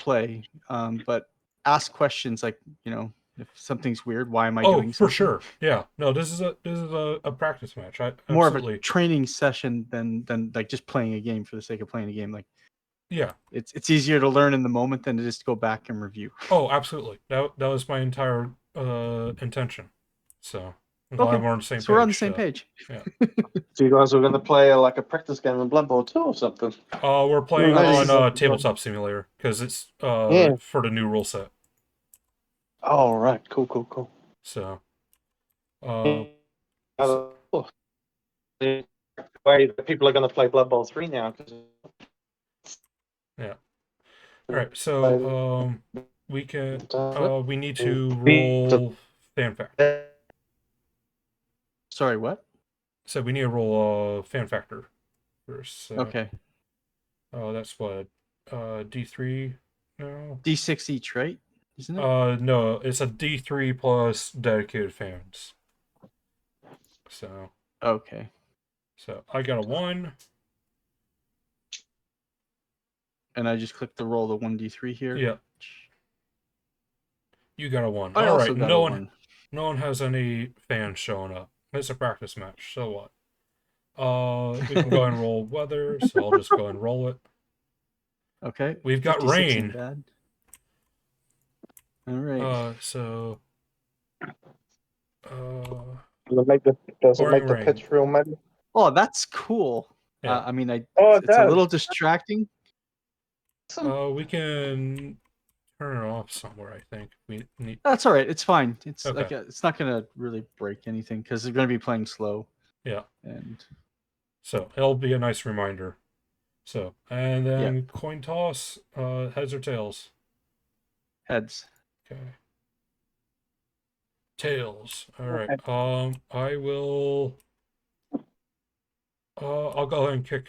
play, but ask questions like, if something's weird, why am I Oh, doing for something? sure. Yeah. No, this is a practice match. More of a Absolutely. training session than like just playing a game for the sake of playing a game. Like, Yeah. it's easier to learn in the moment than to just go back and review. Oh, absolutely. That was my entire intention. So I'm glad Okay, we're on the same so we're on the page. same page. Yeah. So you guys are going to play like a practice game in Blood Bowl 2 or something? We're playing Nice. on Tabletop Simulator because it's Yeah. for the new rule set. Oh, right. Cool. So, Yeah. so The way that people are going to play Blood Bowl 3 now. yeah. All right. So we can we need to roll fan factor. Sorry, what? So we need to roll fan factor first. So, Okay. oh, that's what D3. No. D6 each, right? Isn't it? No, it's a D3 plus dedicated fans. So Okay. I got a 1. And I just click the roll the 1d3 here. Yeah. You got a 1. I All also right. got a 1. No one has any fans showing up. It's a practice match. So what? We can go and roll weather. So I'll just go and roll it. Okay. We've got 56 rain. ain't bad. All right. So. Does it make the rain. pitch real muddy? Oh, that's cool. Yeah. I mean, it it's does. a little distracting. We can turn it off somewhere. I think we need. That's all right. It's fine. It's Okay. like it's not gonna really break anything because they're gonna be playing slow. Yeah. And so it'll be a nice reminder. So and then coin toss. Heads or tails? Heads. Okay. Tails. All right. I will. I'll go ahead and kick.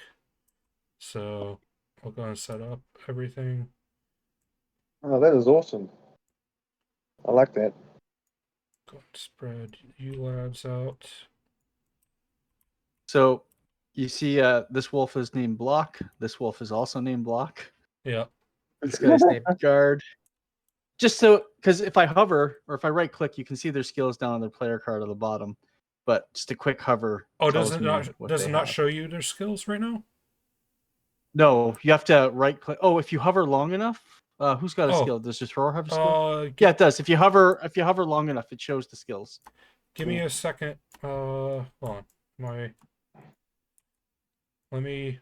So I'll go and set up everything. Oh, that is awesome. I like that. Go and spread you lads out. So you see, this wolf is named Block. This wolf is also named Block. Yeah. This guy's named Guard. Just so, because if I hover or if I right click, you can see their skills down on their player card at the bottom. But just a quick hover. Oh, does it not have. show you their skills right now? No, you have to right click. Oh, if you hover long enough, who's got a skill? Does your thrower have a skill? Yeah, it does. If you hover long enough, it shows the skills. Give me a second. Hold on. Let me.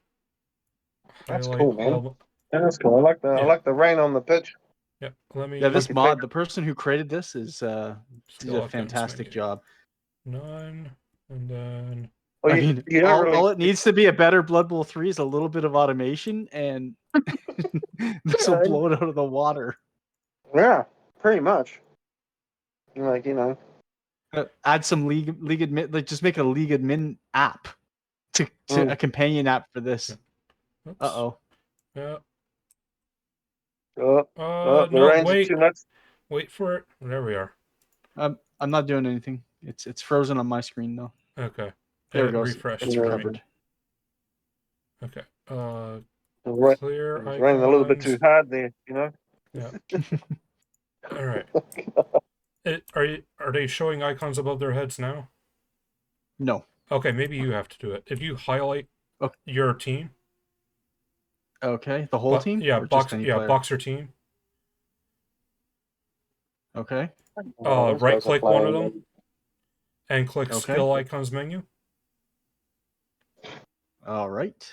That's cool, man. Yeah, that's cool. I like the rain on the pitch. Yeah, let me. Yeah, this mod, the person who created this did a fantastic job. None, and then. I mean, all it needs to be a better Blood Bowl 3 is a little bit of automation, and this will blow it out of the water. Yeah, pretty much. Like, add some league admin, like just make a league admin app to a companion app for this. Yeah. Uh-oh. Yeah. No, wait. Too nuts. Wait for it. There we are. I'm not doing anything. It's frozen on my screen though. Okay. There it goes. Refresh. It's recovered. Okay. Clear. It's raining a little bit too hard there, Yeah. All right. Are they showing icons above their heads now? No. Okay, maybe you have to do it. If you highlight your team. Okay, the whole team? Yeah, boxer team. Okay. Right click one of them and click skill icons menu. All right.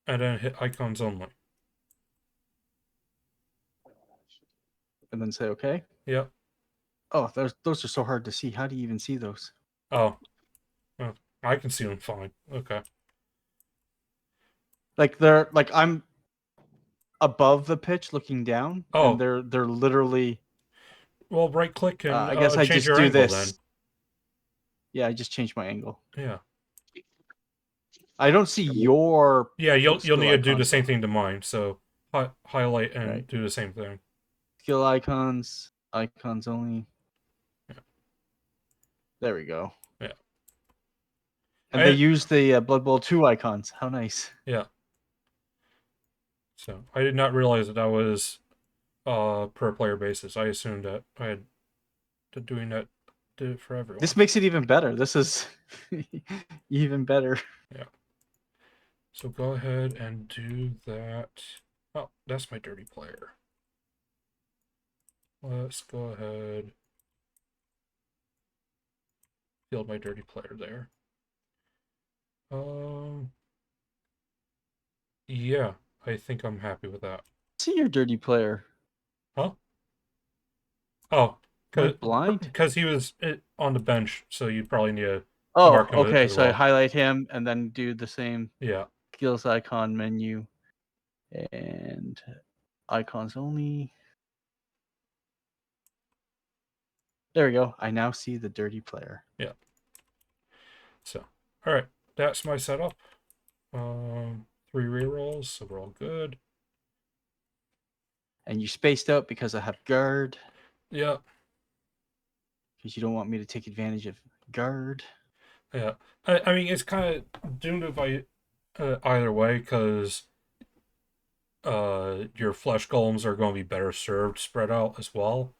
And then hit icons only. And then say okay. Yep. Oh, those are so hard to see. How do you even see those? Oh, I can see them fine. Okay. Like I'm above the pitch looking down. Oh. And they're literally. Well, right click and I guess I change just your do angle this. then. Yeah, I just changed my angle. Yeah. I don't see your. Yeah, you'll need to do the same thing to mine. So highlight and do the same thing. Skill icons only. Yeah. There we go. Yeah. And they use the Blood Bowl 2 icons. How nice. Yeah. So I did not realize that was per player basis. I assumed that I had to doing that did it for everyone. This makes it even better. This is even better. Yeah. So go ahead and do that. Oh, that's my dirty player. Let's go ahead. Field my dirty player there. Yeah, I think I'm happy with that. See your dirty player. Huh? Oh, blind? because he was on the bench, so you'd probably need to mark him okay. as So well. I highlight him and then do the same. Yeah. Skills icon menu and icons only. There we go. I now see the dirty player. Yeah. So, all right, that's my setup. 3 rerolls, so we're all good. And you spaced out because I have guard. Yeah. Because you don't want me to take advantage of guard. Yeah. I mean, it's kind of doomed if either way, because your flesh golems are going to be better served spread out as well.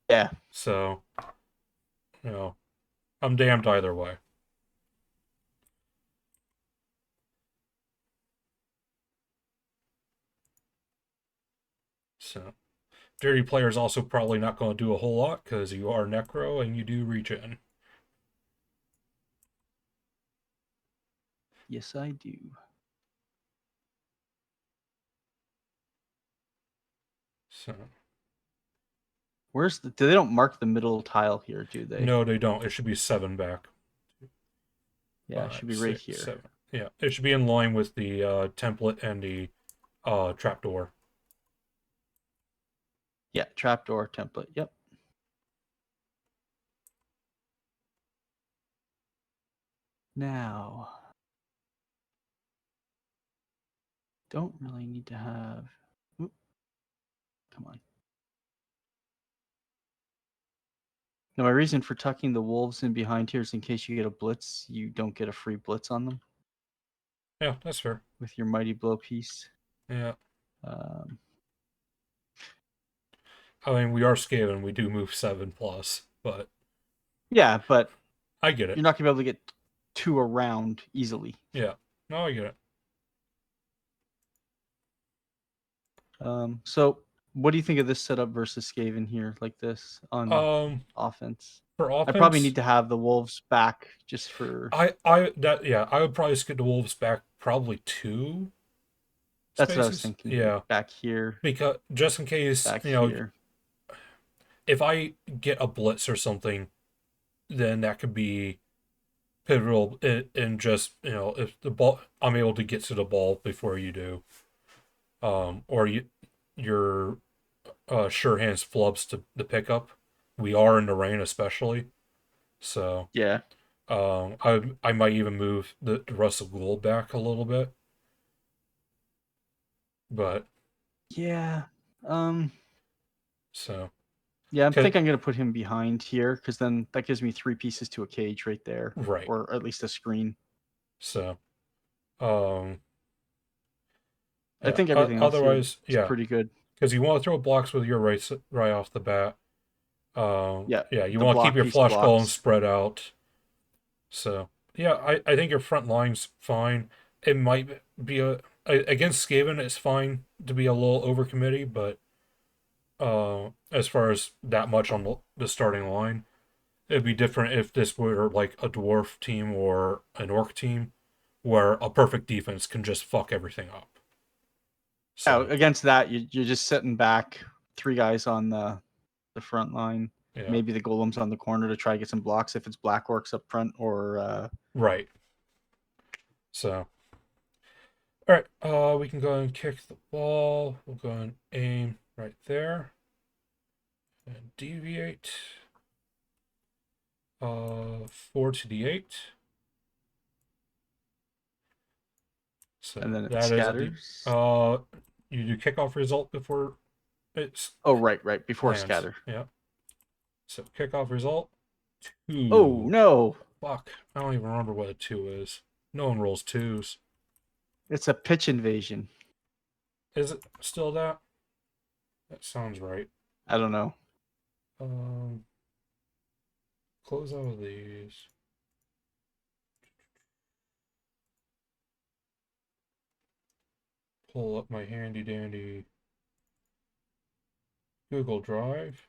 Yeah. So, I'm damned either way. So, dirty player is also probably not going to do a whole lot because you are necro and you do regen. Yes, I do. So, where's the? They don't mark the middle tile here, do they? No, they don't. It should be 7 back. Yeah, it should be right here. 7. Yeah, it should be in line with the template and the trapdoor. Yeah, trapdoor template. Yep. Now, don't really need to have. Oop, come on. Now, my reason for tucking the wolves in behind here is in case you get a blitz, you don't get a free blitz on them. Yeah, that's fair. With your mighty blow piece. Yeah. I mean, we are Skaven. We do move 7+, but yeah, but I get it. You're not gonna be able to get 2 around easily. Yeah, no, I get it. So what do you think of this setup versus Skaven here, like this on offense? For offense, I probably need to have the wolves back just for. I would probably skip the wolves back probably 2. That's what I was thinking. Yeah, back here because just in case here. If I get a blitz or something, then that could be pivotal in just if the ball I'm able to get to the ball before you do, or your sure hands flubs to the pickup. We are in the rain especially, so yeah. I might even move the Russell Gould back a little bit, but yeah, so yeah, I think I'm gonna put him behind here because then that gives me 3 pieces to a cage right there, right, or at least a screen. So, I think everything otherwise, else is pretty good. Because you want to throw blocks with your right off the bat. Yeah, you want to keep your flush golems spread out. So, yeah, I think your front line's fine. It might be against Skaven, it's fine to be a little overcommitty, but as far as that much on the starting line, it'd be different if this were like a dwarf team or an orc team, where a perfect defense can just fuck everything up. So against that, you're just sitting back, 3 guys on the front line. Yeah. Maybe the golems on the corner to try to get some blocks if it's black orcs up front or right. So, all right, we can go and kick the ball. We'll go and aim right there and deviate. 4 to the 8. So and then it that scatters. You do kickoff result before it's. Oh, right, before lands. Scatter. Yeah. So kickoff result 2. Oh no! Fuck! I don't even remember what a 2 is. No one rolls 2s. It's a pitch invasion. Is it still that? That sounds right. I don't know. Close out of these. Pull up my handy dandy Google Drive.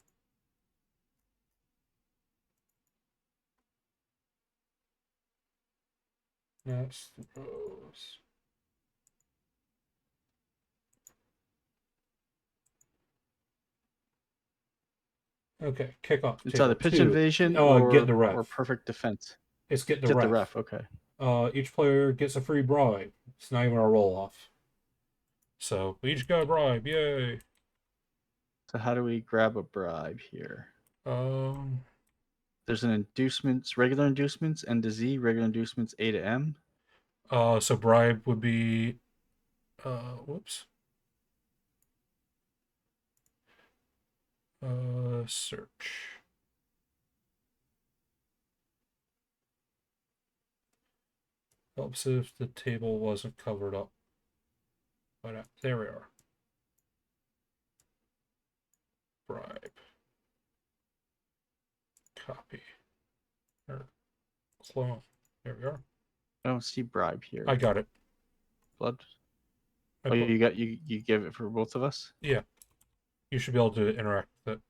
That's the pros. Okay, kick off. It's either pitch invasion get the ref. or perfect defense. It's get the Get ref. the ref, okay. Each player gets a free bribe. It's not even a roll off. So we each got a bribe, yay! So how do we grab a bribe here? There's an inducements, regular inducements, N to Z, regular inducements, A to M. So bribe would be, whoops. Search. Helps if the table wasn't covered up. But there we are. Bribe. Copy. Or clone. There we are. I don't see bribe here. I got it. Blood. Oh, you got you give it for both of us? Yeah. You should be able to interact with it.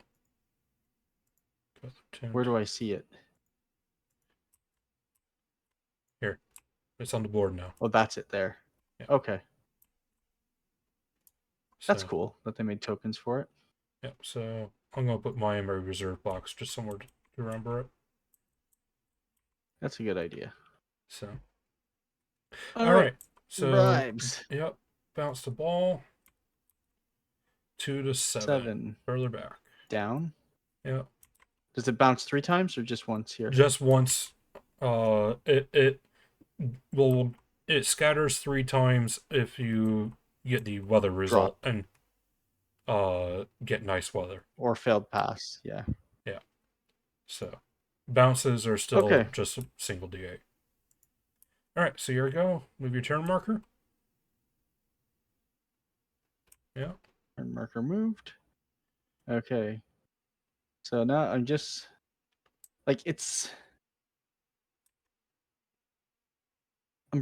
Where do I see it? Here. It's on the board now. Oh, that's it there. Yeah. Okay. That's So, cool that they made tokens for it. Yep, so I'm going to put mine in my reserve box just somewhere to remember it. That's a good idea. So, all right. So, bribes. Yep, bounce the ball. 2 to 7. Further back. Down. Yep. Does it bounce 3 times or just once here? Just once. It scatters 3 times if you get the weather result and get nice weather. Or failed pass, yeah. Yeah. So bounces are still just a single D8. Alright, so here we go. Move your turn marker. Yeah. Turn marker moved. Okay. So now I'm just like I'm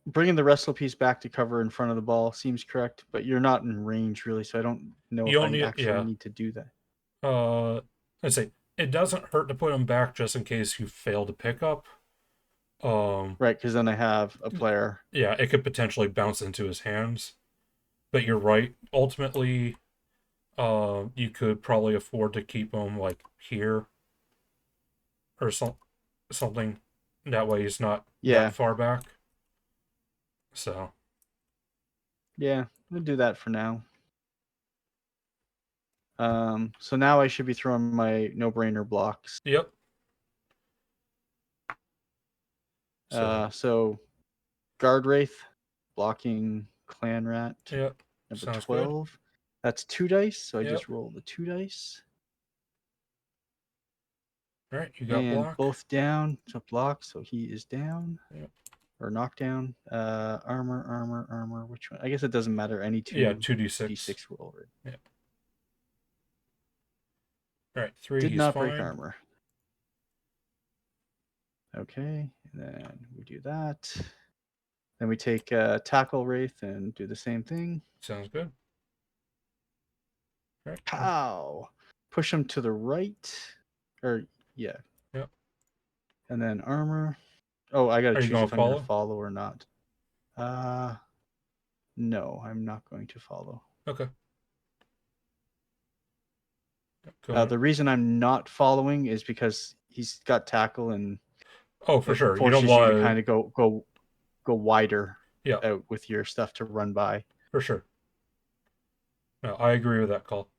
bringing the wrestle piece back to cover in front of the ball seems correct, but you're not in range really, so I don't know if I actually need to do that. Let's say it doesn't hurt to put them back just in case you fail to pick up. Right, because then I have a player. Yeah, it could potentially bounce into his hands. But you're right. Ultimately, you could probably afford to keep him like here or something. That way he's not that far back. So. Yeah, we'll do that for now. So now I should be throwing my no-brainer blocks. Yep. So Guard Wraith, blocking Clan Rat. Yep. Number 12. Good. That's 2 dice, so I just roll the 2 dice. All right, you got block. Both down, so block, so he is down. Yep. Or knockdown. Armor. Which one? I guess it doesn't matter. Any 2. Yeah, 2d6. D6 roll. Yeah. All right, 3. Did not break armor. Okay, and then we do that. Then we take Tackle Wraith and do the same thing. Sounds good. All right. Pow! Push him to the right. Or, yeah. Yep. And then armor. Oh, I gotta choose if I'm going to follow or not. No, I'm not going to follow. Okay. The reason I'm not following is because he's got tackle and for sure. You don't want to kind of go wider out with your stuff to run by. For sure. No, I agree with that call.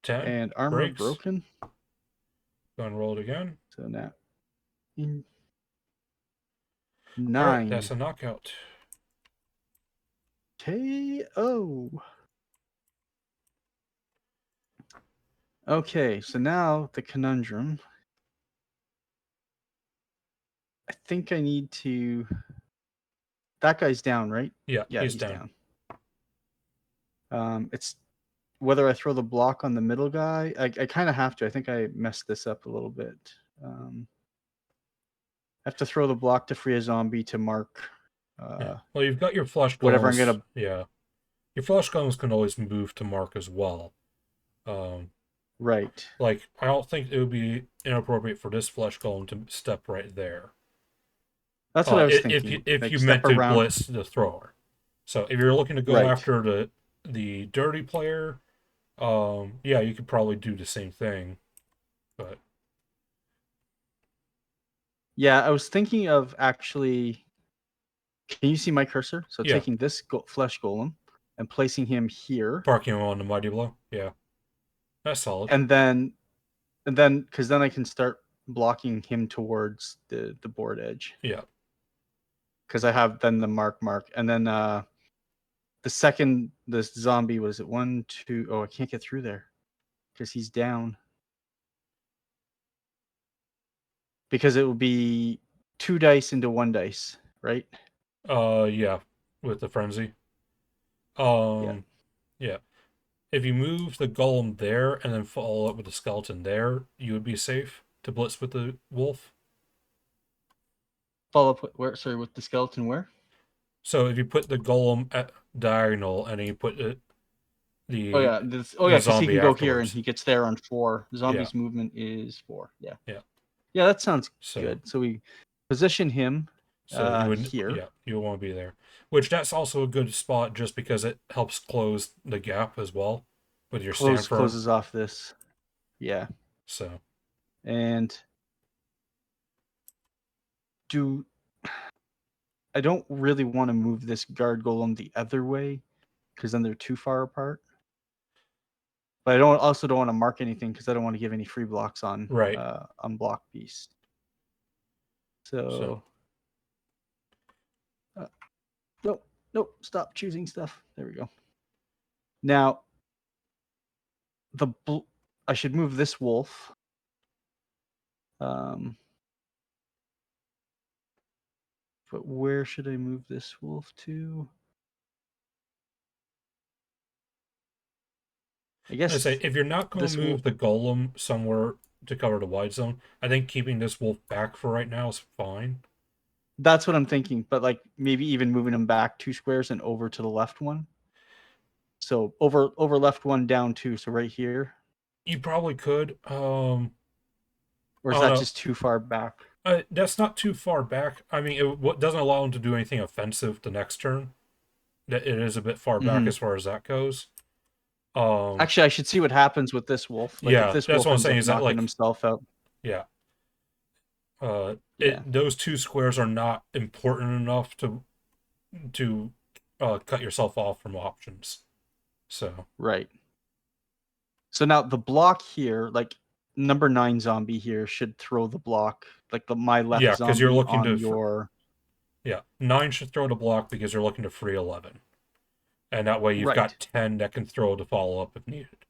10. And armor broken. Go and roll it again. So now 9. Right, that's a knockout. KO. Okay, so now the conundrum. I think I need to that guy's down, right? Yeah, Yeah, he's down. It's whether I throw the block on the middle guy. I kind of have to. I think I messed this up a little bit. I have to throw the block to free a zombie to mark. Yeah. Well, you've got your flesh golems. Whatever I'm gonna. Yeah, your flesh golems can always move to mark as well. Right. Like, I don't think it would be inappropriate for this flesh golem to step right there. That's what I was thinking. If like you meant to around. blitz the thrower. So if you're looking to go Right. after the dirty player, yeah, you could probably do the same thing. But yeah, I was thinking of actually. Can you see my cursor? So yeah. taking this flesh golem and placing him here. Parking him on the mighty blow. Yeah. That's solid. And then because then I can start blocking him towards the board edge. Yeah. Because I have then the mark, and then the second this zombie was it 1, 2. Oh, I can't get through there because he's down. Because it will be 2 dice into 1 dice, right? Yeah, with the frenzy. Yeah. If you move the golem there and then follow up with the skeleton there, you would be safe to blitz with the wolf. Follow up where? Sorry, with the skeleton where? So if you put the golem at diagonal and then you put the because he can go here and he gets there on 4. Zombie's movement is 4. Yeah, that sounds good. So we position him you would, here. Yeah, you'll want to be there. Which that's also a good spot just because it helps close the gap as well with your stand firm. Closes off this. Yeah. So. And I don't really want to move this guard golem the other way because then they're too far apart. But I also don't want to mark anything because I don't want to give any free blocks on block beast. So. Nope. Stop choosing stuff. There we go. Now, I should move this wolf. But where should I move this wolf to? I guess. I say if you're not going to move the golem somewhere to cover the wide zone, I think keeping this wolf back for right now is fine. That's what I'm thinking, but like maybe even moving him back 2 squares and over to the left one. So over left 1, down 2. So right here. You probably could. Or is that just too far back? That's not too far back. I mean, it doesn't allow him to do anything offensive the next turn. It is a bit far back as far as that goes. Actually, I should see what happens with this wolf. Like, if this that's wolf what I'm saying. Is that like himself out? Yeah. Those 2 squares are not important enough to cut yourself off from options. So right. So now the block here, like number 9 zombie here, should throw the block, like my left zombie. Yeah, because you're looking on to your. 9 should throw the block because you're looking to free 11, and that way you've got 10 that can throw to follow up if needed.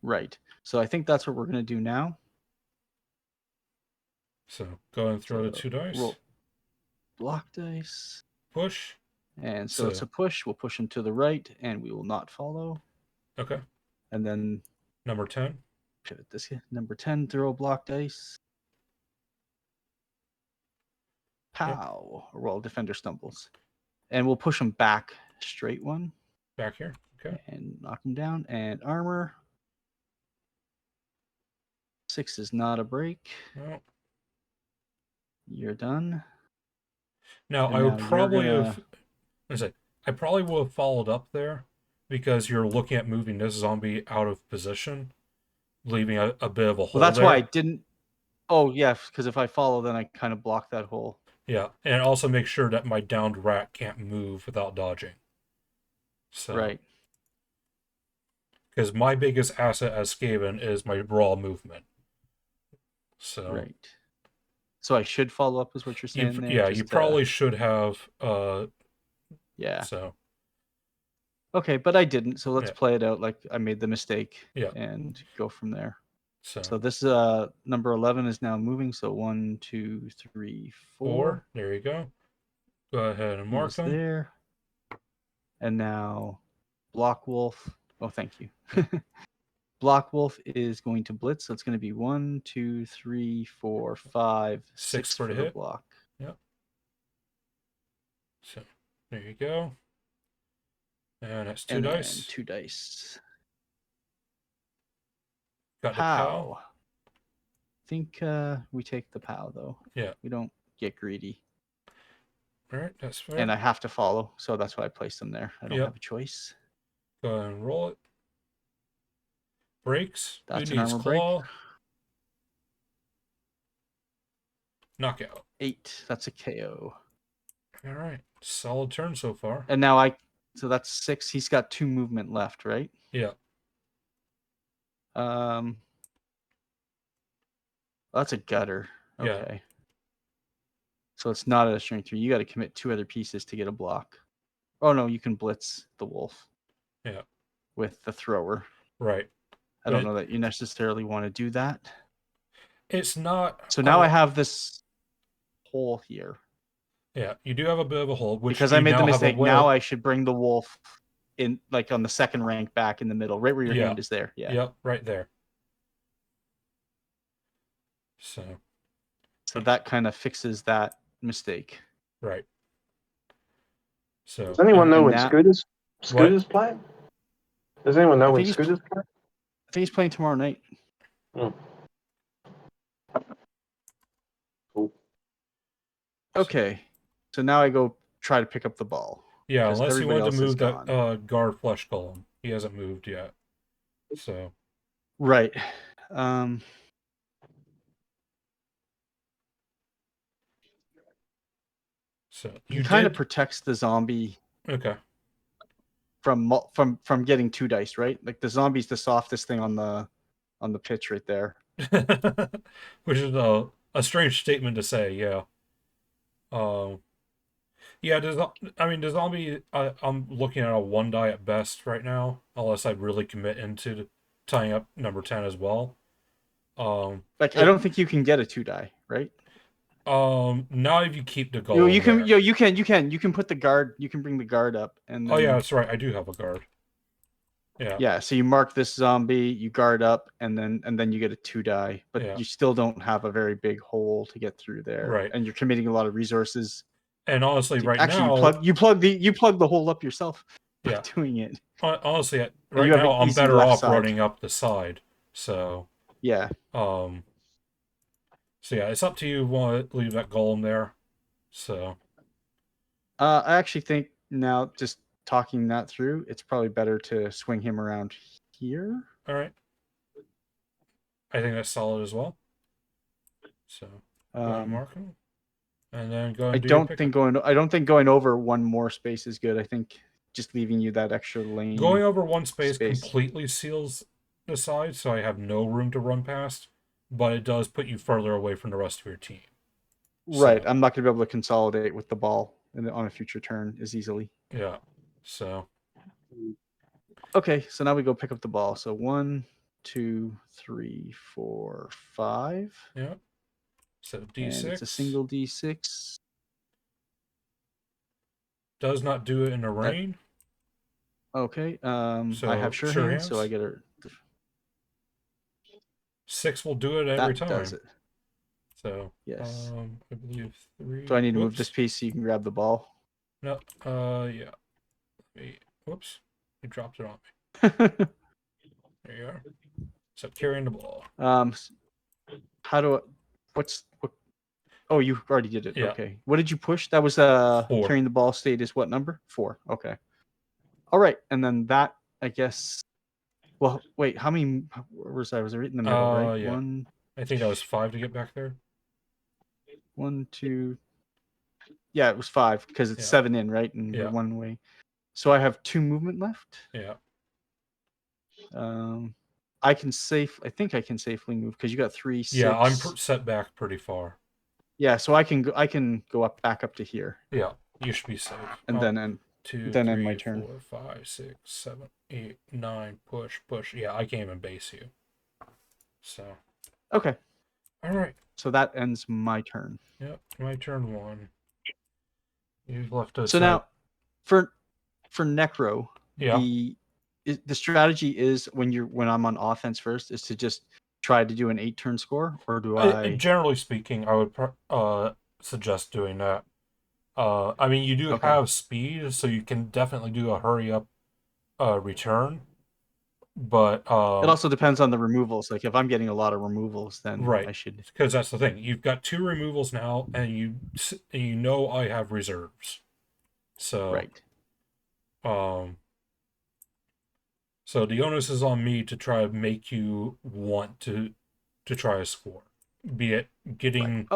Right. So I think that's what we're gonna do now. So go ahead and throw the 2 dice. Roll block dice. Push. And so it's a push. We'll push him to the right, and we will not follow. Okay. And then number 10. Pivot this here. Number 10, throw block dice. Pow. Yep. Roll defender stumbles. And we'll push him back. Straight 1. Back here. Okay. And knock him down. And armor. 6 is not a break. No. You're done. Now, I would probably have. I probably would have followed up there because you're looking at moving this zombie out of position, leaving a bit of a hole. Well, that's why I didn't. Oh, yeah, because if I follow, then I kind of block that hole. Yeah, and also make sure that my downed rat can't move without dodging. So, right. Because my biggest asset as Skaven is my raw movement. So. Right. So I should follow up, is what you're saying there? Yeah, you probably should have. Yeah. So. Okay, but I didn't. So let's play it out like I made the mistake. Yeah. And go from there. So this number 11 is now moving. So 1, 2, 3, 4. There you go. Go ahead and mark them. There. And now Block Wolf. Oh, thank you. Block Wolf is going to blitz, so it's going to be 1, 2, 3, 4, 5, 6 for the hit. Block. Yep. So there you go. And that's 2 dice. 2 dice. Got the POW. I think we take the POW though. Yeah. We don't get greedy. All right, that's fair. And I have to follow, so that's why I placed them there. I don't have a choice. Go ahead and roll it. Breaks. That's Who an needs armor claw? break. Knockout. 8. That's a KO. All right. Solid turn so far. And now so that's 6. He's got 2 movement left, right? Yeah. That's a gutter. Okay. Yeah. So it's not a strength 3. You got to commit 2 other pieces to get a block. Oh no, you can blitz the wolf. Yeah. With the thrower. Right. I don't know that you necessarily want to do that. It's not. So now I have this hole here. Yeah, you do have a bit of a hole. Because I made the mistake. Now I should bring the wolf in, like on the second rank back in the middle, right where your hand is there. Yeah. Yep, right there. So that kind of fixes that mistake. Right. So does anyone know when Scooter's playing? Does anyone know when Scooter's playing? I think he's playing tomorrow night. Cool. Okay. So now I go try to pick up the ball. Yeah, unless you wanted to move that guard flesh golem. He hasn't moved yet. So. Right. So he kind of protects the zombie. Okay. From getting 2 dice, right? Like the zombie's the softest thing on the pitch right there. Which is a strange statement to say, yeah. Yeah, the zombie, I'm looking at a 1 die at best right now, unless I really commit into tying up number 10 as well. I don't think you can get a 2 die, right? Not if you keep the golem. You can put the guard. You can bring the guard up, and then... Oh yeah, that's right. I do have a guard. Yeah. Yeah. So you mark this zombie, you guard up, and then you get a 2 die, but you still don't have a very big hole to get through there. Right. And you're committing a lot of resources. And honestly, now you plug the hole up yourself. Yeah. Doing it. Honestly, right now I'm better off running up the side. So. Yeah. So yeah, it's up to you. Want to leave that golem there? So. I actually think now, just talking that through, it's probably better to swing him around here. All right. I think that's solid as well. So mark him, and then go. I don't think going over 1 more space is good. I think just leaving you that extra lane. Going over 1 space completely seals the side, so I have no room to run past. But it does put you further away from the rest of your team. Right. So, I'm not going to be able to consolidate with the ball on a future turn as easily. Yeah. So. Okay. So now we go pick up the ball. So 1, 2, 3, 4, 5. Yeah. So D6. And it's a single D6. Does not do it in the rain. Okay. I have sure hands, so I get a... 6 will do it every time. Does it. So yes. I believe 3. Do I need to move this piece so you can grab the ball? No. Yeah. Whoops. You dropped it on me. There you are. So carrying the ball. How do I... what? Oh, you already did it. Yeah. Okay. What did you push? That was 4. Carrying the ball state is what number? 4. Okay. All right. And then that, I guess... Well, wait, how many... Where was I? Was I right in the middle, right? Yeah. 1... I think that was 5 to get back there. 1, 2... Yeah, it was 5, because it's 7 in, right? And we're 1 way. So I have 2 movement left? Yeah. I think I can safely move, because you got 3, 6... Yeah, I'm set back pretty far. Yeah, so I can go back up to here. Yeah, you should be safe. And then end 2, then 3, end my turn. 4, 5, 6, 7, 8, 9. Push. Yeah, I can't even base you. So. Okay. All right. So that ends my turn. Yep, my turn 1. You've left us. So now, for Necro, yeah, the strategy is when I'm on offense first is to just try to do an 8-turn score, or do I? Generally speaking, I would suggest doing that. I mean, you do have speed, so you can definitely do a hurry up return. But it also depends on the removals. Like if I'm getting a lot of removals, then I should. Because that's the thing. You've got 2 removals now, and you know I have reserves. So right. So the onus is on me to try to make you want to try a score, be it getting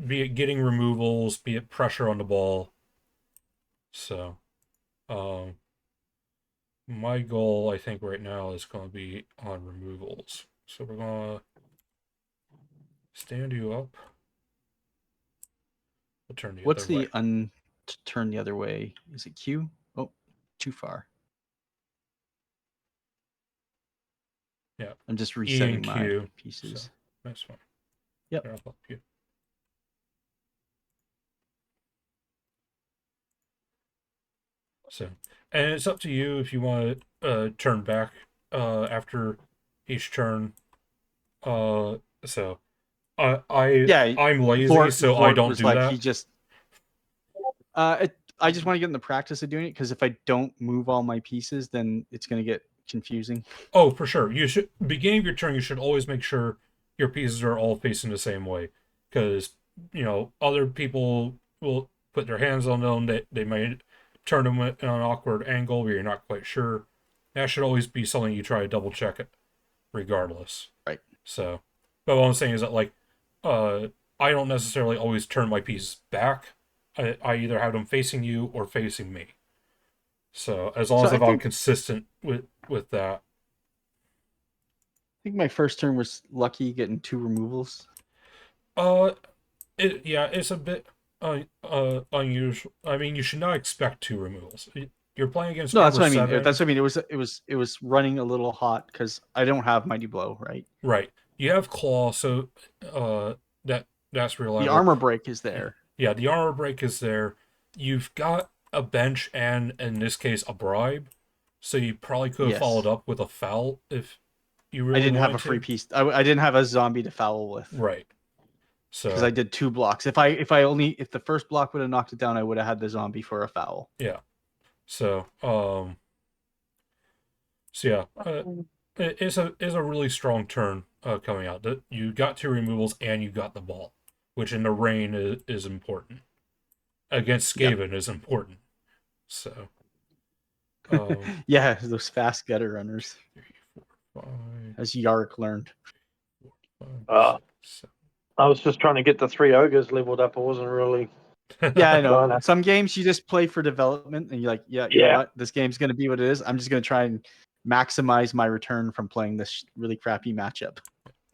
be it getting removals, be it pressure on the ball. So, my goal I think right now is going to be on removals. So we're gonna stand you up. We'll turn the What's other way. the turn the other way? Is it Q? Oh, too far. Yeah. I'm just resetting E and my Q, pieces. So that's fine. Yep. Here, I'll help you. So, and it's up to you if you want to turn back after each turn. So I'm lazy, so I don't do that. He just I just want to get in the practice of doing it, because if I don't move all my pieces, then it's going to get confusing. Oh, for sure. You should, beginning of your turn, you should always make sure your pieces are all facing the same way, because other people will put their hands on them. They might turn them in an awkward angle where you're not quite sure. That should always be something you try to double check it, regardless. Right. So, but what I'm saying is that I don't necessarily always turn my pieces back. I either have them facing you or facing me. So as long as I'm consistent with that. I think my first turn was lucky getting 2 removals. It's a bit unusual. I mean, you should not expect 2 removals. You're playing against. No, that's what I mean. That's what I mean. It was running a little hot because I don't have Mighty Blow, right? Right. You have Claw, so that's reliable. The armor break is there. Yeah, the armor break is there. You've got a bench and, in this case, a bribe. So you probably could have followed up with a foul if you really wanted to. I didn't have a free piece. I didn't have a zombie to foul with. Right. So because I did 2 blocks. If the first block would have knocked it down, I would have had the zombie for a foul. Yeah. So yeah, it is a really strong turn coming out. That you got 2 removals and you got the ball, which in the rain is important. Against Skaven is important. So yeah, those fast gutter runners. 3, 4, 5. As Yarrick learned. 4, 5, 6, 7. I was just trying to get the 3 ogres leveled up. I wasn't really. Yeah, I know. Some games you just play for development, and you're like, you know what? This game's going to be what it is. I'm just going to try and maximize my return from playing this really crappy matchup.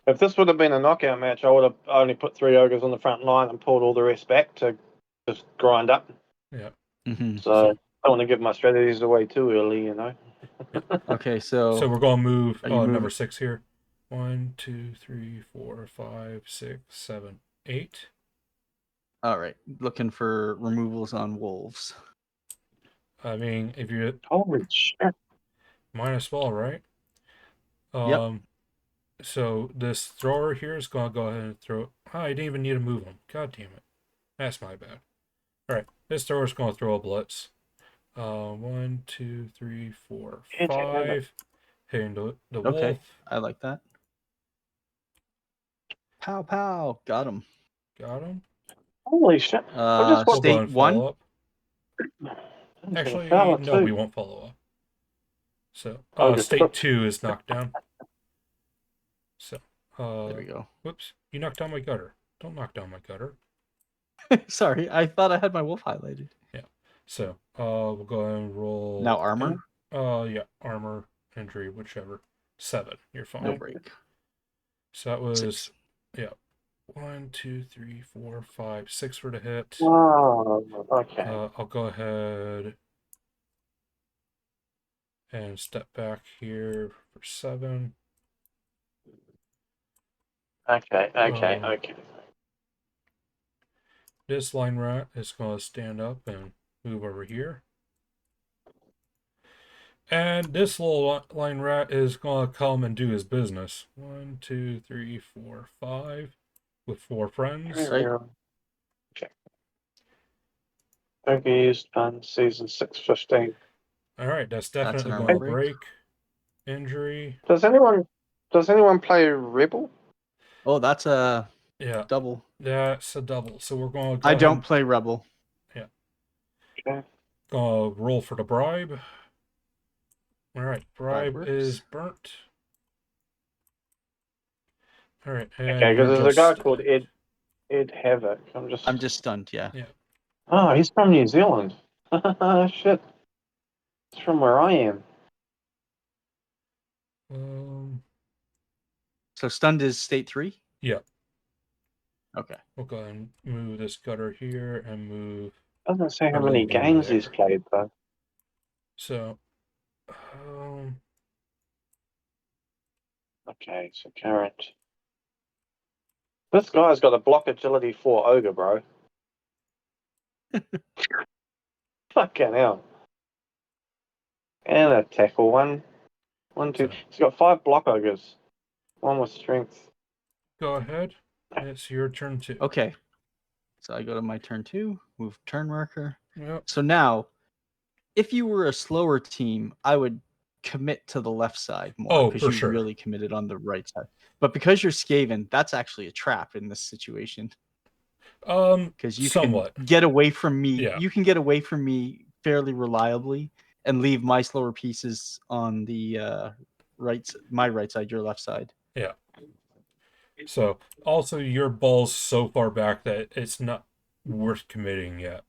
If this would have been a knockout match, I would have only put 3 ogres on the front line and pulled all the rest back to just grind up. Yeah. Mm-hmm. So I don't want to give my strategies away too early, Okay, so we're going to move number 6 here. 1, 2, 3, 4, 5, 6, 7, 8. All right, looking for removals on wolves. I mean, if you're holy shit, might as well, right? Yep. So this thrower here is gonna go ahead and throw. I didn't even need to move him. God damn it, that's my bad. All right, this thrower is gonna throw a blitz. 1, 2, 3, 4, 5. Hitting the wolf. Okay, I like that. Pow pow, got him. Got him. Holy shit! State 1. Actually, no, we won't follow up. So, state 2 is knocked down. So, there we go. Whoops, you knocked down my gutter. Don't knock down my gutter. Sorry, I thought I had my wolf highlighted. Yeah. So, we'll go ahead and roll. Now armor? Yeah, armor, injury, whichever. 7, you're fine. No break. So that was 6. Yeah. 1, 2, 3, 4, 5, 6 for the hit. Oh, okay. I'll go ahead and step back here for 7. Okay. this line rat is going to stand up and move over here. And this little line rat is going to come and do his business. 1, 2, 3, 4, 5. With 4 friends. Right. Okay. Okay, used on season 6:15. Alright, that's definitely an going armor to break. Injury. Does anyone play Rebel? Oh, that's a Yeah. double. That's a double. So we're going to go I ahead don't and, play Rebel. yeah. Okay. Gonna roll for the bribe. Alright, bribe works. is burnt. Alright, and Okay, because there's a guy called Ed Havoc. I'm just stunned, yeah. Yeah. Oh, he's from New Zealand. Shit. He's from where I am. So stunned is state 3? Yeah. Okay. We'll go ahead and move this gutter here and move. Doesn't say how Our many little dude games there. he's played though. So, Okay, so current. This guy's got a block agility 4 ogre, bro. Fucking hell. And a tackle 1. 1, 2. So. He's got 5 block ogres. 1 with strength. Go ahead. It's your turn 2. Okay. So I go to my turn 2, move turn marker. Yep. So now, if you were a slower team, I would commit to the left side more because you really committed on the right side. But because you're Skaven, that's actually a trap in this situation. Because you can get away from me. Yeah. You can get away from me fairly reliably and leave my slower pieces on the my right side, your left side. Yeah. So also your ball's so far back that it's not worth committing yet.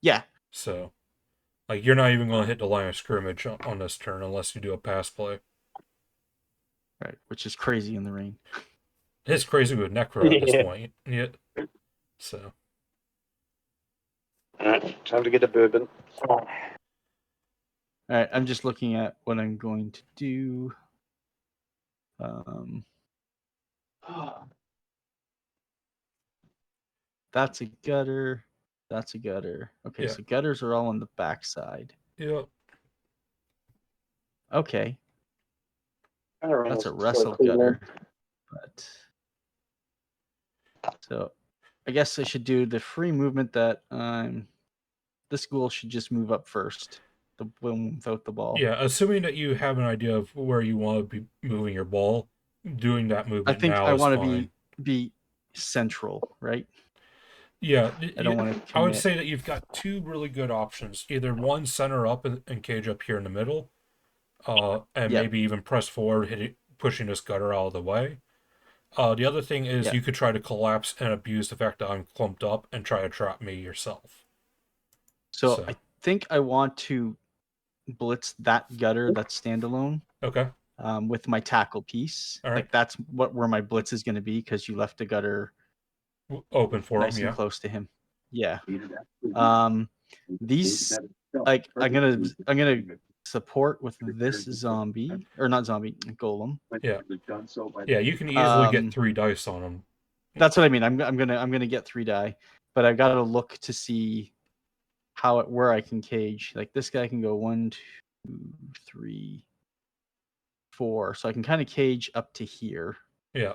Yeah. So, like, you're not even going to hit the line of scrimmage on this turn unless you do a pass play. Right, which is crazy in the rain. It's crazy with Necro at this point. Yeah. So. Alright, time to get a bourbon. All right, I'm just looking at what I'm going to do. That's a gutter. That's a gutter. Okay, Yeah. so gutters are all on the back side. Yep. Okay. That's a wrestle so gutter. But so I guess I should do the free movement that this ghoul should just move up first. The one without the ball. Yeah, assuming that you have an idea of where you want to be moving your ball, doing that movement now is fine. I think I want to be central, right? Yeah, I don't want to commit. I would say that you've got 2 really good options. Either one, center up and cage up here in the middle, and maybe even press forward, pushing this gutter out of the way. The other thing is you could try to collapse and abuse the fact that I'm clumped up and try to trap me yourself. So I think I want to blitz that gutter that's standalone. Okay. With my tackle piece. All right. Like that's where my blitz is going to be because you left the gutter open for nice him, and close to him. Yeah. These like I'm gonna support with this zombie or not zombie golem. Yeah. Yeah, you can easily get 3 dice on him. That's what I mean. I'm gonna get 3 die, but I've got to look to see where I can cage. Like this guy can go 1, 2, 3, 4, so I can kind of cage up to here. Yeah.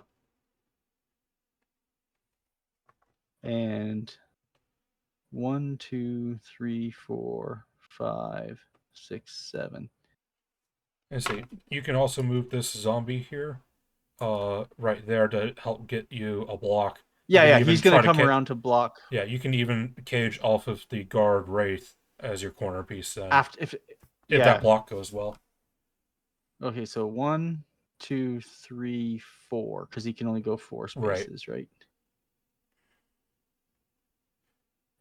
And 1, 2, 3, 4, 5, 6, 7. I see. You can also move this zombie here, right there to help get you a block. Yeah, he's gonna come around to block. Yeah, you can even cage off of the guard wraith as your corner piece. If that block goes well. Okay, so 1, 2, 3, 4, because he can only go 4 spaces, right?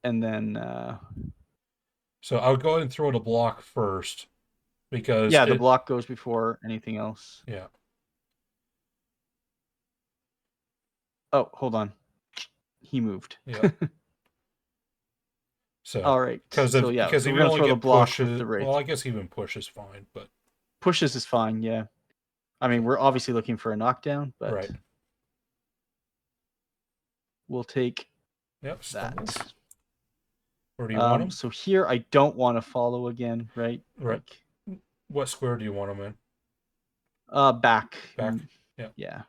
And then so I would go ahead and throw the block first because the block goes before anything else. Yeah. Oh, hold on. He moved. Yeah. So all right. Because we're gonna throw the block with the wraith. Well, I guess even push is fine, but pushes is fine. Yeah. I mean, we're obviously looking for a knockdown, but we'll take Yep, stumbles. that. Where do you want him? So here I don't want to follow again, right? Right. Like, what square do you want him in? Back. Back. Yeah. Yeah.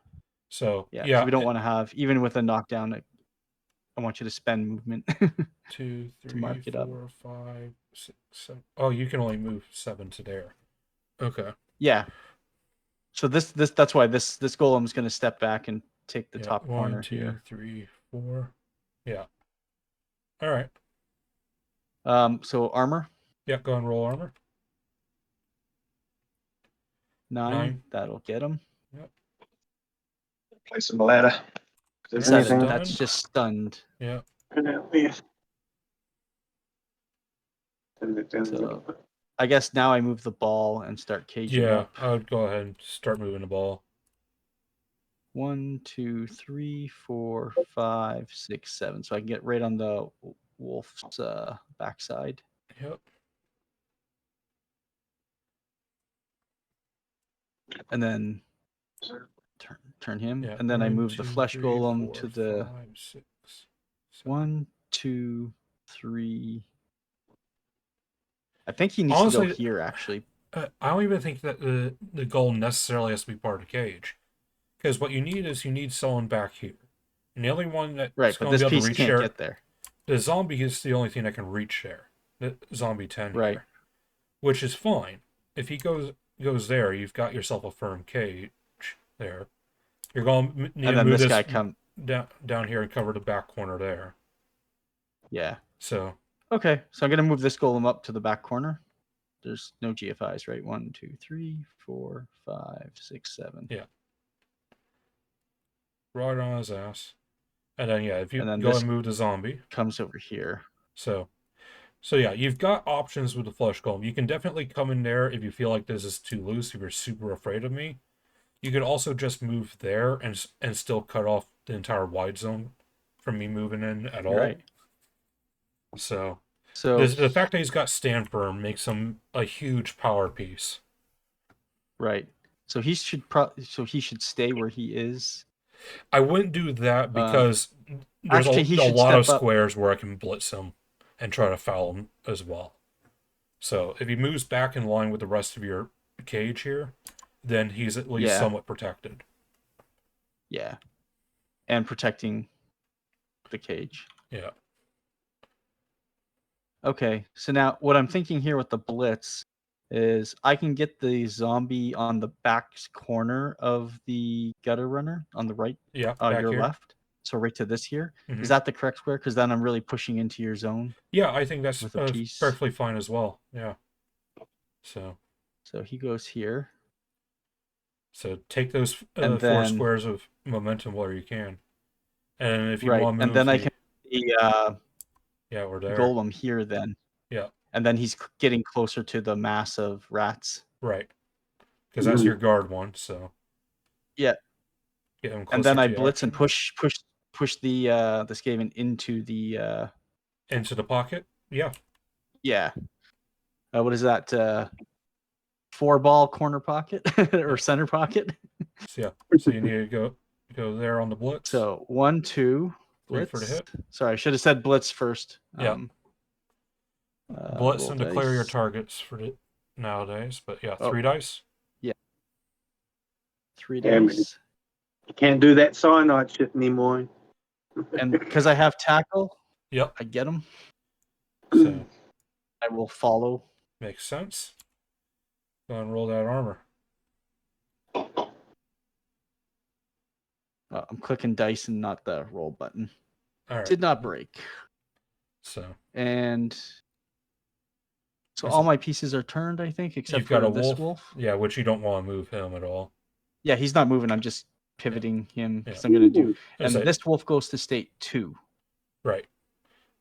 So yeah, we don't want to have, even with a knockdown, I want you to spend movement. 2, 3, to mark it 4, 5, 6, 7. Oh, you can only move 7 to there. Okay. Yeah. So that's why this golem's going to step back and take the top corner 1, 2, here. 3, 4. Yeah. All right. So armor. Yeah, go and roll armor. 9. That'll get him. Yep. Place him a ladder. 7. That's just stunned. Yeah. So, I guess now I move the ball and start caging up. I would go ahead and start moving the ball. 1, 2, 3, 4, 5, 6, 7. So I can get right on the wolf's backside. Yep. And then turn him. Yeah. And then 1, I move 2, the flesh 3, golem 4, to the 5, 6, 7. 1, 2, 3. I think he needs Honestly, to go here, actually. I don't even think that the golem necessarily has to be part of the cage. Because what you need is someone back here. And the only one that's right, but going to this be able piece to reach can't there, get there. The zombie is the only thing that can reach there. The zombie 10 right. here. Which is fine. If he goes there, you've got yourself a firm cage there. You're going to need to move this guy down here and cover the back corner there. Yeah. So. Okay, so I'm going to move this golem up to the back corner. There's no GFIs, right? 1, 2, 3, 4, 5, 6, 7. Yeah. Right on his ass. And then, if you go and move the zombie. Comes over here. So yeah, you've got options with the flesh golem. You can definitely come in there if you feel like this is too loose, if you're super afraid of me. You could also just move there and still cut off the entire wide zone from me moving in at all. Right. So the fact that he's got stand firm makes him a huge power piece. Right. So he should stay where he is. I wouldn't do that because there's a lot of squares where I can blitz him and try to foul him as well. So if he moves back in line with the rest of your cage here, then he's at least somewhat protected. Yeah. And protecting the cage. Yeah. Okay, so now what I'm thinking here with the blitz is I can get the zombie on the back corner of the gutter runner on the right. Yeah, your here. Left. So right to this here. Mm-hmm. Is that the correct square? Because then I'm really pushing into your zone. Yeah, I think that's perfectly fine as well. Yeah. So he goes here. So take those 4 squares of momentum where you can. And if you want to move... And then I can... we're there. Golem here then. Yeah. And then he's getting closer to the mass of rats. Right. Because that's your guard one, so... Yeah. Get him closer and then I the blitz action. And push the Skaven into the... Into the pocket? Yeah. Yeah. What is that? 4-ball corner pocket? Or center pocket? So you need to go there on the blitz. So 1, 2... Blitz. 3 for the hit. Sorry, I should have said blitz first. Yeah. Blitz and declare your targets for it nowadays. But 3 dice. Yeah. 3 dice. You can't do that cyanide shit anymore. And because I have tackle, yep, I get him. So I will follow. Makes sense. Go and roll that armor. I'm clicking dice and not the roll button. All right. Did not break. So all my pieces are turned, I think, except for this wolf. Yeah, which you don't want to move him at all. Yeah, he's not moving. I'm just pivoting him because I'm going to do. And this wolf goes to state 2. Right.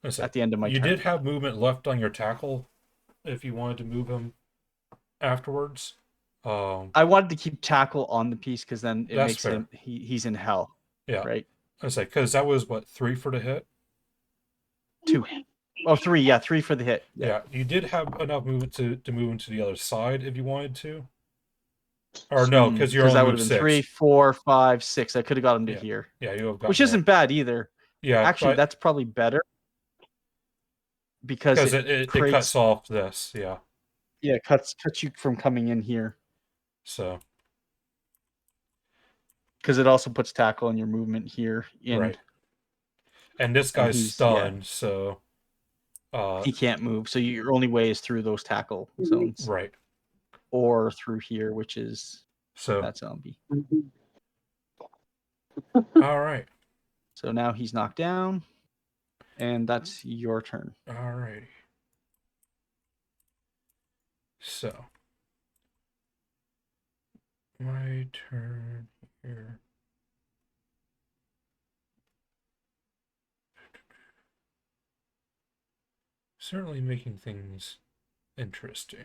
At the end of my turn. You did have movement left on your tackle if you wanted to move him afterwards. I wanted to keep tackle on the piece because then it makes fair. him he's in hell. Yeah. Right. Because that was 3 for the hit. 2. Oh, 3. Yeah, 3 for the hit. Yeah. You did have enough movement to move him to the other side if you wanted to. Or no, because you're only that would have been 3, 4, 5, 6. I could have got him to here. Yeah, you have got which isn't bad either. Yeah, actually, that's probably better because it creates, cuts off this. Yeah. Yeah, cuts you from coming in here. So. Because it also puts tackle on your movement here. Right. And this guy's stunned, so he can't move. So your only way is through those tackle zones. Right. Or through here, which is that zombie. All right. So now he's knocked down, and that's your turn. All righty. So my turn here. Certainly making things interesting. I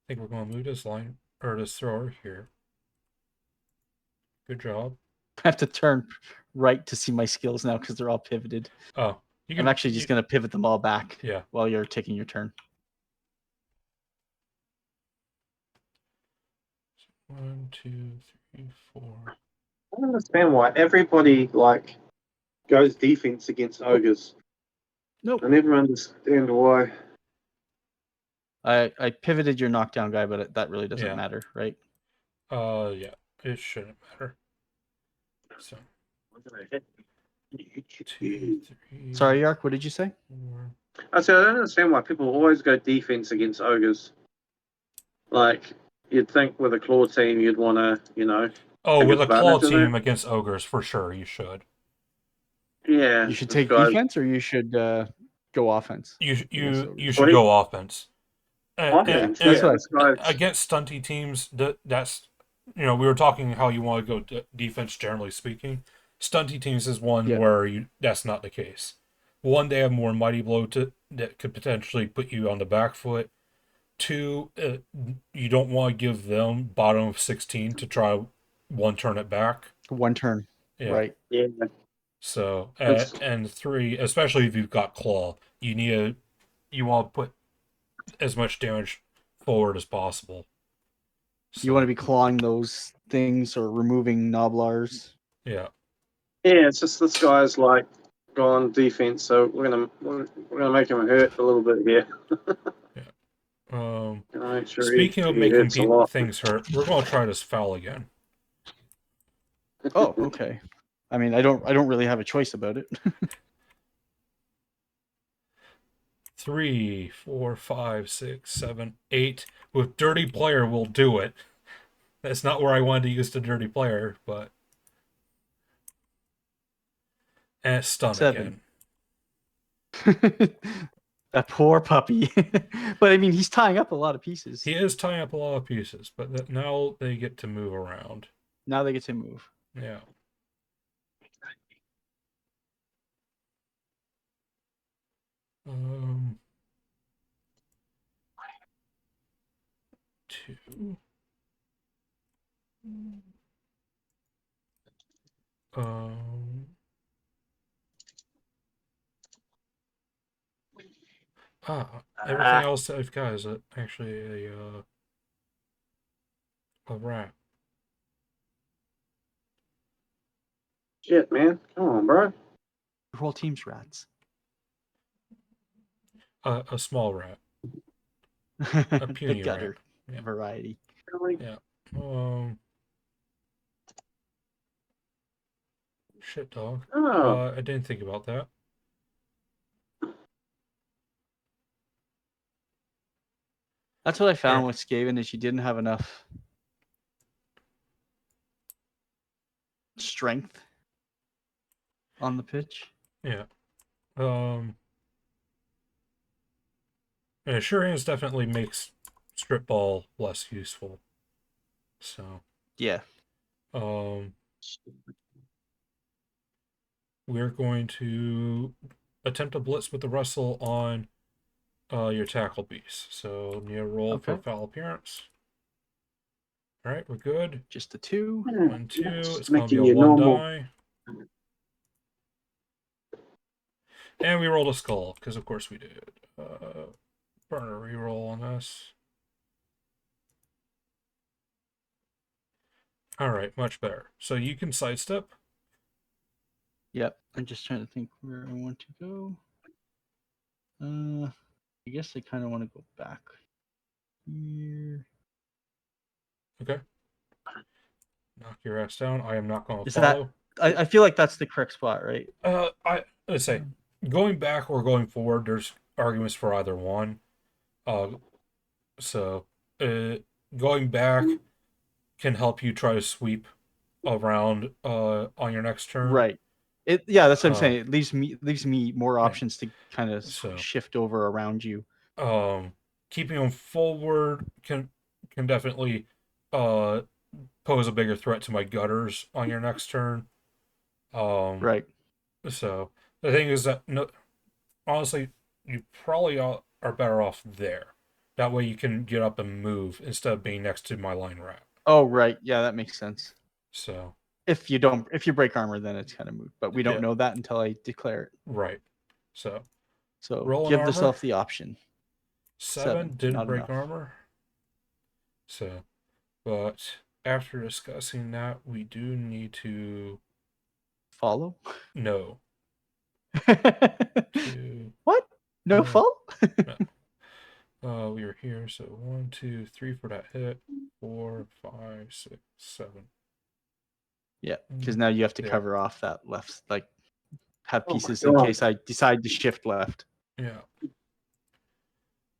think we're going to move this line, or this thrower here. Good job. I have to turn right to see my skills now because they're all pivoted. Oh, I'm actually just going to pivot them all back while you're taking your turn. 1, 2, 3, 4. I don't understand why everybody like goes defense against ogres. Nope. I never understand why. I pivoted your knockdown guy, but that really doesn't matter, right? Yeah, it shouldn't matter. So. 2, 3. Sorry, Yark, what did you say? 4. I said I don't understand why people always go defense against ogres. Like you'd think with a claw team you'd want to, Oh, with a claw team against ogres, for sure, you should. Yeah. You should take defense, or you should go offense. You should go offense. Offense. Against stunty teams, that's we were talking how you want to go defense. Generally speaking, stunty teams is one where that's not the case. One, they have more mighty blow that could potentially put you on the back foot. 2, you don't want to give them bottom of 16 to try one turn it back. One turn, right? Yeah. So and 3, especially if you've got claw, you want to put as much damage forward as possible. So, you want to be clawing those things or removing Noblars. Yeah. Yeah, it's just this guy's like gone defense, so we're gonna make him hurt a little bit here. Speaking of making things hurt, we're gonna try this foul again. Oh, okay. I mean, I don't really have a choice about it. 3, 4, 5, 6, 7, 8. With dirty player, we'll do it. That's not where I wanted to use the dirty player, but and it's stun 7. again. That poor puppy. But I mean, he's tying up a lot of pieces. He is tying up a lot of pieces, but now they get to move around. Now they get to move. Yeah. Two. Everything else I've got is actually a rat. Shit, man. Come on, bro. Your whole team's rats. A small rat. A puny the gutter rat. variety. Yeah. Shit, dog. I didn't think about that. That's what I found with Skaven is you didn't have enough strength on the pitch. Yeah. And Sure Hands definitely makes strip ball less useful. So yeah. We're going to attempt a blitz with the Russell on your tackle piece. So need a roll for foul appearance. All right, we're good. Just a 2. 1, 2. It's going to be a 1 die. And we rolled a skull, because of course we did. Burn a reroll on this. Alright, much better. So you can sidestep. Yep. I'm just trying to think where I want to go. I guess I kind of want to go back here. Okay. Knock your ass down. I am not going to Is follow. I feel like that's the correct spot, right? Let's say going back or going forward. There's arguments for either one. So going back can help you try to sweep around on your next turn. Right. That's what I'm saying. It leaves me more options to kind of shift over around you. Keeping them forward can definitely pose a bigger threat to my gutters on your next turn. Right. So the thing is that honestly, you probably are better off there. That way you can get up and move instead of being next to my line rat. Oh, right. Yeah, that makes sense. So if you break armor, then it's kind of moot. But we don't know that until I declare it. Right. So give yourself the option. 7 didn't break armor. So, but after discussing that, we do need to follow. No. What? No follow? No. We were here, so 1, 2, 3 for that hit. 4, 5, 6, 7. Yeah, because now you have to cover off that left, like have pieces in case I decide to shift left. Yeah.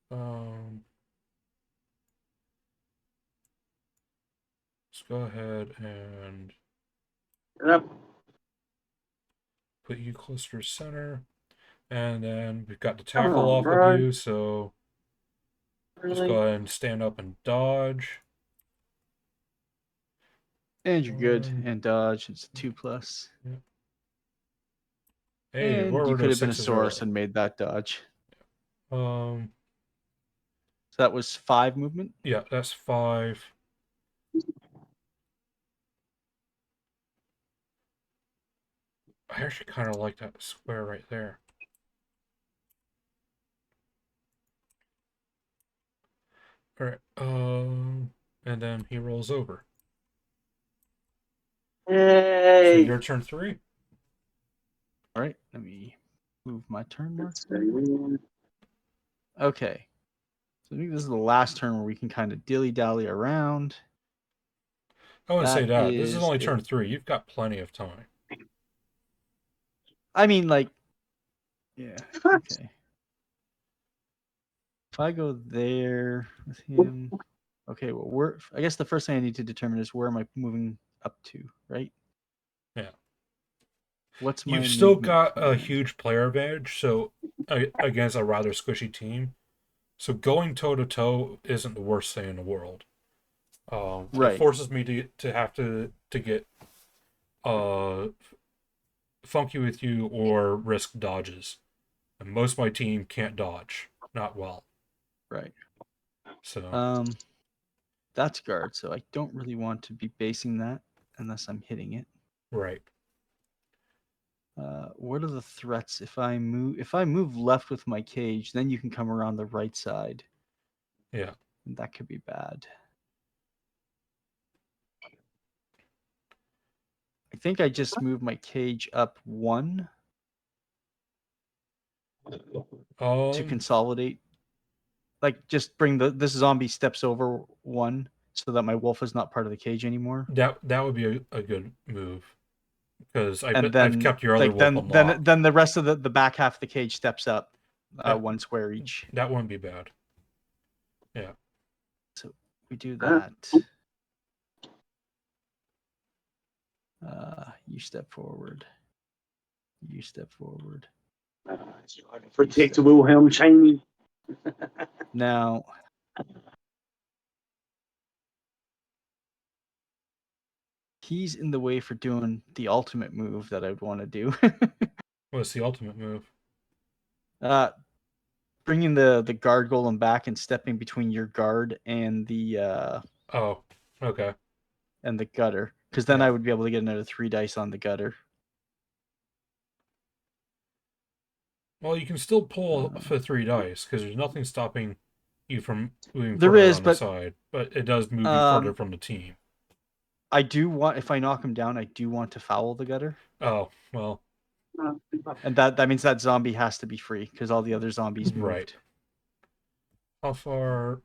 Let's go ahead and put you closer to center. And then we've got the tackle off of you, so let's go ahead and stand up and dodge. And you're good. And dodge. It's a 2+. Yeah. Hey, and you could have been a Saurus and made that dodge. So that was 5 movement? Yeah, that's 5. I actually kind of like that square right there. All right. And then he rolls over. Hey. So your turn 3. All right. Let me move my turn mark. Okay. So I think this is the last turn where we can kind of dilly-dally around. I wouldn't say that. This is only turn 3. You've got plenty of time. I mean, like, yeah. Okay. If I go there with him, okay. Well, I guess the first thing I need to determine is where am I moving up to, right? Yeah. What's my? You've still got a huge player advantage, so against a rather squishy team. So going toe to toe isn't the worst thing in the world. Right. It forces me to have to get funky with you or risk dodges, and most of my team can't dodge, not well. Right. So that's guard. So I don't really want to be basing that unless I'm hitting it. Right. What are the threats if I move left with my cage? Then you can come around the right side. Yeah. And that could be bad. I think I just moved my cage up 1 to consolidate. Like, just bring this zombie steps over 1 so that my wolf is not part of the cage anymore. That would be a good move. Because I've kept your other wolf unlocked. Then the rest of the back half of the cage steps up 1 square each. That wouldn't be bad. Yeah. So we do that. You step forward. You step forward. Protect Wilhelm Chaney. Now, he's in the way for doing the ultimate move that I'd want to do. What's the ultimate move? Bringing the guard golem back and stepping between your guard and the oh, okay. And the gutter, because then I would be able to get another 3 dice on the gutter. Well, you can still pull for 3 dice because there's nothing stopping you from moving there further is, on but, the side, but it does move you further from the team. I do want, if I knock him down, I do want to foul the gutter. Oh, well, And that means that zombie has to be free because all the other zombies moved. Right. How far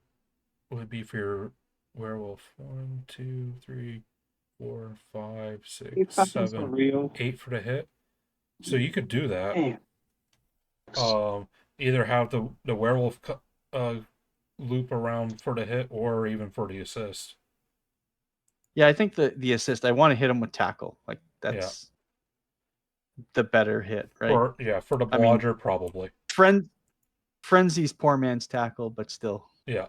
would it be for your werewolf? 1, 2, 3, 4, 5, 6, 7, 8 for the hit. So you could do that. Either have the werewolf loop around for the hit or even for the assist. Yeah, I think the assist. I want to hit him with tackle. Like that's the better hit, right? Or for the blodger probably. Frenzy's poor man's tackle, but still. Yeah.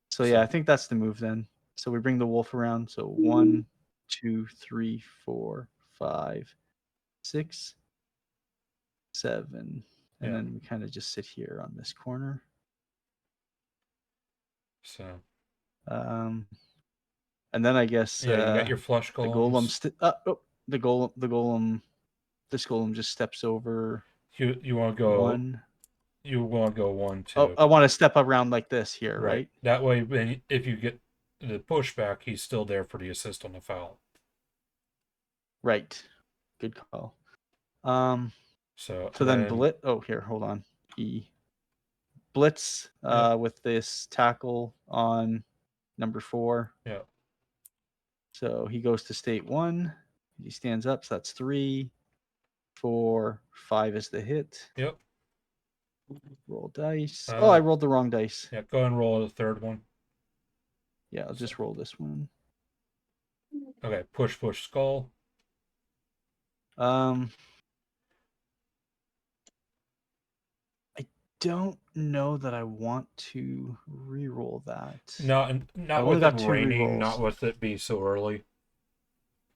So yeah, I think that's the move then. So we bring the wolf around. So 1, 2, 3, 4, 5, 6, 7, and then we kind of just sit here on this corner. So. And then I guess you got your flesh golems. The golem. This golem just steps over. You want to go 1. You want to go 1, 2. Oh, I want to step around like this here, right? That way, if you get the pushback, he's still there for the assist on the foul. Right. Good call. So then blitz. Oh, here, hold on. Blitz with this tackle on number 4. Yeah. So he goes to state 1. He stands up. So that's 3, 4, 5 is the hit. Yep. Roll dice. I rolled the wrong dice. Yeah, go and roll the third one. Yeah, I'll just roll this one. Okay, push, skull. I don't know that I want to re-roll that. Not with it raining, not with it be so early.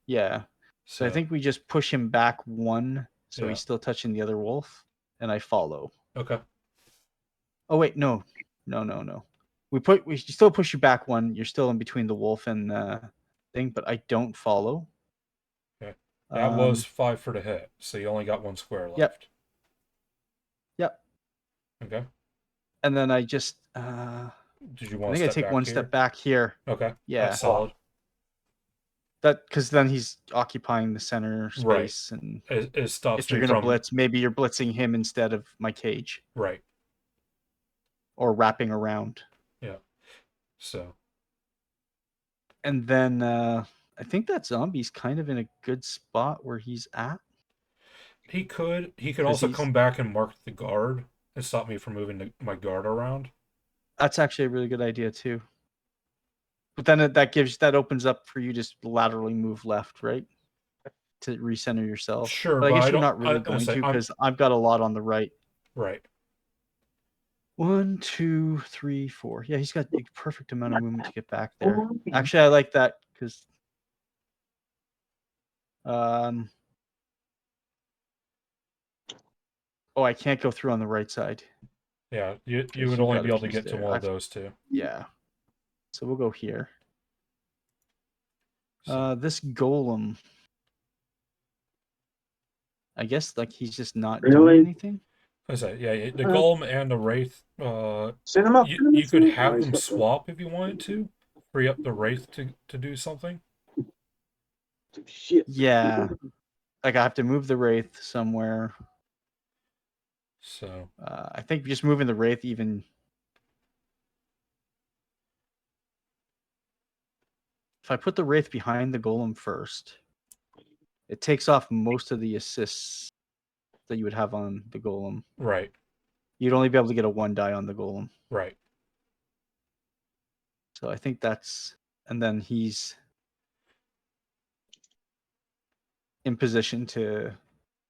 Yeah. So I think we just push him back 1, so he's still touching the other wolf, and I follow. Okay. Oh wait, no. We still push you back 1. You're still in between the wolf and thing, but I don't follow. Okay. That was 5 for the hit, so you only got 1 square left. Yep. Okay. And then I just did you want to take 1 step back here. Okay. Yeah. That's solid. Because then he's occupying the center space, and it stops if you're gonna blitz, maybe you're blitzing him instead of my cage. Right. Or wrapping around. Yeah. So. And then I think that zombie's kind of in a good spot where he's at. He could also come back and mark the guard and stop me from moving my guard around. That's actually a really good idea too. But then that opens up for you to just laterally move left, right? To recenter yourself. Sure, but I guess you're not really going to because I've got a lot on the right. Right. 1, 2, 3, 4. Yeah, he's got the perfect amount of movement to get back there. Actually, I like that because I can't go through on the right side. Yeah, you would only be able to get to one of those two. Yeah. So we'll go here. This golem. I guess he's just not doing anything. I say, the golem and the wraith. You could have them swap if you wanted to, free up the wraith to do something. Yeah, I have to move the wraith somewhere. So I think just moving the wraith even. If I put the wraith behind the golem first, it takes off most of the assists that you would have on the golem. Right. You'd only be able to get a 1 die on the golem. Right. So I think that's, and then he's in position to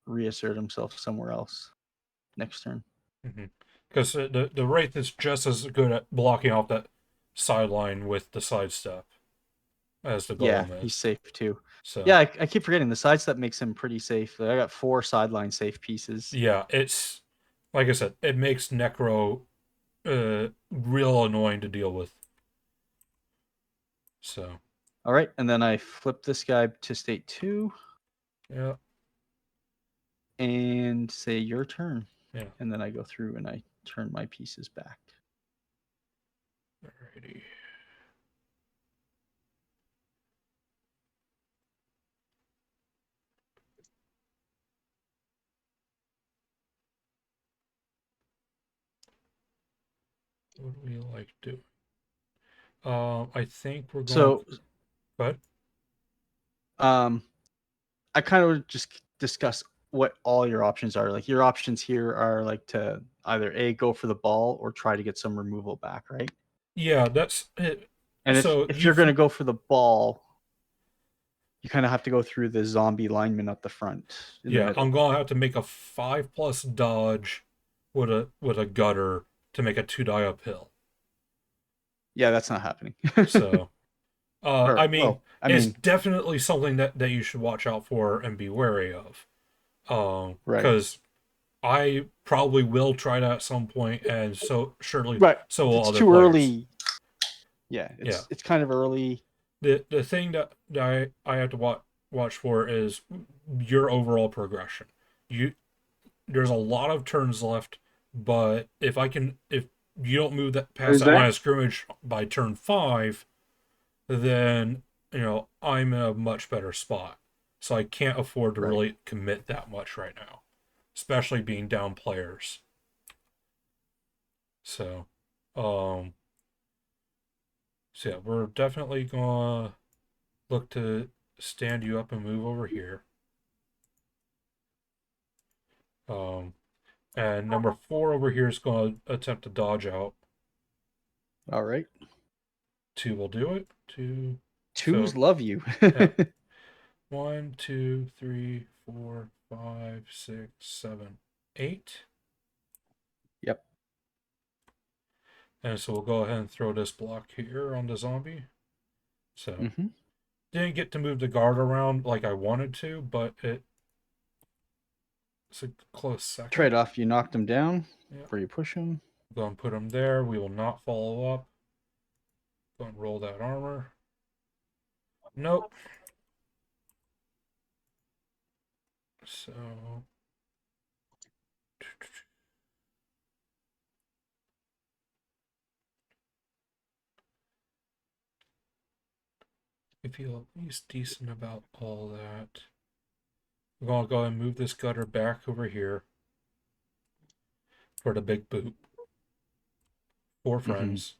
reassert himself somewhere else next turn. Because the wraith is just as good at blocking off that sideline with the sidestep as the golem is. Yeah, he's safe too. So yeah, I keep forgetting the sidestep makes him pretty safe. I got 4 sideline safe pieces. Yeah, it's like I said, it makes Necro real annoying to deal with. So. All right, and then I flip this guy to state 2. Yeah. And say your turn. Yeah. And then I go through and I turn my pieces back. Alrighty. What do we like doing? I think we're going. So, but I kind of just discuss what all your options are. Like your options here are like to either go for the ball or try to get some removal back, right? Yeah, that's it. And so if you're going to go for the ball, you kind of have to go through the zombie lineman up the front. Yeah, I'm gonna have to make a 5+ dodge with a gutter to make a 2-die uphill. Yeah, that's not happening. So, I mean, it's mean, definitely something that you should watch out for and be wary of. right. Because I probably will try that at some point, and so surely so will it's other too players. Early. Yeah, it's kind of early. The thing that I have to watch for is your overall progression. There's a lot of turns left, but if you don't move that past that line of scrimmage by turn 5, then I'm in a much better spot. So I can't afford to really commit that much right now, especially being down players. So, so yeah, we're definitely gonna look to stand you up and move over here. And number 4 over here is going to attempt to dodge out. All right. 2 will do it. 2s love you. Yeah. 1, 2, 3, 4, 5, 6, 7, 8. Yep. And so we'll go ahead and throw this block here on the zombie. So didn't get to move the guard around like I wanted to, but it's a close second. Trade-off, you knocked him down, or you push him. Go and put him there. We will not follow up. Go and roll that armor. Nope. So I feel at least decent about all that. We're going to go and move this gutter back over here for the big boot. 4 friends.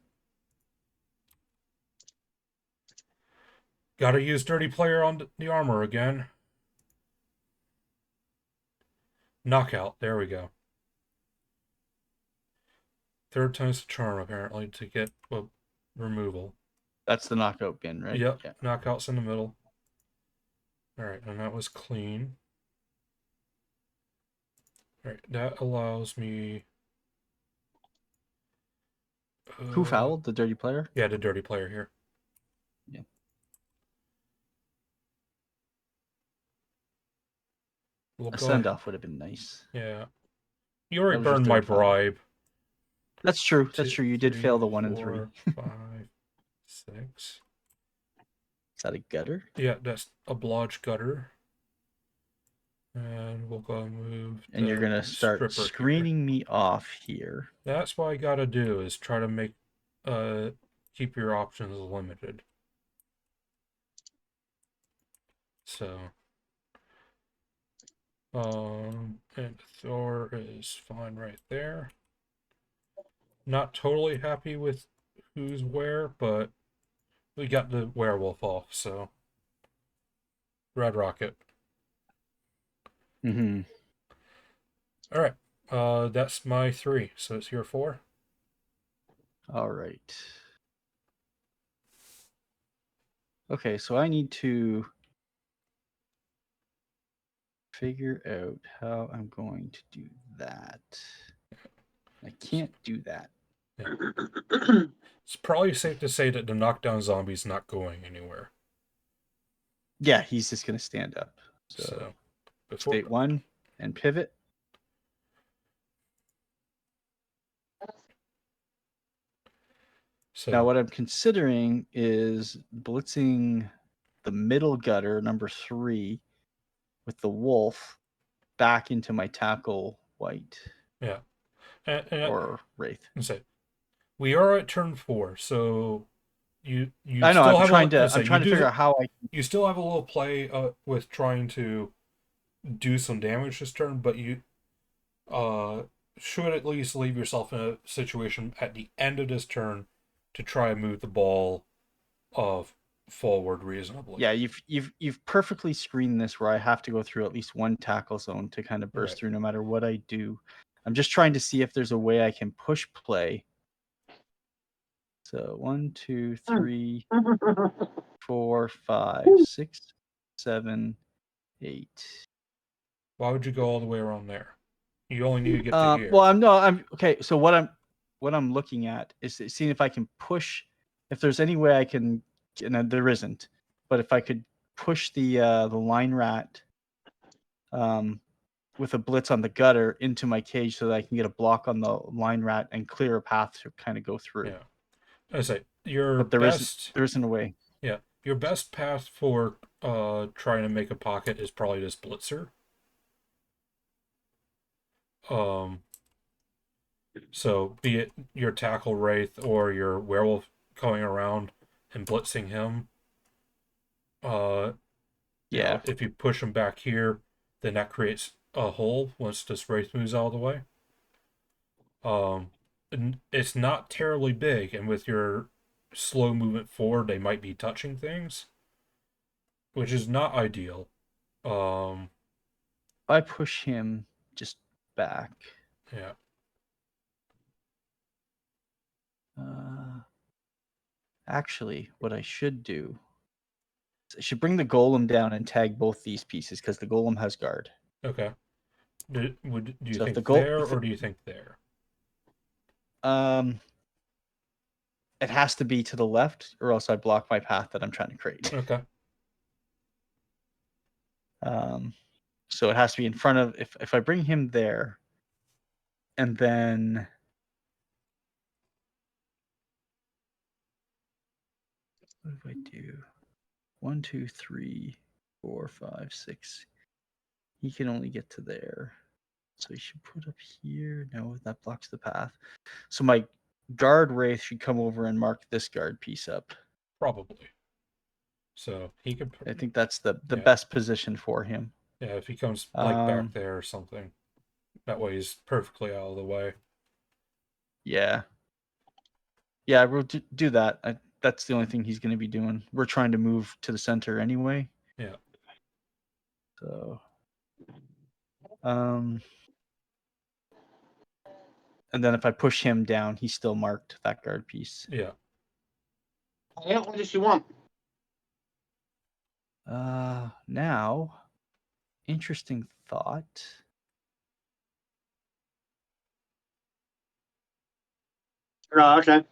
Gotta use Dirty Player on the armor again. Knockout. There we go. 3rd time's the charm, apparently, to get a removal. That's the knockout bin, right? Yep. Yeah. Knockouts in the middle. Alright, and that was clean. Alright, that allows me... Who fouled? The Dirty Player? Yeah, the Dirty Player here. Yeah. A send-off would have been nice. Yeah. You already burned my bribe. That's true. That's true. You did fail the 1 and 3. 5, 6. Is that a gutter? Yeah, that's a blodge gutter. And we'll go and move. And you're gonna start screening me off here. That's what I gotta do, is try to make keep your options limited. So and Thor is fine right there. Not totally happy with who's where, but we got the werewolf off, so Red Rocket. All right. That's my 3. So it's your 4. All right. Okay, so I need to figure out how I'm going to do that. I can't do that. Yeah. It's probably safe to say that the knockdown zombie's not going anywhere. Yeah, he's just going to stand up. So state 1 and pivot. So now what I'm considering is blitzing the middle gutter, number 3, with the wolf back into my tackle white. Yeah. Or wraith. We are at turn 4, so you I know, I'm trying to figure out how you still have a little play with trying to do some damage this turn, but should at least leave yourself in a situation at the end of this turn to try and move the ball forward reasonably. Yeah, you've perfectly screened this where I have to go through at least one tackle zone to kind of burst through no matter what I do. I'm just trying to see if there's a way I can push play. So 1, 2, 3, 4, 5, 6, 7, 8. Why would you go all the way around there? You only need to get to here. Well, I'm okay. So what I'm looking at is seeing if I can push. If there's any way I can, and there isn't, but if I could push the line rat, with a blitz on the gutter into my cage so that I can get a block on the line rat and clear a path to kind of go through. Yeah, I say But there isn't a way. Yeah, your best path for trying to make a pocket is probably this blitzer. So be it your tackle wraith or your werewolf going around and blitzing him. Yeah. If you push him back here, then that creates a hole once this wraith moves out of the way. And it's not terribly big, and with your slow movement forward, they might be touching things, which is not ideal. I push him just back. Yeah. Actually, what I should do is I should bring the golem down and tag both these pieces because the golem has guard. Okay. Do you So think there or do you think there? It has to be to the left, or else I block my path that I'm trying to create. Okay. So it has to be in front of. If I bring him there, and then what do I do? 1, 2, 3, 4, 5, 6. He can only get to there. So he should put up here. No, that blocks the path. So my guard wraith should come over and mark this guard piece up. Probably. So he could. I think that's the best position for him. Yeah, if he comes like back there or something, that way he's perfectly out of the way. Yeah. Yeah, we'll do that. That's the only thing he's going to be doing. We're trying to move to the center anyway. Yeah. So, and then if I push him down, he's still marked that guard piece. Yeah. Yeah, what does she want? Now, interesting thought. Right, okay.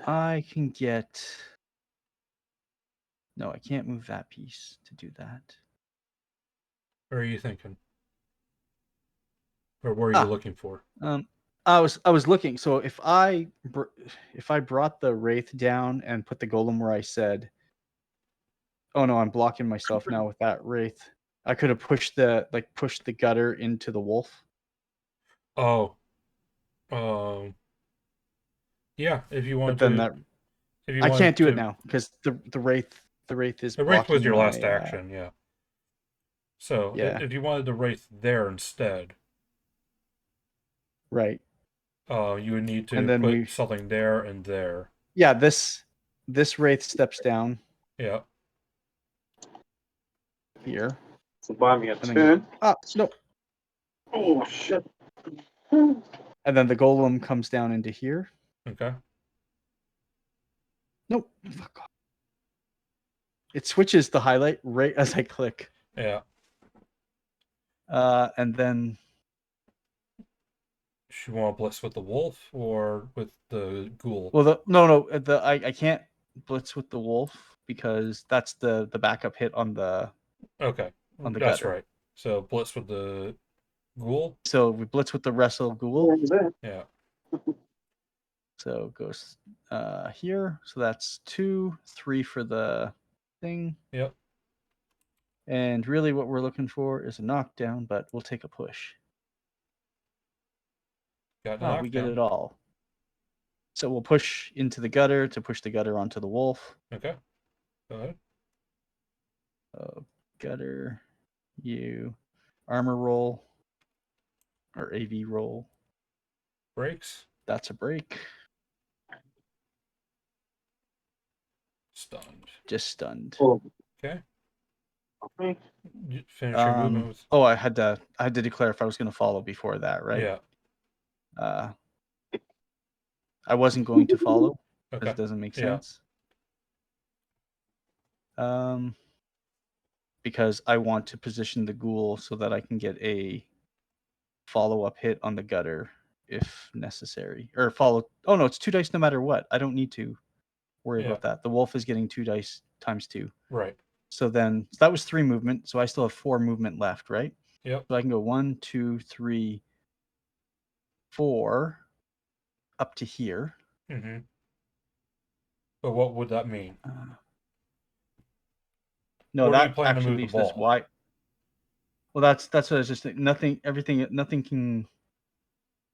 I can get. No, I can't move that piece to do that. What are you thinking? Or what are you looking for? I was looking. So if I brought the wraith down and put the golem where I said, oh no, I'm blocking myself now with that wraith. I could have pushed the gutter into the wolf. Oh. Yeah, if you want to. I can't do it now because the wraith is. The wraith was your last action, yeah. So if you wanted the wraith there instead, right? You would need to put something there and there. Yeah, this wraith steps down. Yeah. Here. So buy me a turn. No. Oh shit. And then the golem comes down into here. Okay. Nope. Fuck off. It switches the highlight right as I click. Yeah. And then. You want to blitz with the wolf or with the ghoul? Well, no. I can't blitz with the wolf because that's the backup hit on the. Okay. On the that's gutter. right. So blitz with the ghoul. So we blitz with the wrestle ghoul. Yeah. So it goes here. So that's 2, 3 for the thing. Yep. And really what we're looking for is a knockdown, but we'll take a push. We get it all. So we'll push into the gutter to push the gutter onto the wolf. Okay. Go ahead. Gutter, you. Armor roll. Or AV roll. Breaks. That's a break. Stunned. Just stunned. Oh, Okay. okay. Finish your movement with. Oh, I had to declare if I was going to follow before that, right? Yeah. I wasn't going to follow because Okay. it doesn't make Yeah. sense. Because I want to position the ghoul so that I can get a follow-up hit on the gutter if necessary. Or follow... Oh, no, it's 2 dice no matter what. I don't need to worry about that. The wolf is getting 2 dice times 2. Right. So then... So that was 3 movement, so I still have 4 movement left, right? Yep. So I can go 1, 2, 3, 4 up to here. Mm-hmm. But what would that mean? No, Where do you that plan to actually move the leaves this ball? wide. Well, that's what I was just thinking. Nothing can.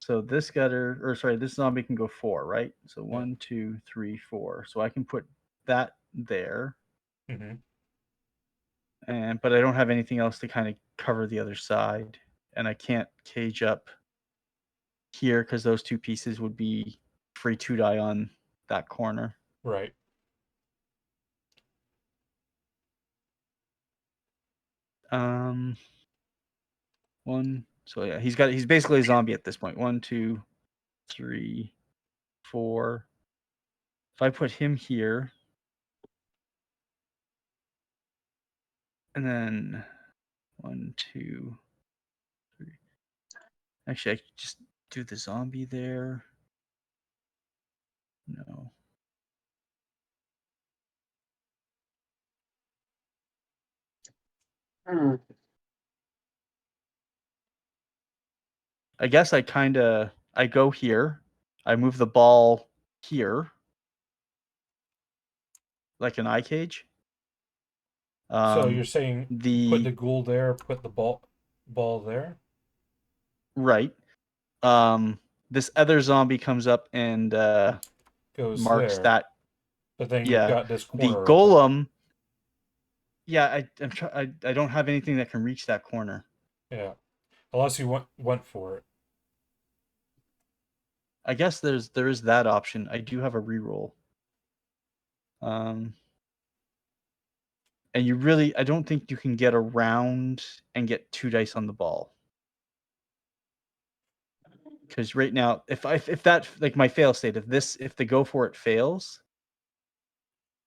So this gutter, or sorry, this zombie can go 4, right? So 1, 2, 3, 4. So I can put that there. Mm-hmm. But I don't have anything else to kind of cover the other side, and I can't cage up here because those 2 pieces would be free 2 die on that corner. Right. One. So yeah, he's basically a zombie at this point. 1, 2, 3, 4. If I put him here, and then 1, 2, 3. Actually, I could just do the zombie there. No. I guess I go here. I move the ball here, like an eye cage. So you're saying put the ghoul there, put the ball there? Right. This other zombie comes up and Goes marks there. that. But then you've got this corner. The golem. Yeah, I don't have anything that can reach that corner. Yeah, unless you went for it. I guess there is that option. I do have a reroll. And I don't think you can get around and get 2 dice on the ball. Because right now, if that, like my fail state, if the go for it fails.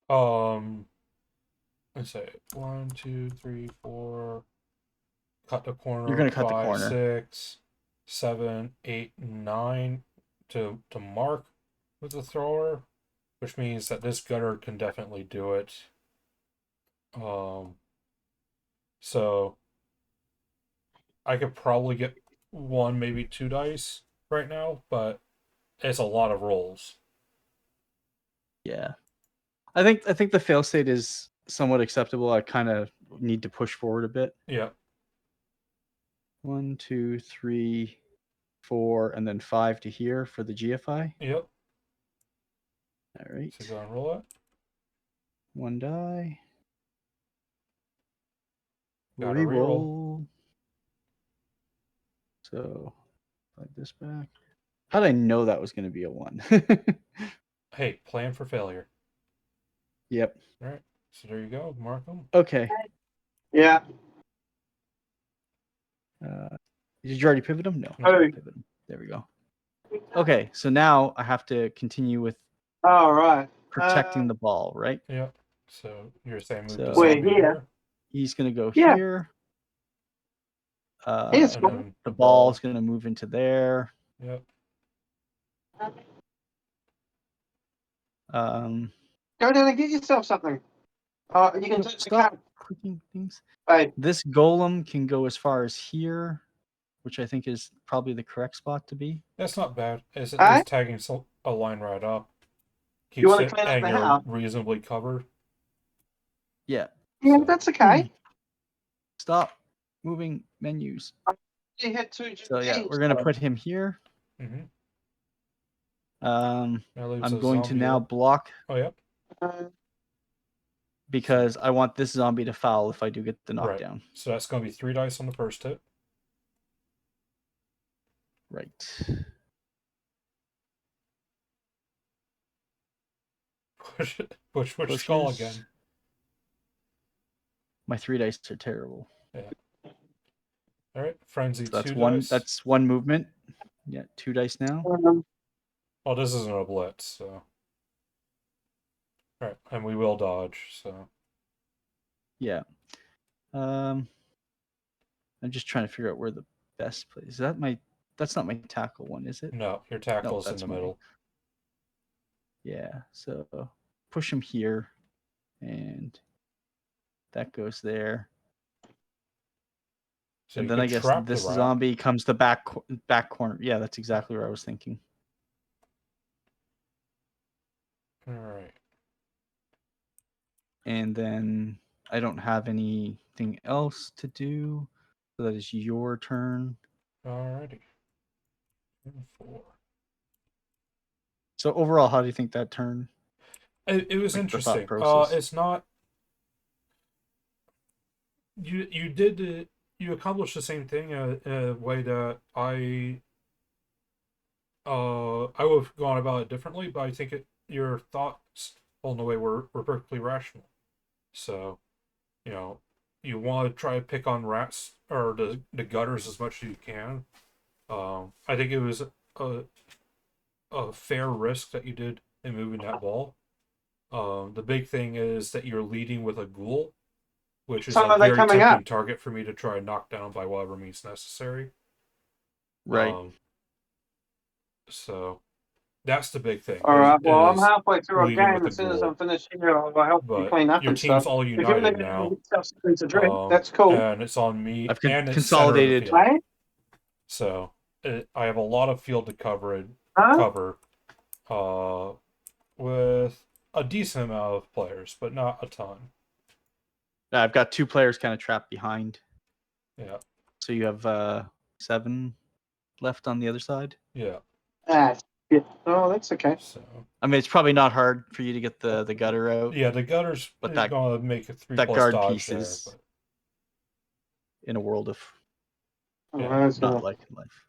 Let's say 1, 2, 3, 4. Cut the corner. You're gonna cut 5, the corner. 6, 7, 8, 9 to mark with the thrower, which means that this gutter can definitely do it. So I could probably get 1, maybe 2 dice right now, but it's a lot of rolls. Yeah, I think the fail state is somewhat acceptable. I kind of need to push forward a bit. Yeah. 1, 2, 3, 4, and then 5 to here for the GFI. Yep. All right. So go and roll it. 1 die. Got a reroll. So, like this back. How did I know that was going to be a 1? Hey, plan for failure. Yep. All right. So there you go. Mark them. Okay. Yeah. Did you already pivot them? No. Oh. Pivot them. There we go. Okay, so now I have to continue with protecting the ball, right? Yep. So you're saying move So, the zombie here. He's going to go here. The ball's going to move into there. Yep. Go down and get yourself something. You can stop clicking things. Right. This golem can go as far as here, which I think is probably the correct spot to be. That's not bad. It's tagging a line right up. Keeps it and you're reasonably covered. Yeah. Yeah, that's okay. Stop moving menus. You hit 2. So yeah, we're gonna put him here. Mm-hmm. I'm going to now block. Oh yeah. Because I want this zombie to foul if I do get the knockdown. Right. So that's going to be 3 dice on the first hit. Right. Push skull Pushes. again. My 3 dice are terrible. Yeah. All right, frenzy. So that's 2 one. dice. That's one movement. Yeah, 2 dice now. Well, this isn't a blitz, so. All right, and we will dodge. So. Yeah. I'm just trying to figure out where the best place. Is that my? That's not my tackle one, is it? No, your tackle's No, in the middle. Yeah. So push him here, and that goes there. So and then I guess this zombie comes to back corner. Yeah, that's exactly what I was thinking. All right. And then I don't have anything else to do. So that is your turn. Alrighty. 4. So overall, how do you think that turn? It was like interesting. The thought process? It's not. You did you accomplished the same thing in a way that I would have gone about it differently, but I think your thoughts along the way were perfectly rational. So, you want to try to pick on rats or the gutters as much as you can. I think it was a fair risk that you did in moving that ball. The big thing is that you're leading with a ghoul, which is a very tempting target for me to try and knock down by whatever means necessary. Right. So that's the big thing. All right. Well, I'm halfway through a game. As soon as I'm finished here, I'll help you clean up your and team's stuff. all united now. To drink, that's cool. And it's on me. I've and it's consolidated. Center of the field. So I have a lot of field to cover. With a decent amount of players, but not a ton. I've got 2 players kind of trapped behind. Yeah. So you have 7 left on the other side. Yeah. Yeah. Oh, that's okay. So I mean, it's probably not hard for you to get the gutter out. Yeah, the gutter's but that gonna make a 3+ that guard dodge piece there, is but... in a world of not like life.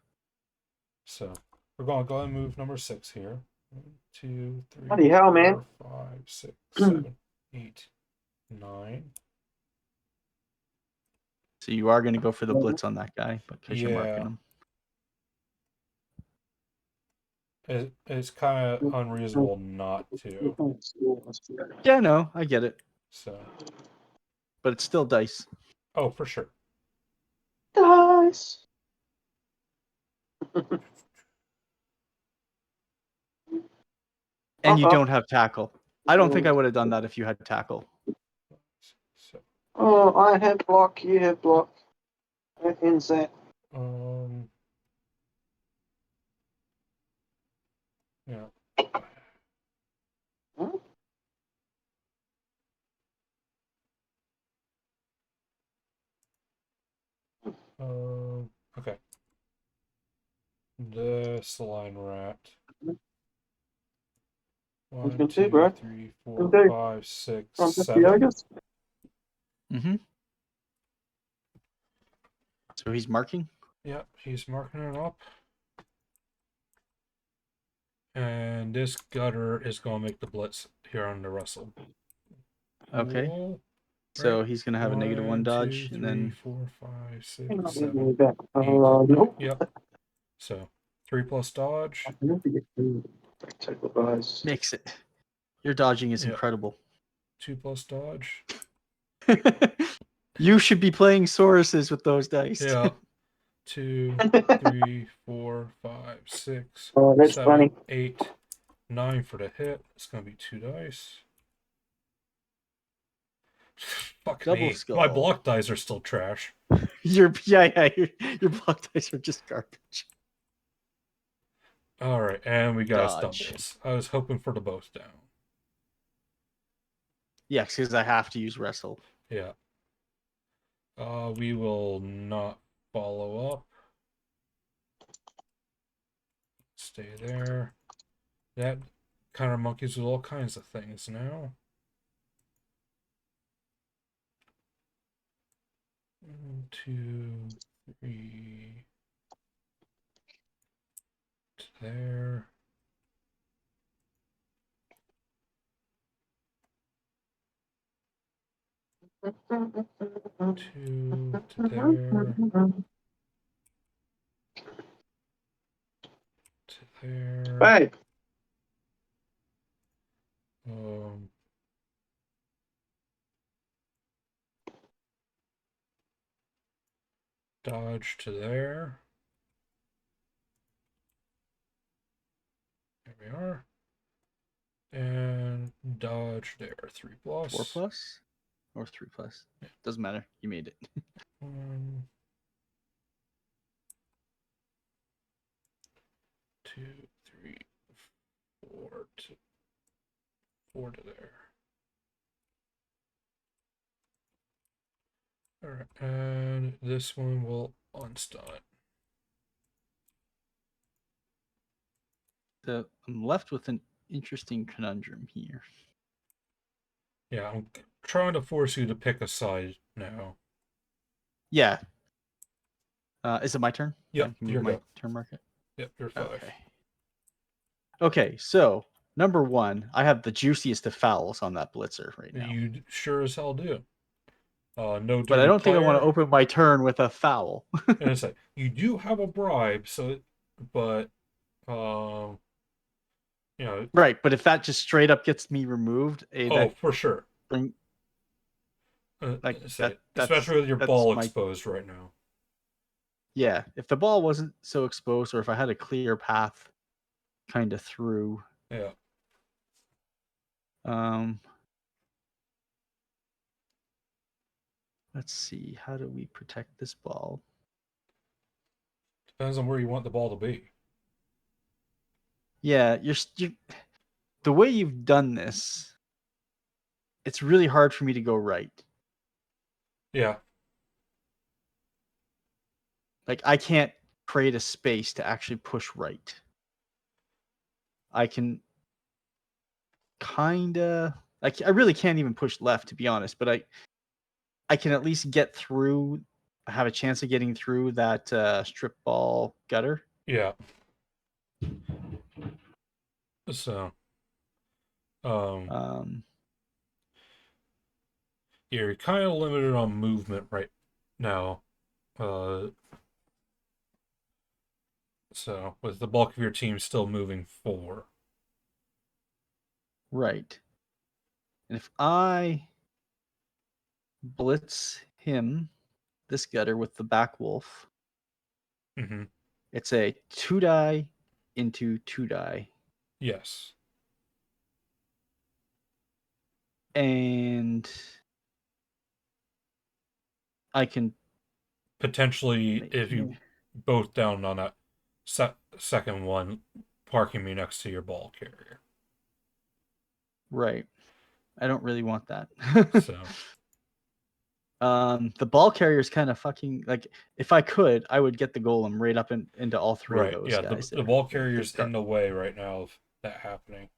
So we're gonna go and move number 6 here. 1, 2, 3, Bloody hell, 4, man. 5, 6, 7, 8, 9. So you are going to go for the blitz on that guy, because you're marking him. It's kind of unreasonable not to. Yeah, no, I get it. So. But it's still dice. Oh, for sure. Dice. And you don't have tackle. I don't think I would have done that if you had tackle. So. Oh, I have block. You have block. That ends that. Yeah. Huh? Okay. The line rat. 1, 2, 3, 4, 5, 6, 7. Mm-hmm. So he's marking? Yep, he's marking it up. And this gutter is going to make the blitz here on the Russell. Okay. Cool. So he's going to have a -1 dodge. 2, 3, and then 4, 5, 6, 7, 8. Nope. Yep. So 3+ dodge. Makes it. Your dodging is incredible. 2+ dodge. You should be playing Sauruses with those dice. Yeah. 2, 3, 4, 5, 6, that's 7, funny. 8, 9 for the hit. It's gonna be 2 dice. Fuck Double me. skull. My block dice are still trash. Your block dice are just garbage. All right, and we got Dodge. stumbles. I was hoping for the both down. Yes, because I have to use wrestle. Yeah. We will not follow up. Stay there. That kind of monkeys with all kinds of things now. 1, 2, 3. there. 2 to there. To there. Right. Dodge to there. There we are. And dodge there. 3+. 4+ or 3+. Yeah. Doesn't matter. You made it. 1, 2, 3, 4 to 4 to there. Alright, and this one will unstun it. So I'm left with an interesting conundrum here. Yeah, I'm trying to force you to pick a side now. Yeah. Is it my turn? Yep, you're my turn market. Yep, you're 5. Okay. Okay, so number 1, I have the juiciest of fouls on that blitzer right now. You sure as hell do. No, but I don't think I want to open my turn with a foul. And it's like, you do have a bribe, so, but, you know. Right, but if that just straight up gets me removed, for sure. Especially with your ball exposed right now. Yeah, if the ball wasn't so exposed, or if I had a clear path kind of through. Yeah. Let's see. How do we protect this ball? Depends on where you want the ball to be. Yeah, you're the way you've done this, it's really hard for me to go right. Yeah. Like, I can't create a space to actually push right. I can kind of, like, I really can't even push left, to be honest, but I can at least get through, have a chance of getting through that strip ball gutter. Yeah. So, you're kind of limited on movement right now. So, with the bulk of your team still moving 4. Right. And if I blitz him, this gutter, with the back wolf, it's a 2 die into 2 die. Yes. And I can potentially, if you both down on that second one, parking me next to your ball carrier. Right. I don't really want that. So. The ball carrier is kind of fucking, like, if I could, I would get the golem right up into all 3 of those guys. The ball carrier's in the way right now of that happening.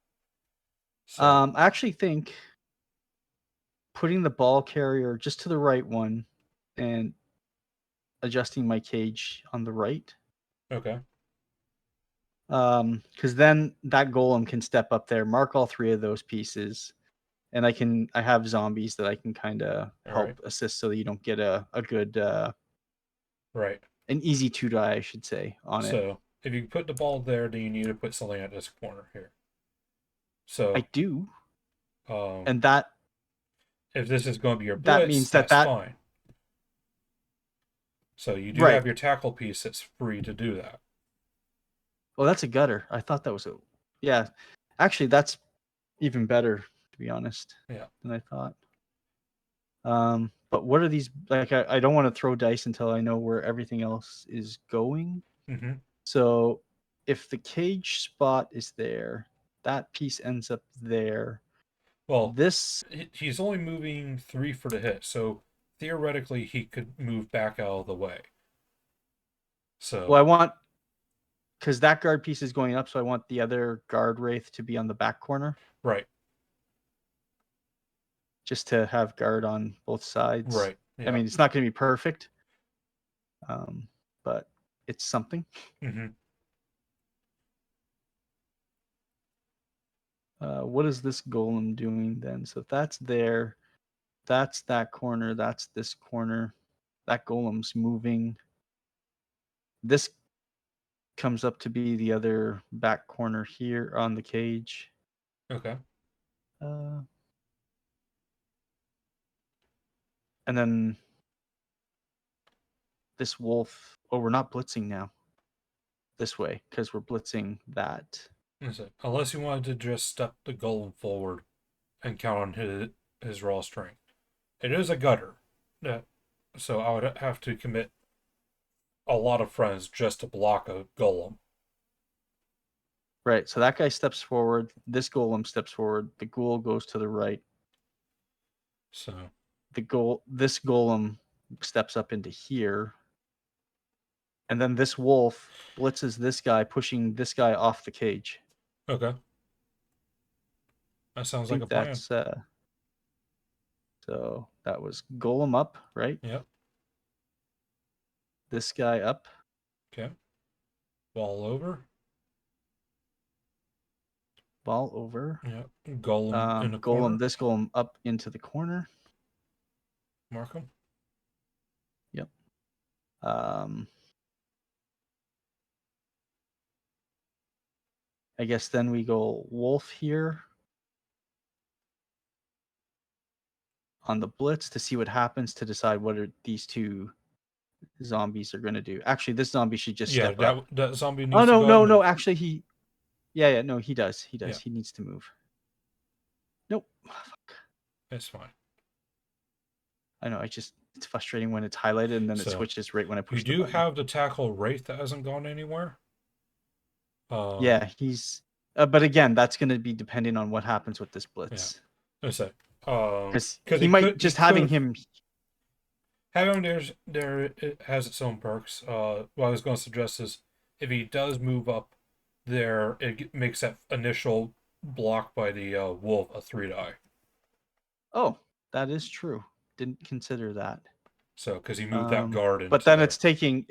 So. I actually think putting the ball carrier just to the right one and adjusting my cage on the right. Okay. Because then that golem can step up there, mark all 3 of those pieces, and I have zombies that I can kind of help assist so that you don't get a good an easy 2 die, I should say, on it. So if you put the ball there, do you need to put something at this corner here? So I do. And that, if this is going to be your blitz, that means that's fine. So you do have your tackle piece that's free to do that. Well, that's a gutter. I thought that was yeah. Actually, that's even better, to be honest. Yeah. Than I thought. But what are these? Like, I don't want to throw dice until I know where everything else is going. Mm-hmm. So, if the cage spot is there, that piece ends up there. Well, he's only moving 3 for the hit, so theoretically he could move back out of the way. So. Well, I want, because that guard piece is going up, so I want the other guard wraith to be on the back corner. Right. Just to have guard on both sides. Right. Yeah. I mean, it's not going to be perfect, but it's something. Mm-hmm. What is this golem doing then? So that's there. That's that corner. That's this corner. That golem's moving. This comes up to be the other back corner here on the cage. Okay. And then this wolf. Oh, we're not blitzing now. This way, because we're blitzing that. Unless you wanted to just step the golem forward and count on his raw strength. It is a gutter. So I would have to commit a lot of friends just to block a golem. Right, so that guy steps forward. This golem steps forward. The ghoul goes to the right. So this golem steps up into here. And then this wolf blitzes this guy, pushing this guy off the cage. Okay. That sounds like a plan. So that was golem up, right? Yep. This guy up. Okay. Ball over. Ball over. Yep. Golem in the corner. This golem up into the corner. Mark him. Yep. I guess then we go wolf here on the blitz to see what happens, to decide what these two zombies are going to do. Actually, this zombie should just step up. That zombie needs to go. Oh, no. Actually, he does. He does. Yeah. He needs to move. Nope. Fuck. It's fine. I know. It's frustrating when it's highlighted and then it switches right when I push the button. You do have the tackle Wraith that hasn't gone anywhere. Yeah, he's. But again, that's going to be depending on what happens with this blitz. Yeah. I say. Because he might just having him. Having there it has its own perks. What I was going to suggest is if he does move up there, it makes that initial block by the wolf a 3-die. Oh, that is true. Didn't consider that. So because he moved that guard, but then it's taking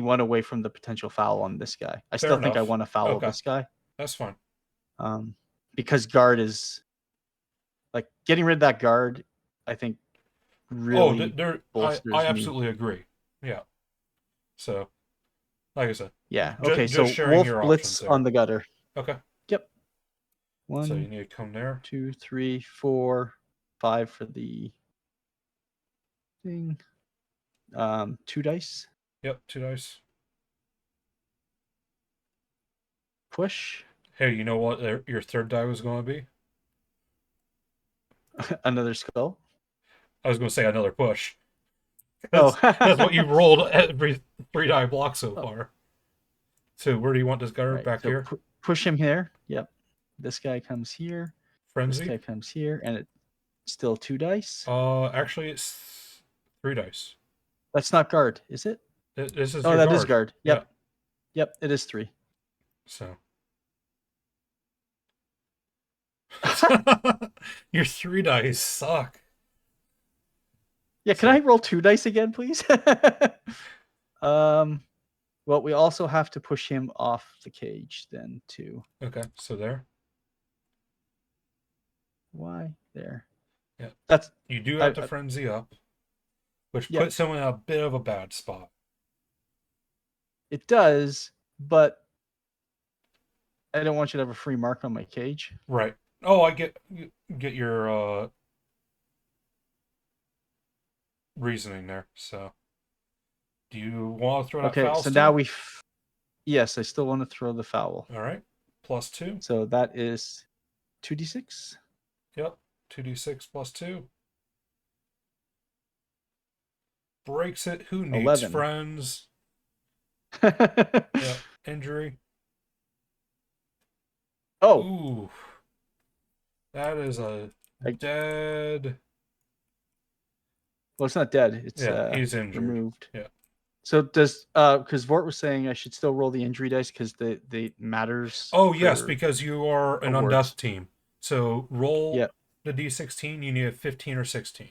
one away from the potential foul on this guy. I still think I want to foul this guy. That's fine. Because guard is like getting rid of that guard. I think really. I absolutely agree. Yeah. So, like I said. Yeah. Okay. So wolf blitz on the gutter. Okay. Yep. 1. So you need to come there. 2, 3, 4, 5 for the thing. 2 dice. Yep, 2 dice. Push. Hey, you know what your third die was going to be? Another skull. I was going to say another push. That's what you rolled every 3-die block so far. So where do you want this guy? Right, back here? Push him here. Yep. This guy comes here. Frenzy. This guy comes here, and it's still 2 dice. Actually, it's 3 dice. That's not guard, is it? This is. That is guard. Yep. Yeah. Yep. It is 3. So. Your 3 dice suck. Yeah, can I roll 2 dice again, please? Well, we also have to push him off the cage then too. Okay, so there. Why there? Yeah, you do have to frenzy up, which puts him in a bit of a bad spot. It does, but I don't want you to have a free mark on my cage. Right. Oh, I get your reasoning there. So, do you want to throw that foul? Okay, so now yes, I still want to throw the foul. All right, +2. So that is 2d6. Yep, 2d6 +2. Breaks it. Who needs 11. Friends? Yep, injury. Oh. Ooh. That is a dead. Well, it's not dead. It's he's injured. Removed. Yeah. So does because Vort was saying I should still roll the injury dice because they matters. Oh yes, because you are an undeath team. So roll the d16. You need a 15 or 16.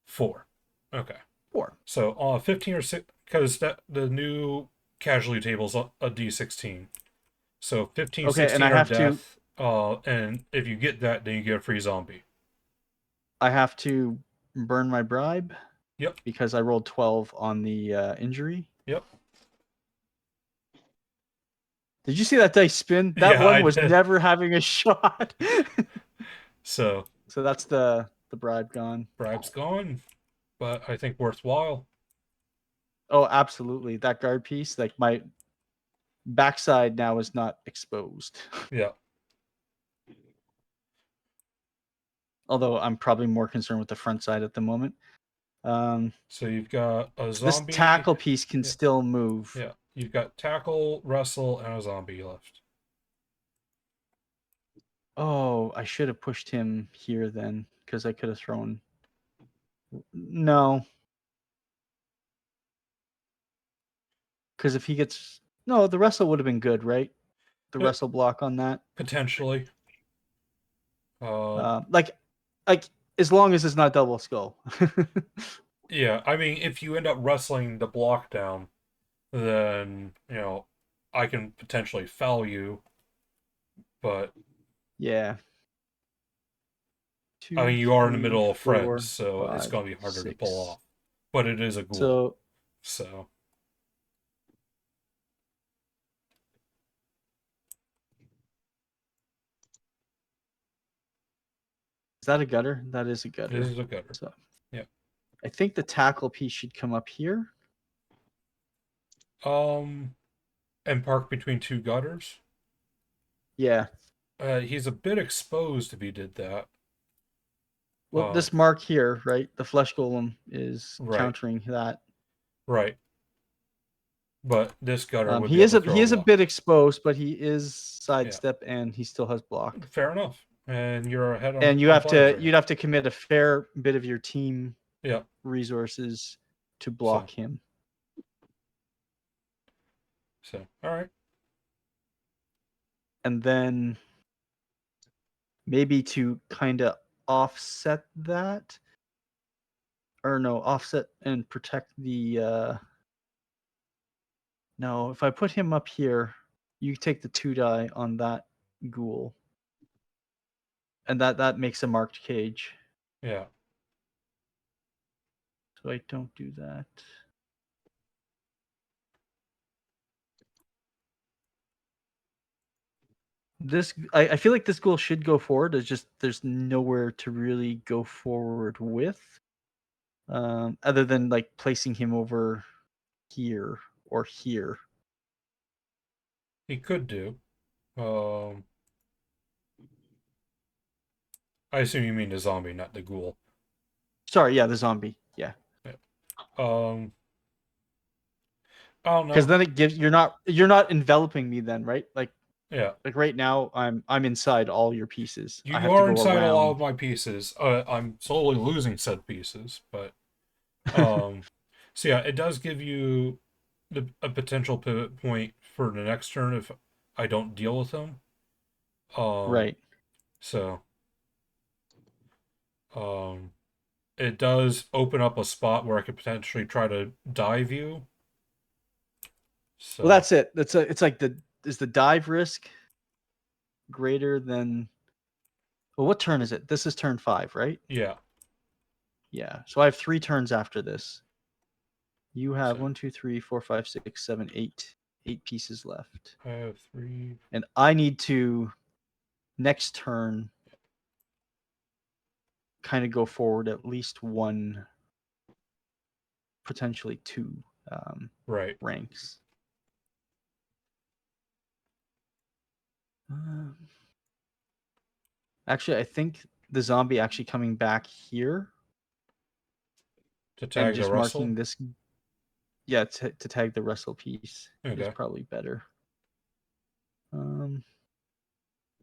4. Okay. 4. So 15 or 6 because the new casualty table is a d16. So 15, Okay, 16 and I are have to. death. And if you get that, then you get a free zombie. I have to burn my bribe. Yep. Because I rolled 12 on the injury. Yep. Did you see that dice spin? That one was never having a shot. So that's the bribe gone. Bribe's gone, but I think worthwhile. Oh, absolutely. That guard piece, like my backside now is not exposed. Yeah. Although I'm probably more concerned with the front side at the moment. So you've got a zombie. This tackle piece can still move. Yeah. You've got tackle, wrestle, and a zombie left. Oh, I should have pushed him here then, because I could have thrown. No. Because if he gets. No, the wrestle would have been good, right? The wrestle block on that? Potentially. Like as long as it's not double skull. Yeah, I mean, if you end up wrestling the block down, then, I can potentially foul you, but... Yeah. 2, I mean, you are 3, in the middle of 4, friends, so 5, it's going to be harder 6. to pull off. But it is a ghoul. So... Is that a gutter? That is a gutter. This is a gutter. So, yeah. I think the tackle piece should come up here. And park between two gutters? Yeah. He's a bit exposed if he did that. Well, this mark here, right? The flesh golem is countering that. Right. But this gutter would he be is able to he is a bit exposed, but he is sidestep and he still has block. Fair enough. And you're ahead on. And you'd have to commit a fair bit of your team resources to block him. So, all right. And then maybe to kind of offset that, or no, offset and protect the. No, if I put him up here, you take the 2 die on that ghoul, and that makes a marked cage. Yeah. So I don't do that. I feel like this ghoul should go forward. It's just there's nowhere to really go forward with, other than like placing him over here or here. He could do. I assume you mean the zombie, not the ghoul. Sorry, yeah, the zombie. Yeah. I don't know. Because then it gives you're not enveloping me then, right? Like like right now I'm inside all your pieces. You are inside a lot of my pieces. I'm slowly losing said pieces, but so yeah, it does give you a potential pivot point for the next turn if I don't deal with him. Right. So it does open up a spot where I could potentially try to dive you. So well, that's it. It's like is the dive risk greater than? Well, what turn is it? This is turn 5, right? Yeah. Yeah. So I have 3 turns after this. You have 1, 2, 3, 4, 5, 6, 7, 8. 8 pieces left. I have 3. And I need to next turn kind of go forward at least 1, potentially 2 ranks. Actually, I think the zombie actually coming back here to tag and just the wrestle? marking this. Yeah, to tag the wrestle piece is probably better.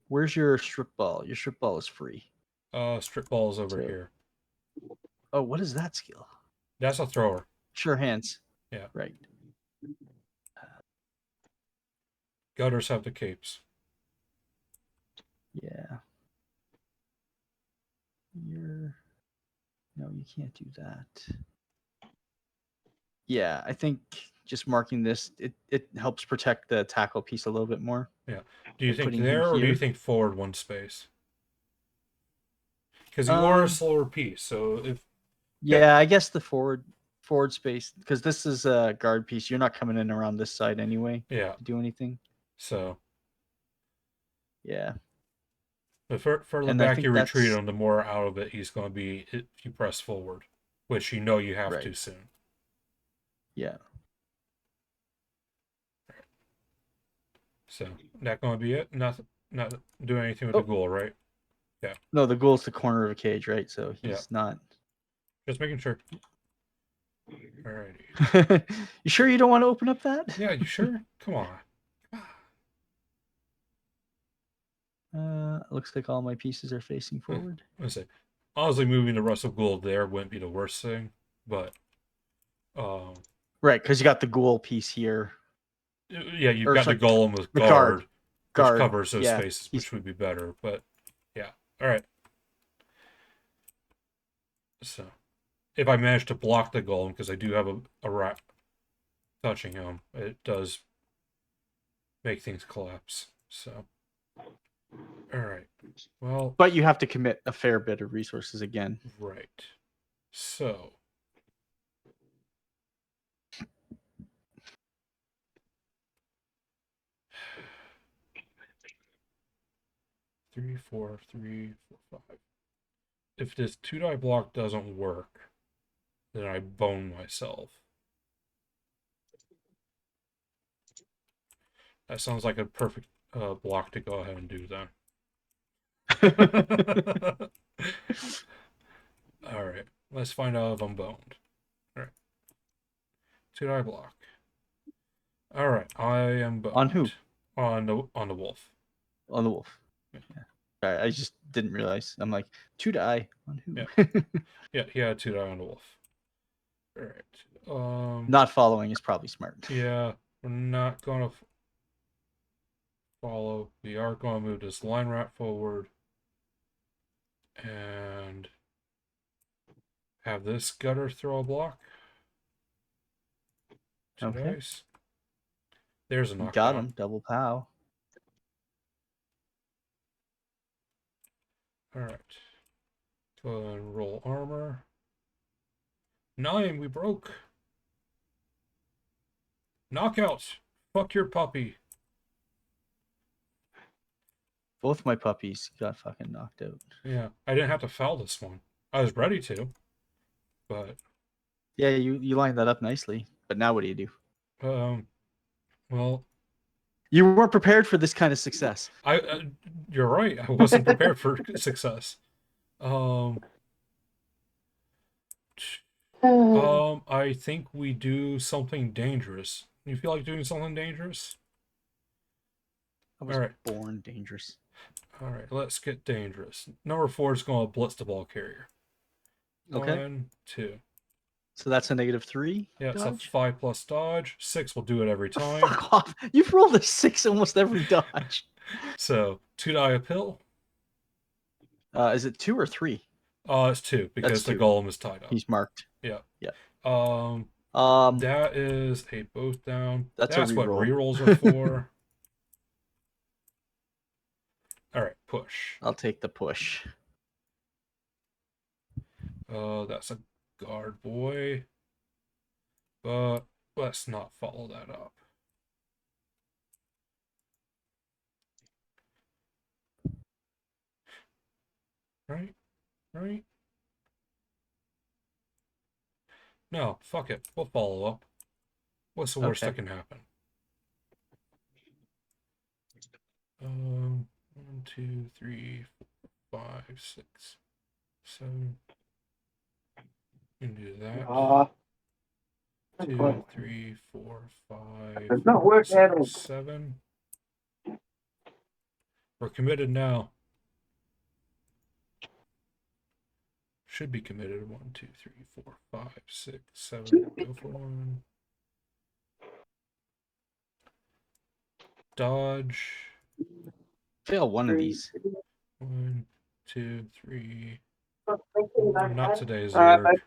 Where's your strip ball? Your strip ball is free. Strip ball is over here. Oh, what is that skill? That's a thrower. Sure hands. Yeah. Right. Gutters have the capes. Yeah. No, you can't do that. Yeah, I think just marking this, it helps protect the tackle piece a little bit more. Yeah. Do you think there, or do you think forward 1 space? Because you are a slower piece, so if... Yeah, I guess the forward space, because this is a guard piece. You're not coming in around this side anyway. Yeah. To do anything. So. Yeah. The further back you retreat him, the more out of it he's going to be if you press forward, which you know you have to soon. Yeah. So that going to be it. Not doing anything with the ghoul, right? Yeah. No, the ghoul's the corner of a cage, right? So he's not. Just making sure. Alrighty. You sure you don't want to open up that? Yeah, you sure? Come on. Looks like all my pieces are facing forward. Let's say, honestly, moving the Russell Ghoul there wouldn't be the worst thing, but right, because you got the ghoul piece here. Yeah, you've got the golem with guard, which covers those spaces, which would be better. But yeah, all right. So, if I manage to block the golem, because I do have a rat touching him, it does make things collapse. So. All right. Well, but you have to commit a fair bit of resources again. Right. So. Three, four, 5. If this 2-die block doesn't work, then I bone myself. That sounds like a perfect block to go ahead and do then. Alright, let's find out if I'm boned. Alright. 2-die block. Alright, I am boned. On who? On the wolf. On the wolf. Yeah. All right, I just didn't realize. I'm like, 2-die on who? Yeah. Yeah, he had 2-die on the wolf. Alright. Not following is probably smart. Yeah, we're not gonna follow. We are going to move this line rat forward and have this gutter throw a block. 2 dice. There's a knockdown. Got him. Double pow. All right. Go ahead and roll armor. 9. We broke. Knockout. Fuck your puppy. Both my puppies got fucking knocked out. Yeah, I didn't have to foul this one. I was ready to, but... Yeah, you lined that up nicely. But now what do you do? Well... You weren't prepared for this kind of success. You're right. I wasn't prepared for success. I think we do something dangerous. You feel like doing something dangerous? I was born dangerous. All right, let's get dangerous. Number 4 is going to blitz the ball carrier. Okay. 1, 2. So that's a -3. Yeah, it's a 5+ dodge. 6 will do it every time. Fuck off! You've rolled a 6 almost every dodge. So 2-die a pill. Is it 2 or 3? It's 2 because the golem is tied up. He's marked. Yeah. Yeah. That is a both down. That's what rerolls are for. All right, push. I'll take the push. That's a guard boy. But let's not follow that up. Right? No, fuck it. We'll follow up. What's the worst that can happen? 1, 2, 3, 4, 5, 6, 7. You can do that. 2, 3, 4, 5, 6, 7. We're committed now. Should be committed. 1, 2, 3, 4, 5, 6, 7. Go for 1. Dodge. Fail one of these. 1, 2, 3. Not today, Zerg.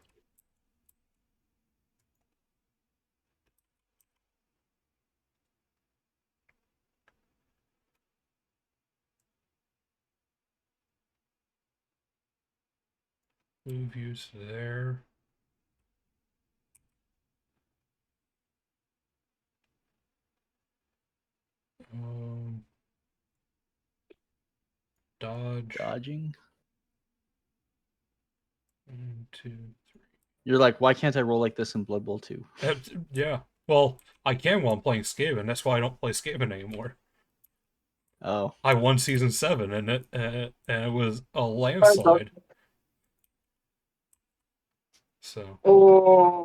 Move you to there. Dodge. Dodging. 1, 2, 3. You're like, why can't I roll like this in Blood Bowl 2? Yeah. Well, I can while I'm playing Skaven. That's why I don't play Skaven anymore. Oh. I won season 7, and it was a landslide. So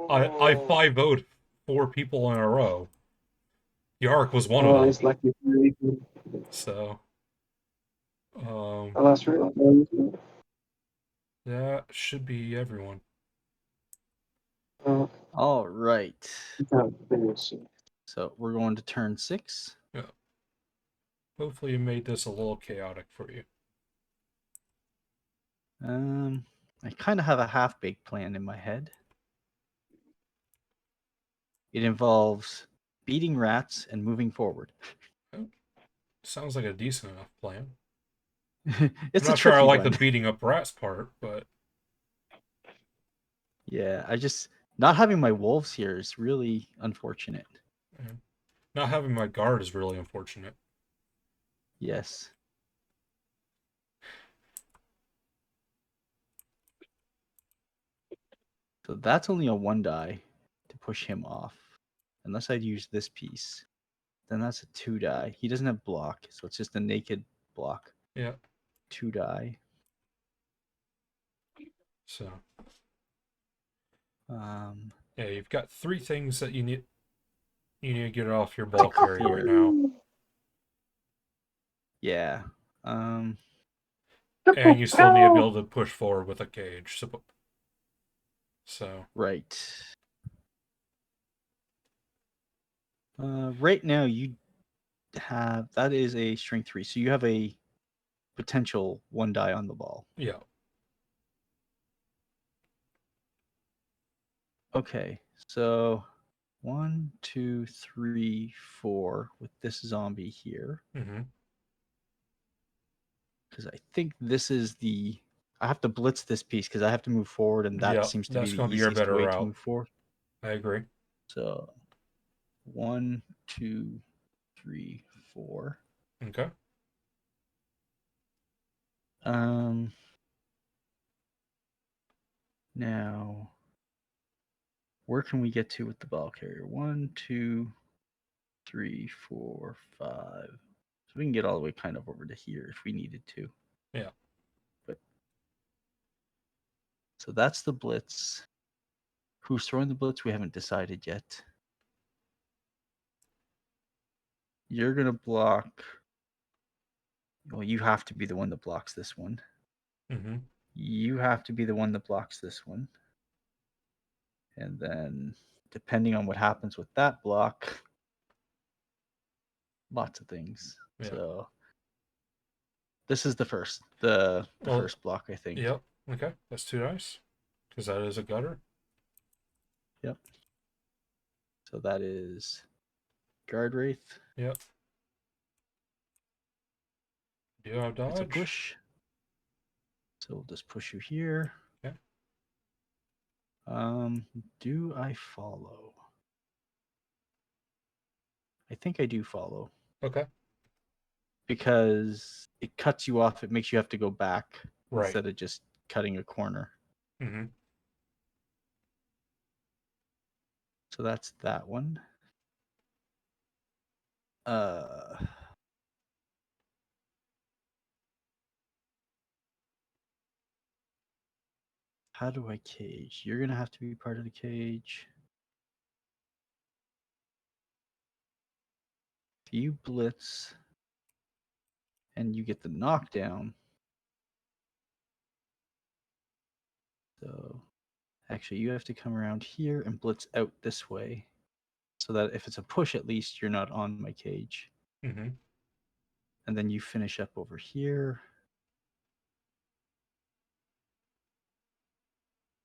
I 5-0'd 4 people in a row. Yark was one of them. It's lucky for you. So that's right. that should be everyone. All right. So we're going to turn 6. Yeah. Hopefully you made this a little chaotic for you. I kind of have a half-baked plan in my head. It involves beating rats and moving forward. Sounds like a decent enough plan. It's I'm not sure I like the beating up rats part, but yeah, I just not having my wolves here is really unfortunate. Yeah. Not having my guard is really unfortunate. Yes. So that's only a 1 die to push him off. Unless I'd use this piece. Then that's a 2 die. He doesn't have block, so it's just a naked block. Yeah. 2 die. So. Yeah, you've got 3 things that you need to get off your ball carrier right now. Yeah. And you still need to be able to push forward with a cage. So. Right. Right now you have that is a strength 3, so you have a potential 1 die on the ball. Yeah. Okay, so 1, 2, 3, 4 with this zombie here. Because I think this is I have to blitz this piece because I have to move forward, and that seems to be the easiest way to move forward. I agree. So 1, 2, 3, 4. Okay. Now, where can we get to with the ball carrier? 1, 2, 3, 4, 5. So we can get all the way kind of over to here if we needed to. Yeah. So that's the blitz. Who's throwing the blitz? We haven't decided yet. You're going to block. Well, you have to be the one that blocks this one. You have to be the one that blocks this one. And then, depending on what happens with that block, lots of things. Yeah. So this is the first block, I think. Yep. Okay, that's 2 dice. Because that is a gutter. Yep. So that is Guard Wraith. Yep. Do you have dodge? It's a push. So we'll just push you here. Okay. Do I follow? I think I do follow. Okay. Because it cuts you off. It makes you have to go back instead of just cutting a corner. So that's that one. How do I cage? You're going to have to be part of the cage. If you blitz and you get the knockdown. So actually you have to come around here and blitz out this way. So that if it's a push, at least you're not on my cage. And then you finish up over here.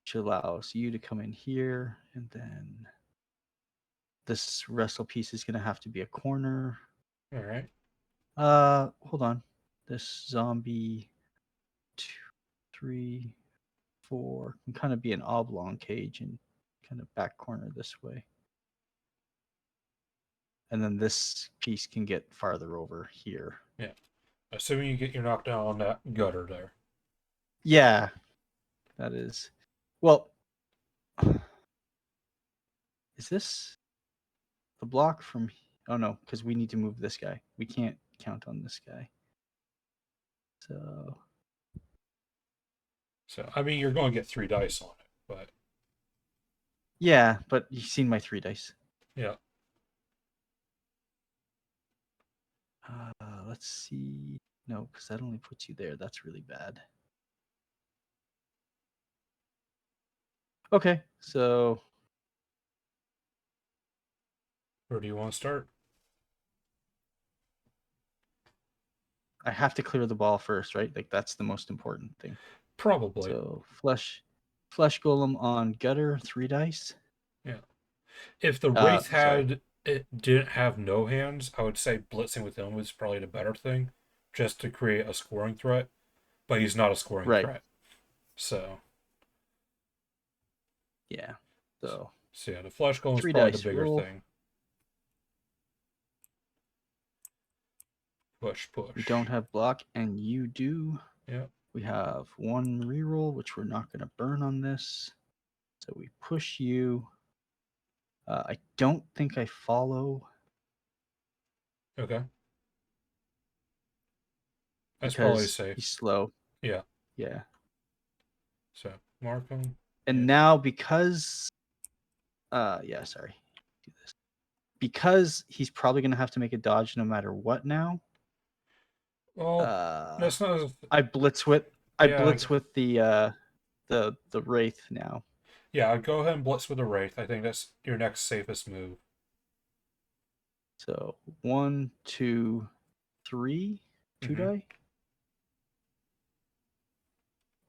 Which allows you to come in here, and then this wrestle piece is going to have to be a corner. All right. Hold on. This zombie 2, 3, 4 can kind of be an oblong cage and kind of back corner this way. And then this piece can get farther over here. Yeah. Assuming you get your knockdown on that gutter there. Yeah, that is. Well, is this the block from... Oh, no, because we need to move this guy. We can't count on this guy. So, I mean, you're going to get 3 dice on it, but... Yeah, but you've seen my 3 dice. Yeah. Let's see. No, because that only puts you there. That's really bad. Okay, so... Where do you want to start? I have to clear the ball first, right? Like, that's the most important thing. Probably. So, flesh golem on gutter, 3 dice. Yeah. If the Wraith didn't have no hands, I would say blitzing with him was probably the better thing, just to create a scoring threat. But he's not a scoring threat. So. Yeah. So yeah, the flesh golem is probably the bigger thing. Push. We don't have block, and you do. Yeah. We have 1 reroll, which we're not going to burn on this. So we push you. I don't think I follow. Okay. That's probably safe. He's slow. Yeah. Yeah. So mark him. And now because sorry. Do this. Because he's probably going to have to make a dodge no matter what now. Well, that's not. I blitz with the Wraith now. Yeah, go ahead and blitz with the Wraith. I think that's your next safest move. So 1, 2, 3, 2 die.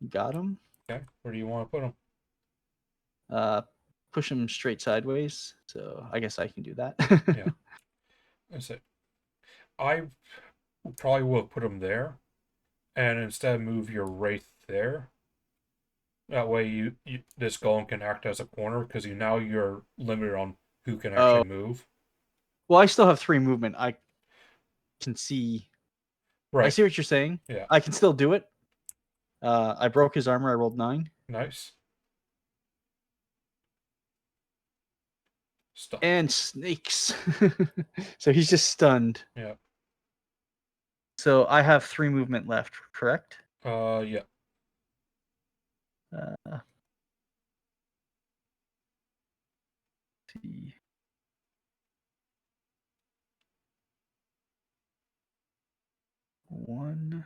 Got him. Okay, where do you want to put him? Push him straight sideways. So I guess I can do that. Yeah, that's it. I probably will put him there, and instead move your Wraith there. That way, you this golem can act as a corner because you're limited on who can actually move. Well, I still have 3 movement. I can see. Right. I see what you're saying. Yeah. I can still do it. I broke his armor. I rolled 9. Nice. Stunned. And snakes. So he's just stunned. Yeah. So I have 3 movement left, correct? Yeah. See. One,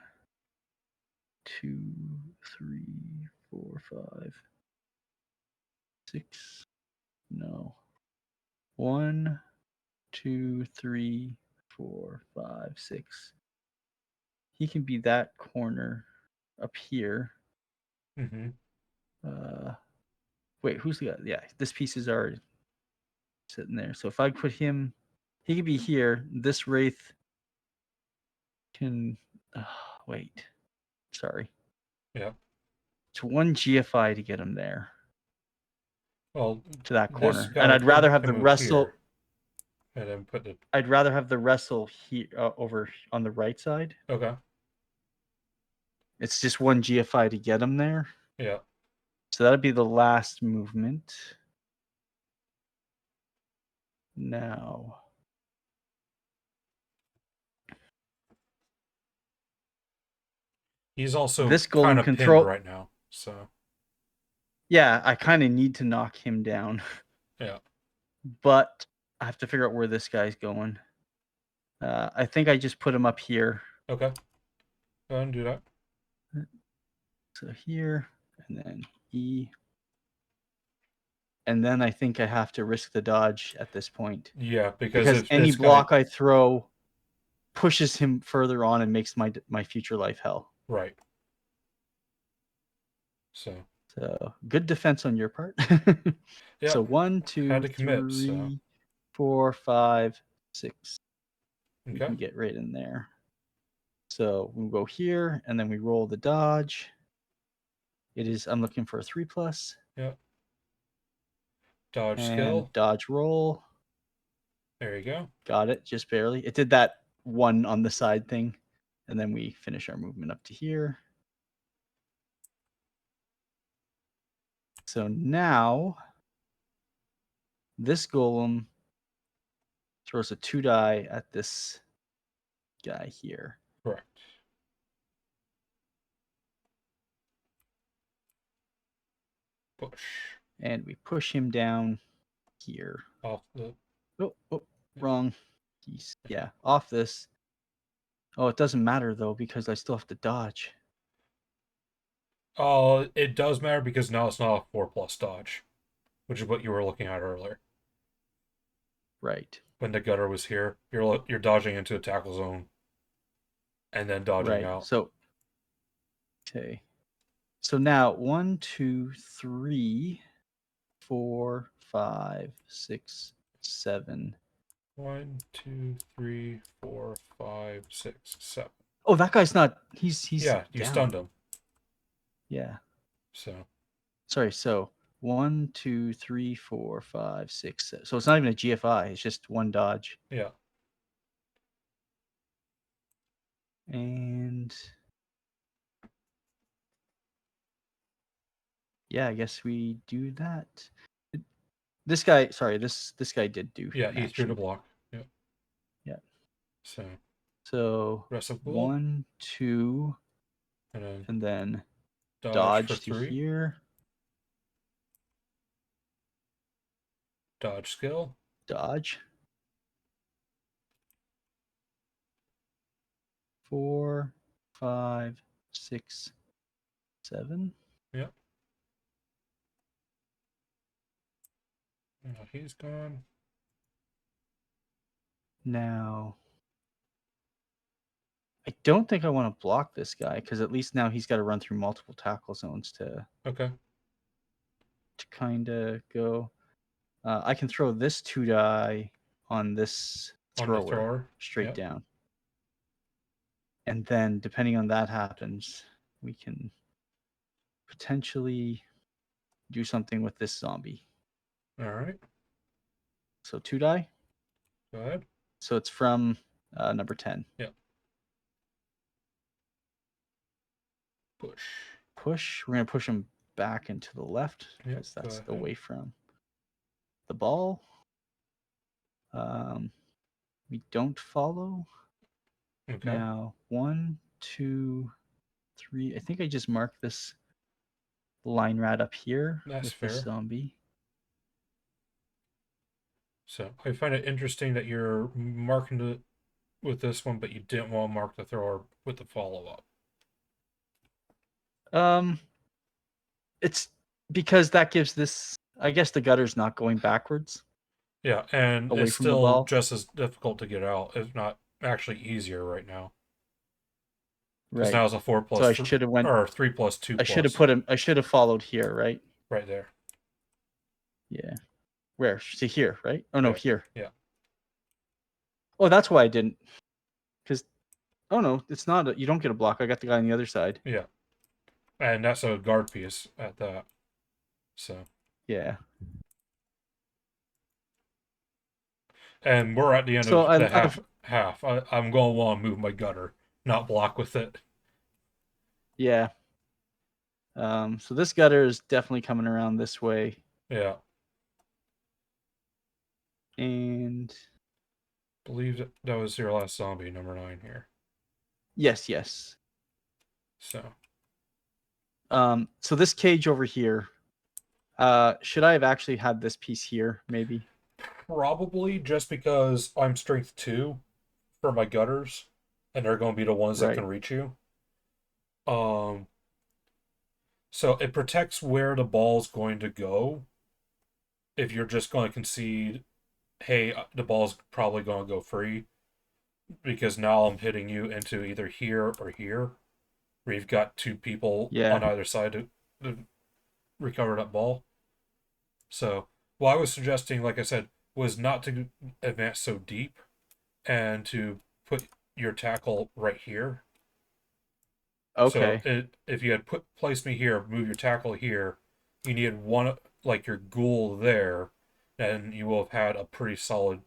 2, 3, 4, 5, 6. No. 1, 2, 3, 4, 5, 6. He can be that corner up here. Mm-hmm. Wait, who's the guy? Yeah, this piece is already sitting there. So if I put him, he could be here. This Wraith can. Wait. Sorry. Yeah. It's 1 GFI to get him there. Well, to that corner, and I'd rather have the wrestle. And then put the. I'd rather have the wrestle here over on the right side. Okay. It's just 1 GFI to get him there. Yeah. So that'd be the last movement. Now. He's also this kind of pinned right now, so. Yeah, I kind of need to knock him down. Yeah. But I have to figure out where this guy's going. I think I just put him up here. Okay. Go ahead and do that. So here, and then E. And then I think I have to risk the dodge at this point. Yeah, because any block I throw pushes him further on and makes my future life hell. Right. So good defense on your part. Yeah. So 1, 2, 3, 4, 5, 6. Okay. We can get right in there. So we'll go here, and then we roll the dodge. It is. I'm looking for a 3+. Yep. Dodge and skill. Dodge roll. There you go. Got it. Just barely. It did that one on the side thing. And then we finish our movement up to here. So now this golem throws a 2-die at this guy here. Correct. Push. And we push him down here. Off the... Oh, wrong. Yeah, off this. Oh, it doesn't matter, though, because I still have to dodge. Oh, it does matter because now it's not a 4+ dodge, which is what you were looking at earlier. Right. When the gutter was here, you're dodging into a tackle zone and then dodging out. So, okay. So now 1, 2, 3, 4, 5, 6, 7. 1, 2, 3, 4, 5, 6, 7. Oh, that guy's not. He's yeah. You down. Stunned him. Yeah. So. Sorry. So 1, 2, 3, 4, 5, 6, 7. So it's not even a GFI. It's just one dodge. Yeah. And yeah, I guess we do that. This guy, sorry, this guy did do. Yeah, he threw the block. Yeah. Yeah. So rest of 1, 2, and then dodge to 3. here. Dodge skill. Dodge. 4, 5, 6, 7. Yep. Now he's gone. Now, I don't think I want to block this guy because at least now he's got to run through multiple tackle zones to kind of go. I can throw this 2-die on this thrower straight down. And then depending on that happens, we can potentially do something with this zombie. All right. So 2-die. Go ahead. So it's from number 10. Yep. Push. Push. We're going to push him back into the left because that's away from the ball. We don't follow. Okay. Now 1, 2, 3. I think I just marked this line rat up here with fair. This zombie. So I find it interesting that you're marking it with this one, but you didn't want to mark the thrower with the follow-up. It's because that gives this. I guess the gutter's not going backwards. Yeah, and it's still just as difficult to get out, if not actually easier right now. Because now it's a 4+. So I should have went or 3+, 2+. I should have put him. I should have followed here, right? Right there. Yeah. Where? To here, right? Oh no, here. Yeah. Oh, that's why I didn't. Because, oh no, it's not. You don't get a block. I got the guy on the other side. Yeah. And that's a guard piece at that. So. Yeah. And we're at the end of the half. I'm going to want to move my gutter, not block with it. Yeah. So this gutter is definitely coming around this way. Yeah. And I believe that was your last zombie, number 9 here. Yes. So. So this cage over here. Should I have actually had this piece here, maybe? Probably, just because I'm strength 2 for my gutters, and they're going to be the ones that can reach you. So it protects where the ball's going to go. If you're just going to concede, hey, the ball's probably going to go free, because now I'm hitting you into either here or here, where you've got 2 people on either side to recover that ball. So what I was suggesting, like I said, was not to advance so deep and to put your tackle right here. Okay. So if you had placed me here, move your tackle here, you needed one like your ghoul there, and you will have had a pretty solid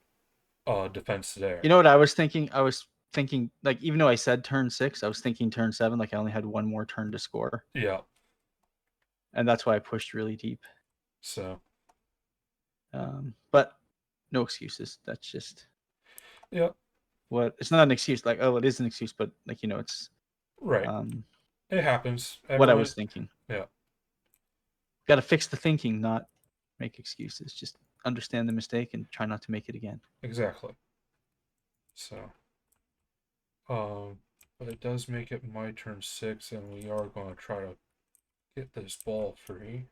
defense there. You know what I was thinking? I was thinking, like, even though I said turn 6, I was thinking turn 7. Like, I only had one more turn to score. Yeah. And that's why I pushed really deep. So. But no excuses. That's just. Yeah. What it's not an excuse. Like, oh, it is an excuse, but like, it's. Right. It happens. What I was thinking. Yeah. Got to fix the thinking, not make excuses. Just understand the mistake and try not to make it again. Exactly. So. But it does make it my turn 6, and we are going to try to get this ball free.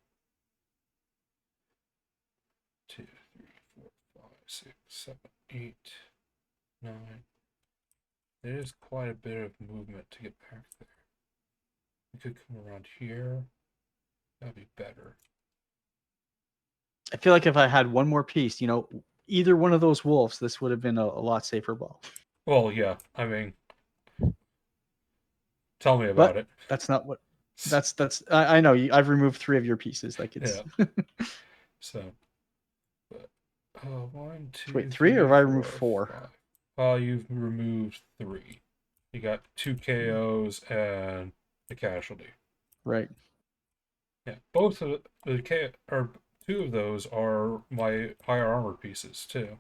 2, 3, 4, 5, 6, 7, 8, 9. There is quite a bit of movement to get back there. We could come around here. That'd be better. I feel like if I had one more piece, either one of those wolves, this would have been a lot safer ball. Well, yeah. I mean, tell me about it. That's not what. I know. I've removed 3 of your pieces. Like it's. Yeah. So. But, 1, 2. Wait, 3 or have I removed 4? You've removed 3. You got 2 KOs and a casualty. Right. Yeah, both of the 2 of those are my higher armor pieces too.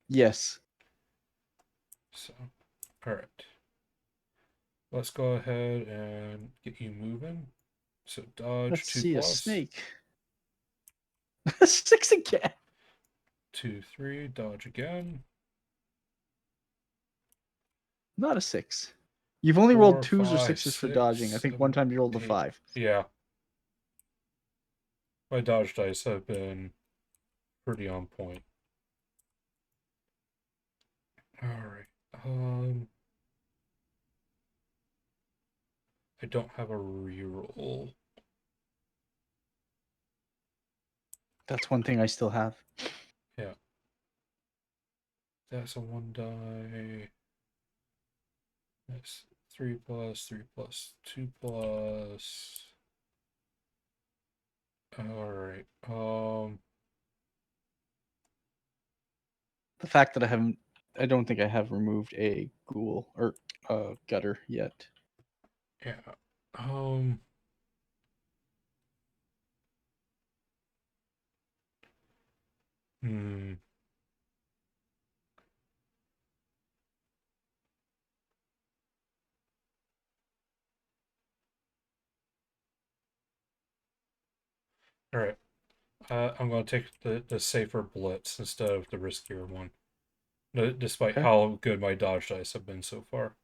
Yes. So, all right. Let's go ahead and get you moving. So dodge. Let's 2+. see a snake. 6 again. 2, 3. Dodge again. Not a 6. You've only 4, rolled 2s 5, or 6s 6, for dodging. I think 7, one time you rolled 8. a 5. Yeah. My dodge dice have been pretty on point. All right. I don't have a reroll. That's one thing I still have. Yeah. That's a 1 die. That's 3+, 3+, 2+. Alright. The fact that I don't think I have removed a ghoul or gutter yet. Yeah. Alright. I'm going to take the safer blitz instead of the riskier one. Despite how good my dodge dice have been so far.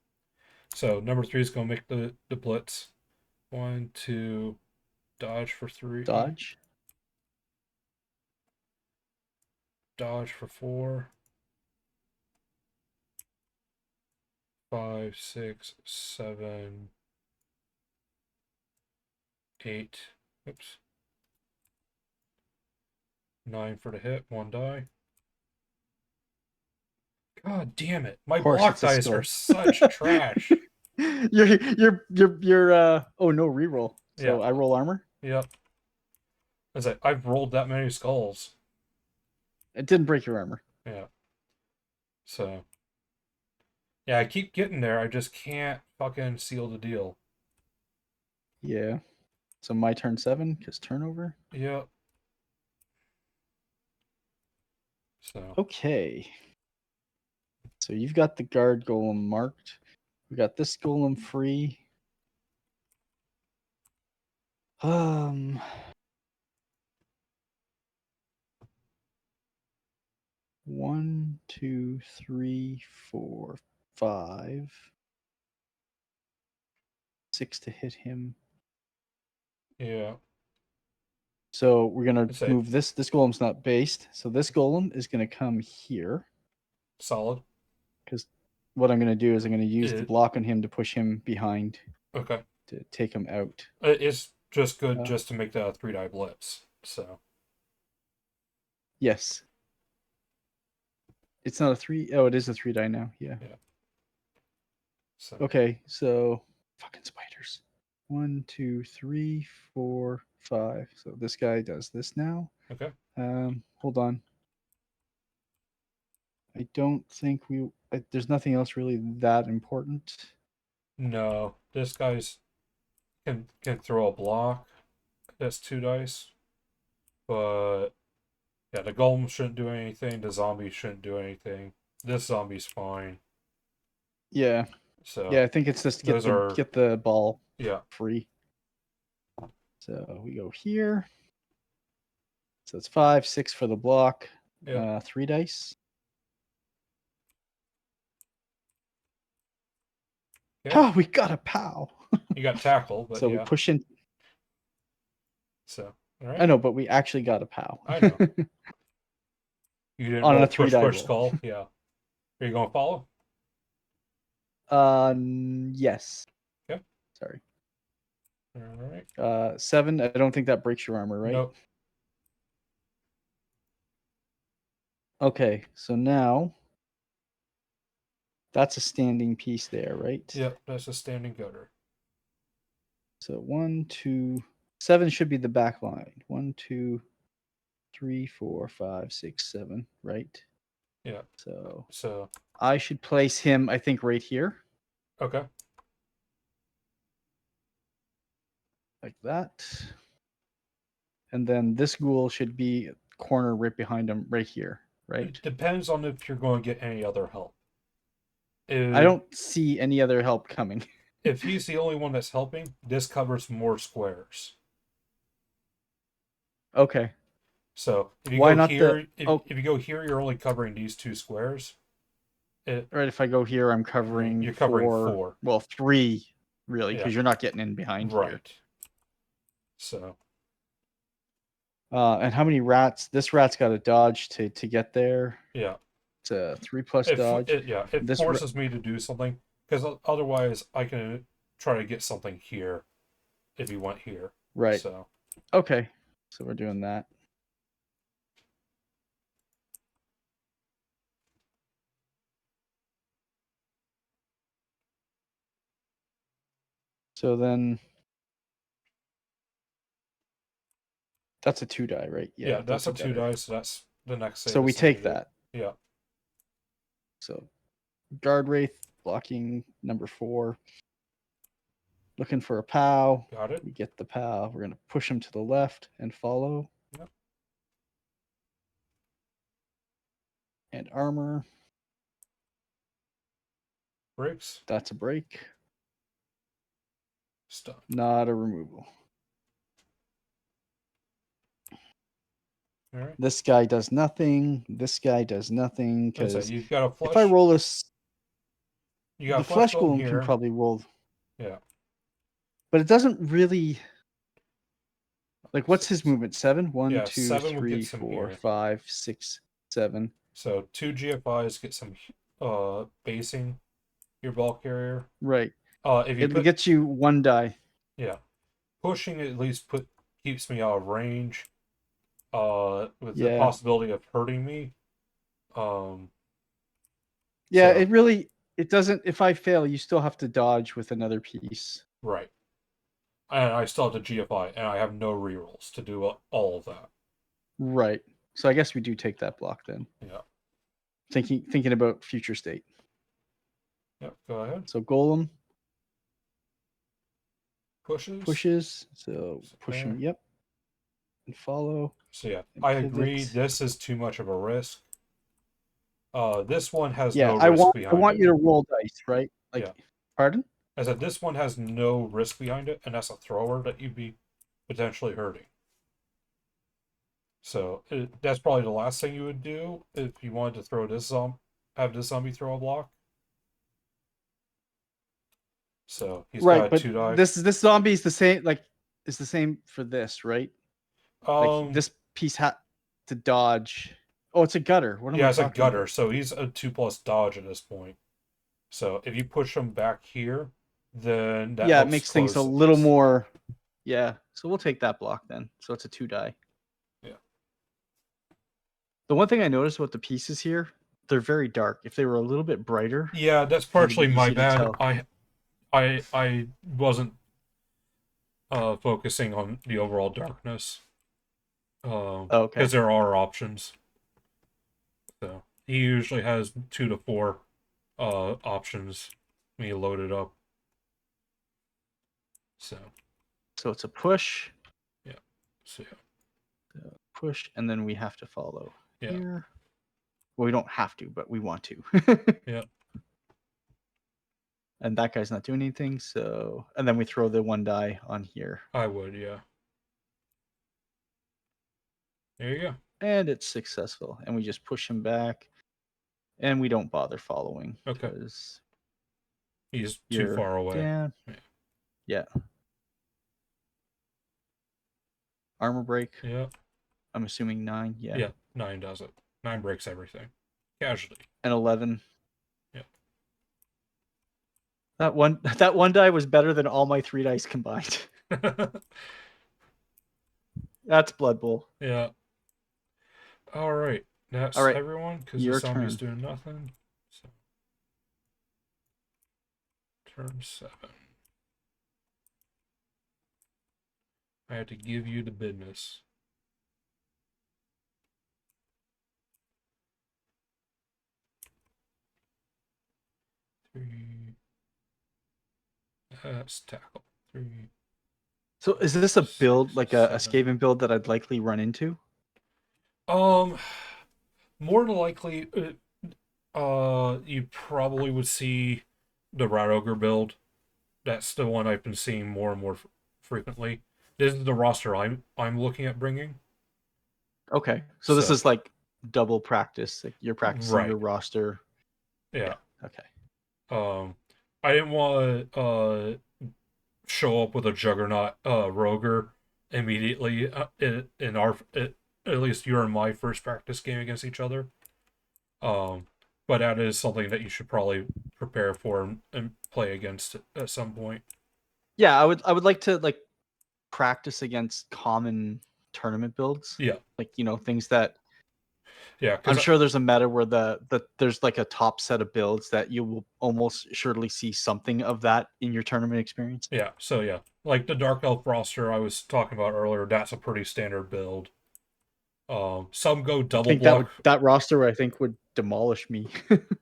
So number 3 is going to make the blitz. 1, 2, dodge for 3. Dodge. Dodge for 4. 5, 6, 7, 8. Oops. 9 for the hit. 1 die. God damn it! My block dice are such trash. You're oh no, reroll. So yeah. I roll armor? Yep. I've rolled that many skulls. It didn't break your armor. Yeah. So. Yeah, I keep getting there. I just can't fucking seal the deal. Yeah. So my turn 7, because turnover? Yep. So. Okay. So you've got the guard golem marked. We got this golem free. 1, 2, 3, 4, 5. 6 to hit him. Yeah. So we're gonna move this. This golem's not based, so this golem is gonna come here. Solid. Because what I'm gonna do is I'm gonna use the block on him to push him behind. Okay. To take him out. It's just good just to make that a 3-die blitz. So. Yes. It's not a 3. Oh, it is a 3-die now. Yeah. Okay, so fucking spiders. 1, 2, 3, 4, 5. So this guy does this now. Okay. Hold on. I don't think there's nothing else really that important. No, this guy's can throw a block. That's 2 dice. But yeah, the golem shouldn't do anything. The zombie shouldn't do anything. This zombie's fine. Yeah. So yeah, I think it's just get the ball free. So we go here. So it's 5, 6 for the block. 3 dice. Okay. Oh, we got a POW. You got tackle, but so we push in. So all right. I know, but we actually got a POW. I know. You didn't on roll a 3-die push roll. skull. Yeah. Are you going to follow? Yes. Okay. Sorry. All right. 7. I don't think that breaks your armor, right? Nope. Okay, so now that's a standing piece there, right? Yep, that's a standing gutter. So 1, 2, 7 should be the back line. 1, 2, 3, 4, 5, 6, 7, right? Yeah. So I should place him, I think, right here. Okay. Like that. And then this ghoul should be corner right behind him, right here, right? It depends on if you're going to get any other help. I don't see any other help coming. If he's the only one that's helping, this covers more squares. Okay. So if you Why go not here, if you go here, you're only covering these 2 squares. Right, if I go here, I'm covering you're covering 4. Well, 3, really, because you're not getting in behind here. Right. So. And how many rats? This rat's got to dodge to get there. Yeah. It's a 3+ dodge. It forces me to do something, because otherwise I can try to get something here if he went here. Right. So. Okay. So we're doing that. So then that's a 2-die, right? Yeah, that's a 2-die, so that's the next save. So we take that. Yeah. So Guard Wraith blocking number 4. Looking for a POW. Got it. We get the POW. We're going to push him to the left and follow. Yep. And armor. Breaks. That's a break. Stun. Not a removal. All right. This guy does nothing. This guy does nothing. Because you've got a flush. If I roll this, you got the flesh golem can probably roll. Yeah. But it doesn't really. Like, what's his movement? 7? 1, 2, 3, 4, 5, 6, 7. So 2 GFIs get some basing your ball carrier. Right. If you it gets you 1 die. Yeah. Pushing at least keeps me out of range. With the possibility of hurting me. It doesn't. If I fail, you still have to dodge with another piece. Right. And I still have the GFI, and I have no rerolls to do all of that. Right. So I guess we do take that block then. Yeah. Thinking about future state. Yep, go ahead. So Golem. Pushes. So push him, yep. And follow. So yeah, I agree. This is too much of a risk. This one has no risk behind it. I want you to roll dice, right? Pardon? I said this one has no risk behind it, and that's a thrower that you'd be potentially hurting. So that's probably the last thing you would do if you wanted to throw this have this zombie throw a block. So he's got a 2-die. This zombie is the same. It's the same for this, right? This piece had to dodge. Oh, it's a gutter. What am I talking it's a gutter. About? So he's a 2+ dodge at this point. So if you push him back here, then that it makes things a little more. Yeah. So we'll take that block then. So it's a 2-die. Yeah. The one thing I noticed about the pieces here, they're very dark. If they were a little bit brighter. Yeah, that's partially my bad. I wasn't focusing on the overall darkness. Okay. Because there are options. So he usually has 2 to 4 options when you load it up. So it's a push. Yeah. So Push, and then we have to follow here. Yeah. Well, we don't have to, but we want to. Yeah. And that guy's not doing anything, so... And then we throw the 1 die on here. I would, yeah. There you go. And it's successful. And we just push him back. And we don't bother following. Okay. Because he's too far away. Down. Yeah. Armor break. Yeah. I'm assuming 9. Yeah. Yeah, 9 does it. 9 breaks everything. Casualty. And 11. Yeah. That one die was better than all my 3 dice combined. That's Blood Bowl. Yeah. All right. That's all right. Everyone, because the zombie's doing nothing. So. Turn 7. I had to give you the business. Three. That's tackle. 3. So is this a build, like a Skaven build that I'd likely run into? More than likely, you probably would see the Rat Ogre build. That's the one I've been seeing more and more frequently. This is the roster I'm looking at bringing. Okay, so this is like double practice. Like you're practicing your roster. Yeah. Okay. I didn't want to show up with a Juggernaut Roger immediately in our at least your and my first practice game against each other. But that is something that you should probably prepare for and play against at some point. Yeah, I would like to practice against common tournament builds. Yeah. Things that I'm sure there's a meta where there's like a top set of builds that you will almost surely see something of that in your tournament experience. Yeah, so yeah. Like the Dark Elf roster I was talking about earlier, that's a pretty standard build. Some go double block. That roster I think would demolish me.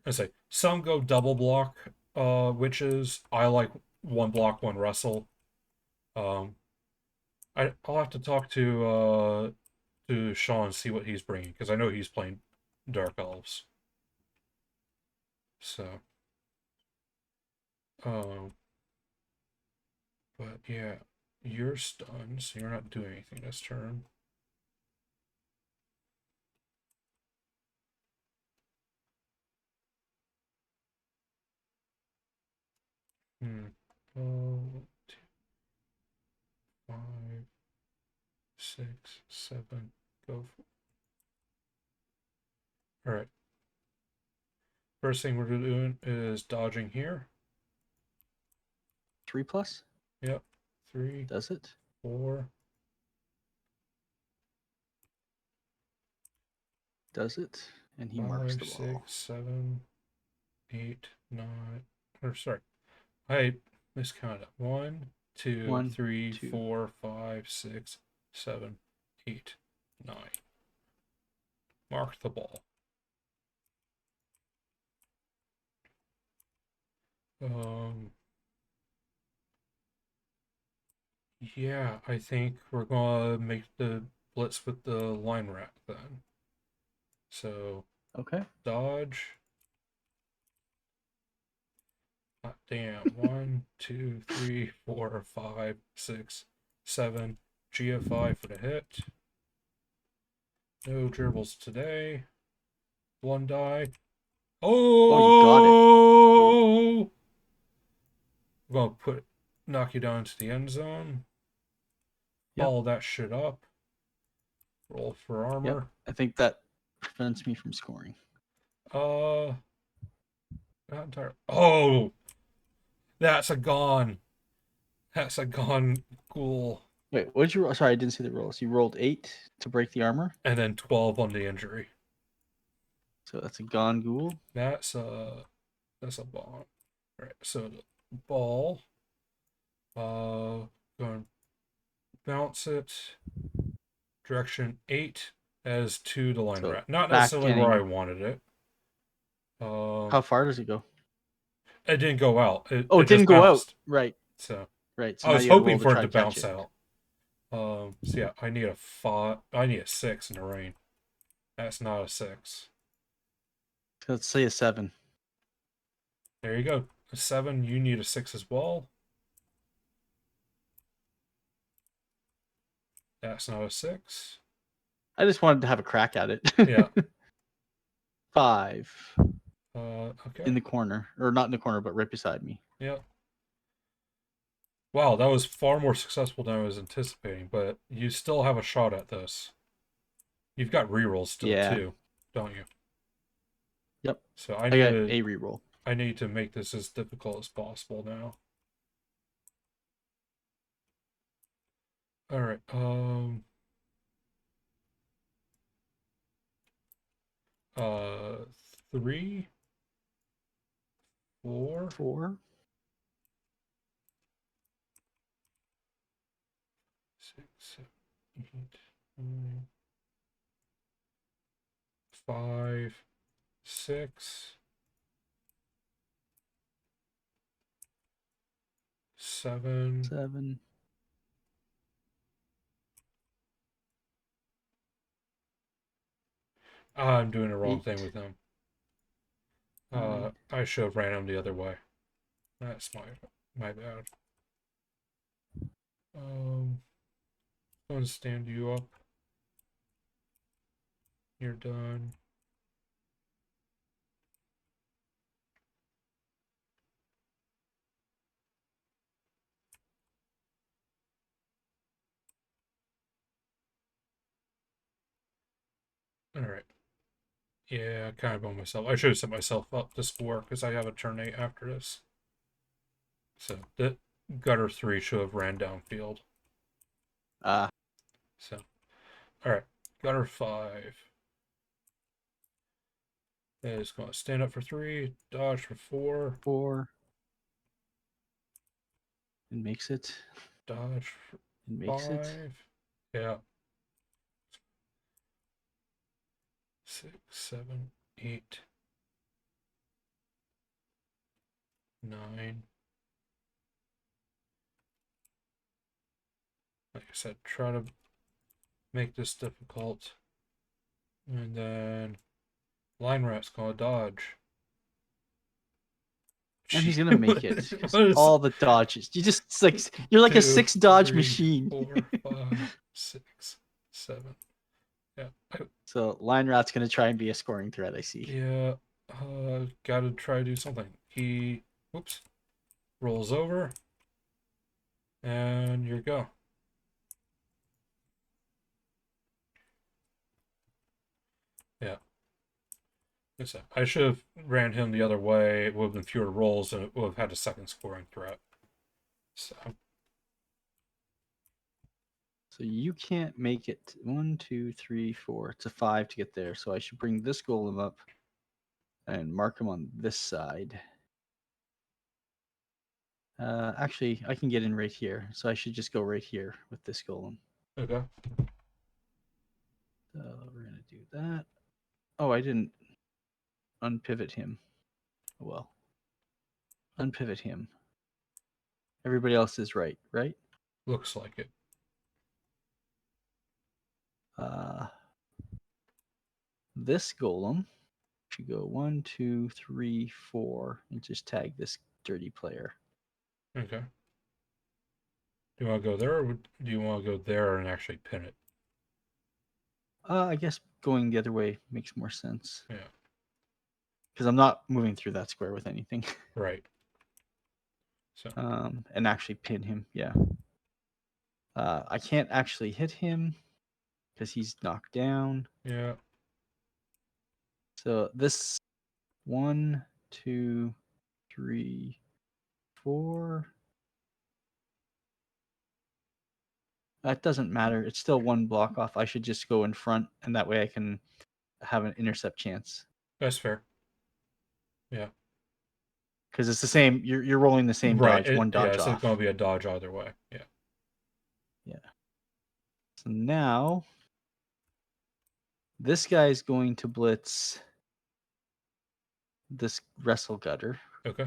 I say some go double block witches. I like 1 block, 1 wrestle. I'll have to talk to Sean, see what he's bringing, because I know he's playing Dark Elves. So, but yeah, you're stunned, so you're not doing anything this turn. Oh, 2, 5, 6, 7, go for it. Alright. First thing we're doing is dodging here. 3+? Yep. 3. Does it? 4. Does it? And he 5, marks the ball. 6, 7, 8, 9. Or sorry. I miscounted. 1, 2, 3, 4, 5, 6, 7, 8, 9. Mark the ball. Yeah, I think we're gonna make the blitz with the line rat then. So okay. Dodge. Damn. 1, 2, 3, 4, 5, 6, 7. GFI for the hit. No dribbles today. 1 die. Oh, you got it. I'm gonna knock you down to the end zone. Follow that shit up. Roll for armor. Yep. I think that prevents me from scoring. Not entirely. Oh, that's a gone. That's a gone ghoul. Wait, what did you roll? Sorry, I didn't see the rolls. You rolled 8 to break the armor? And then 12 on the injury. So that's a gone ghoul? That's a bomb. Alright, so ball. Going to bounce it. Direction 8 as to the line So rat. Not back necessarily where I inning. wanted it. How far does it go? It didn't go out. It Oh, it didn't just go bounced. out. Right. So Right. So I now was you got to hoping roll to for it try to to catch bounce it. out. So yeah, I need a 5. I need a 6 in the rain. That's not a 6. So let's say a 7. There you go. A 7. You need a 6 as well. That's not a 6. I just wanted to have a crack at it. Yeah. 5. Okay. In the corner, or not in the corner, but right beside me. Yeah. Wow, that was far more successful than I was anticipating, but you still have a shot at this. You've got rerolls still too, don't you? Yep. So I got a reroll. I need to make this as difficult as possible now. All right. 3, 4, 6, 7, 8, 9, 5, 6, 7. I'm doing the wrong 8, thing with them. 9. I should have ran them the other way. That's my bad. Going to stand you up. You're done. All right. Yeah, I kind of boned myself. I should have set myself up to score because I have a turn 8 after this. So the gutter 3 should have ran downfield. So, all right, gutter 5. That is going to stand up for 3, dodge for 4. 4. It makes it. Dodge for It makes 5. it. Yeah. 6, 7, 8, 9. Like I said, try to make this difficult. And then line rat's gonna dodge. And he's gonna make it. What is- All the dodges. You're like 2, a 6 dodge 3, machine. 4, 5, 6, 7. Yeah. So line rat's gonna try and be a scoring threat, I see. Yeah. Gotta try to do something. He whoops. Rolls over. And you go. Yeah. I should have ran him the other way. It would have been fewer rolls and it would have had a second scoring threat. So you can't make it. 1, 2, 3, 4. It's a 5 to get there. So I should bring this golem up and mark him on this side. Actually, I can get in right here. So I should just go right here with this golem. okay. So we're gonna do that. Oh, I didn't unpivot him. Oh, well. Unpivot him. Everybody else is right? Looks like it. This golem should go 1, 2, 3, 4, and just tag this dirty player. Okay. Do you want to go there, or do you want to go there and actually pin it? I guess going the other way makes more sense. Yeah. Because I'm not moving through that square with anything. Right. So. And actually pin him. Yeah. I can't actually hit him because he's knocked down. Yeah. So this 1, 2, 3, 4. That doesn't matter. It's still one block off. I should just go in front, and that way I can have an intercept chance. That's fair. Yeah. because it's the same. You're rolling the same dodge, one dodge so off. it's going to be a dodge either way. Yeah. So now this guy is going to blitz this wrestle gutter. Okay.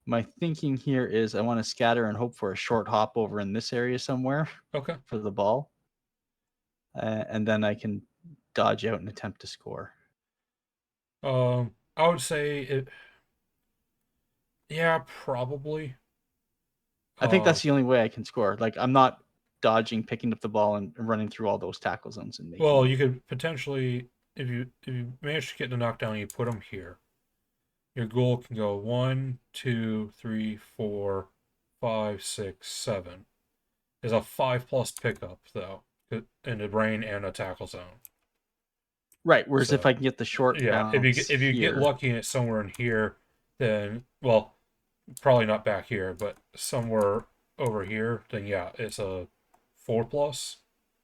My thinking here is I want to scatter and hope for a short hop over in this area somewhere. Okay. For the ball, and then I can dodge out and attempt to score. I would say it. Yeah, probably. I think that's the only way I can score. Like, I'm not dodging, picking up the ball, and running through all those tackle zones and making. Well, you could potentially, if you manage to get the knockdown, you put them here. Your goal can go 1, 2, 3, 4, 5, 6, 7. There's a 5+ pickup though, in the brain and a tackle zone. Right. Whereas if I can get the short, if you get lucky and it's somewhere in here, then probably not back here, but somewhere over here, then yeah, it's a 4+,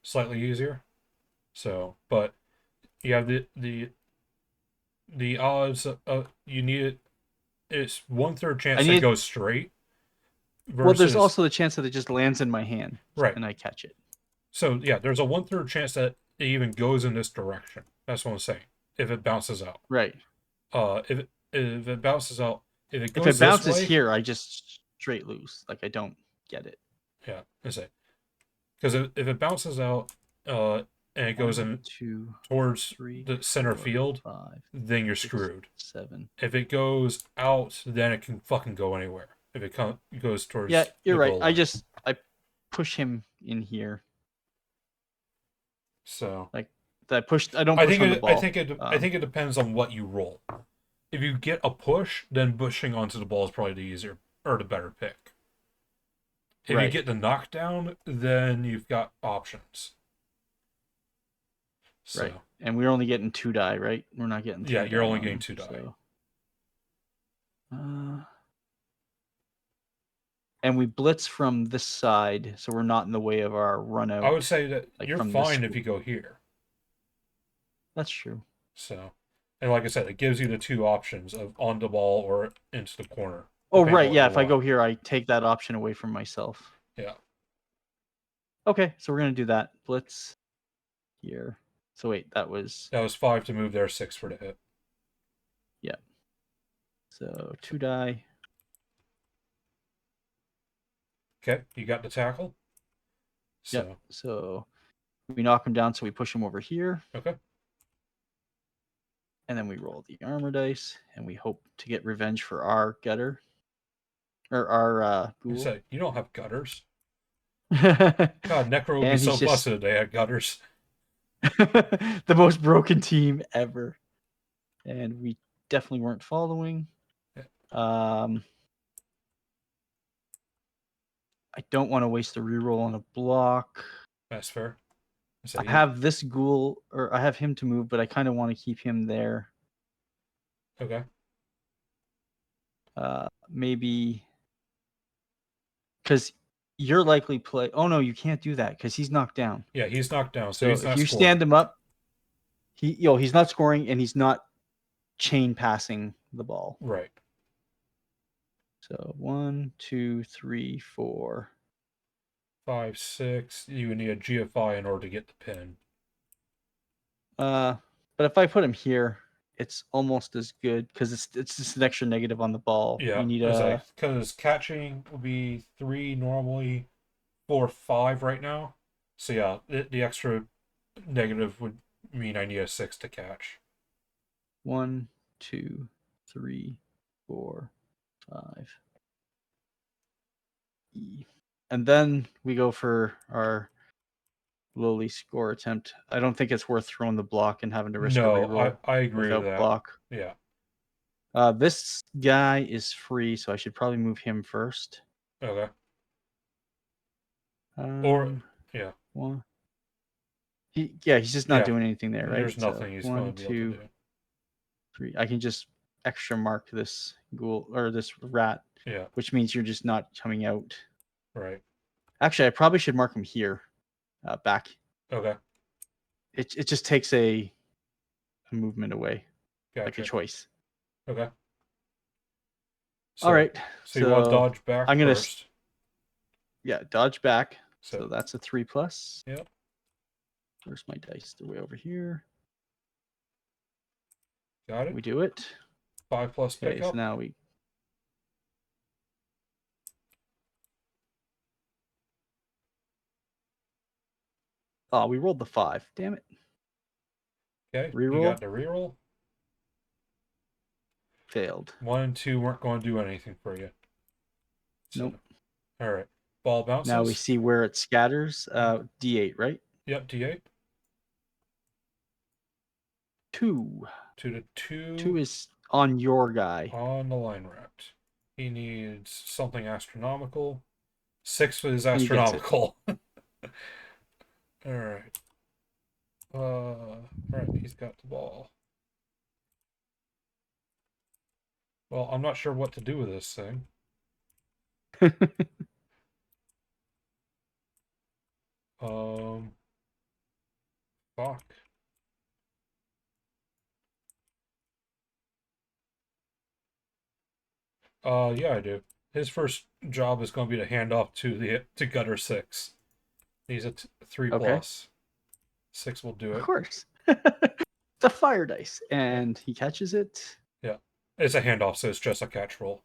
slightly easier. So, but you have the odds you need it. It's 1/3 chance it goes straight. Well, there's also the chance that it just lands in my hand, right, and I catch it. So yeah, there's a 1/3 chance that it even goes in this direction. That's what I'm saying. If it bounces out, right. If it bounces out, if it bounces this way, here, I just straight lose. Like, I don't get it. Yeah, I say, because if it bounces out, and it goes towards the center field, 5, then you're screwed. 7. If it goes out, then it can fucking go anywhere. If it goes towards you're right. I push him in here. So like I don't push on the ball. I think it depends on what you roll. If you get a push, then pushing onto the ball is probably the easier or the better pick. If you get the knockdown, then you've got options. So, right. And we're only getting 2 die, right? We're not getting 3 you're only getting 2 die. So. And we blitz from this side, so we're not in the way of our run out. I would say that you're fine if you go here. That's true. So, and like I said, it gives you the 2 options of on the ball or into the corner. Oh, right. Yeah. If I go here, I take that option away from myself. Yeah. Okay. So we're going to do that. Blitz here. So wait, that was 5 to move there, 6 for the hit. Yeah. So 2 die. Okay, you got the tackle. So, so we knock him down, so we push him over here. Okay. And then we roll the armor dice, and we hope to get revenge for our gutter. Or our ghoul. You don't have gutters. God, Necro would be so busted if they had gutters. The most broken team ever. And we definitely weren't following. Yeah. I don't want to waste a reroll on a block. That's fair. I have this ghoul, or I have him to move, but I kind of want to keep him there. Okay. Maybe because you're likely play. Oh no, you can't do that because he's knocked down. Yeah, he's knocked down. So if you stand him up, he's not scoring and he's not chain passing the ball. Right. So 1, 2, 3, 4, 5, 6. You would need a GFI in order to get the pin. But if I put him here, it's almost as good because it's just an extra negative on the ball. Yeah, you need because catching would be 3 normally, 4, 5 right now. So yeah, the extra negative would mean I need a 6 to catch. 1, 2, 3, 4, 5. And then we go for our lowly score attempt. I don't think it's worth throwing the block and having to risk a reroll. I agree with that. Block. Yeah. This guy is free, so I should probably move him first. Okay. Well, he's just not doing anything there, right? There's nothing he's going to be able to do. 3. I can just extra mark this ghoul or this rat. Yeah. Which means you're just not coming out. Right. Actually, I probably should mark him here, back. Okay. It just takes a movement away, Gotcha. like a choice. Okay. All right. So you want to dodge back I'm gonna first. Yeah, dodge back. So So that's a 3+. Yep. Where's my dice? They're way over here. Got it. We do it. 5+ Okay, pickup. so now we. Oh, we rolled the 5. Damn it. Okay. Reroll. You got the reroll. Failed. 1 and 2 weren't going to do anything for you. So, Nope. All right. Ball bounces. Now we see where it scatters. D8, right? Yep. D8. 2. 2 to 2. 2 is on your guy. On the line rat. He needs something astronomical. 6 is And he gets it. astronomical. All right. All right. He's got the ball. Well, I'm not sure what to do with this thing. Fuck. Yeah, I do. His first job is going to be to hand off to gutter 6. He's a 3+. Okay. 6 will do it. Of course. The fire dice, and he catches it. Yeah, it's a handoff, so it's just a catch roll.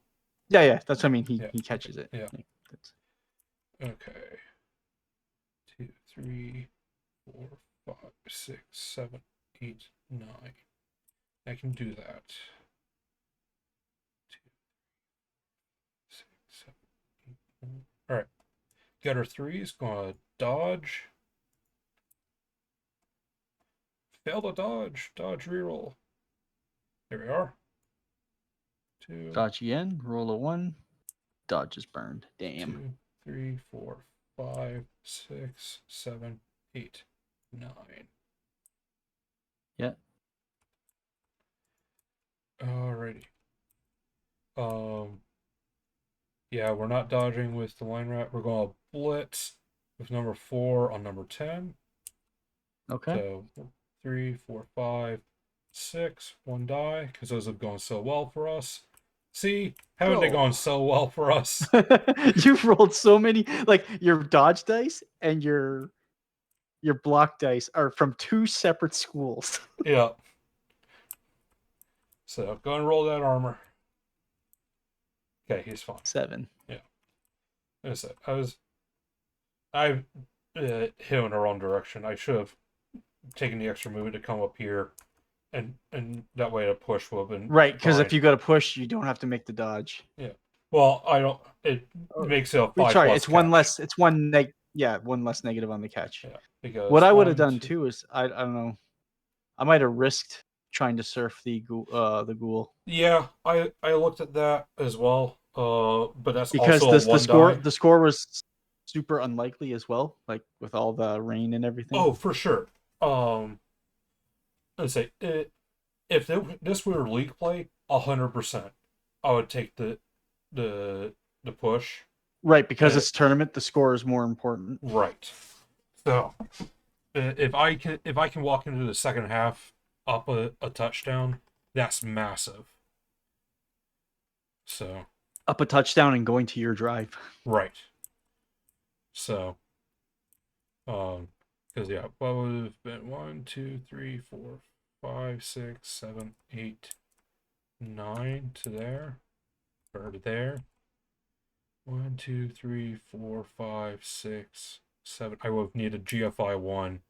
Yeah, that's what I mean. He catches it. Yeah. That's... Okay. 2, 3, 4, 5, 6, 7, 8, 9. I can do that. 2, 6, 7, 8, 9. All right. Gutter 3 is going to dodge. Fail to dodge. Dodge reroll. There we are. 2. Dodge again. Roll a 1. Dodge is burned. Damn. 2, 3, 4, 5, 6, 7, 8, 9. Yeah. Alrighty. Yeah, we're not dodging with the line rat. We're going to blitz with number 4 on number 10. Okay. So 3, 4, 5, 6. 1 die, because those have gone so well for us. See, haven't they gone so well for us? You've rolled so many, like your dodge dice and your block dice are from 2 separate schools. Yeah. So go and roll that armor. Okay, he's fine. 7. Yeah. I hit in the wrong direction. I should have taken the extra movement to come up here, and that way a push would have been right. Because fine. if you go to push, you don't have to make the dodge. Yeah. Well, I don't. It makes it a 5+. Sorry, it's catch. 1 less. It's 1 1 less negative on the catch. Yeah. Because what I would have done too is I don't know. I might have risked trying to surf the ghoul. Yeah, I looked at that as well. But that's because also the score was super unlikely as well, like with all the rain and everything. Oh, for sure. Let's say if this were league play, 100%, I would take the push. Right, because it's tournament, the score is more important. Right. So if I can walk into the second half up a touchdown, that's massive. So up a touchdown and going to your drive. Right. So because yeah, what would have been 1, 2, 3, 4, 5, 6, 7, 8, 9 to there, or to there. 1, 2, 3, 4, 5, 6, 7. I would have needed GFI 1.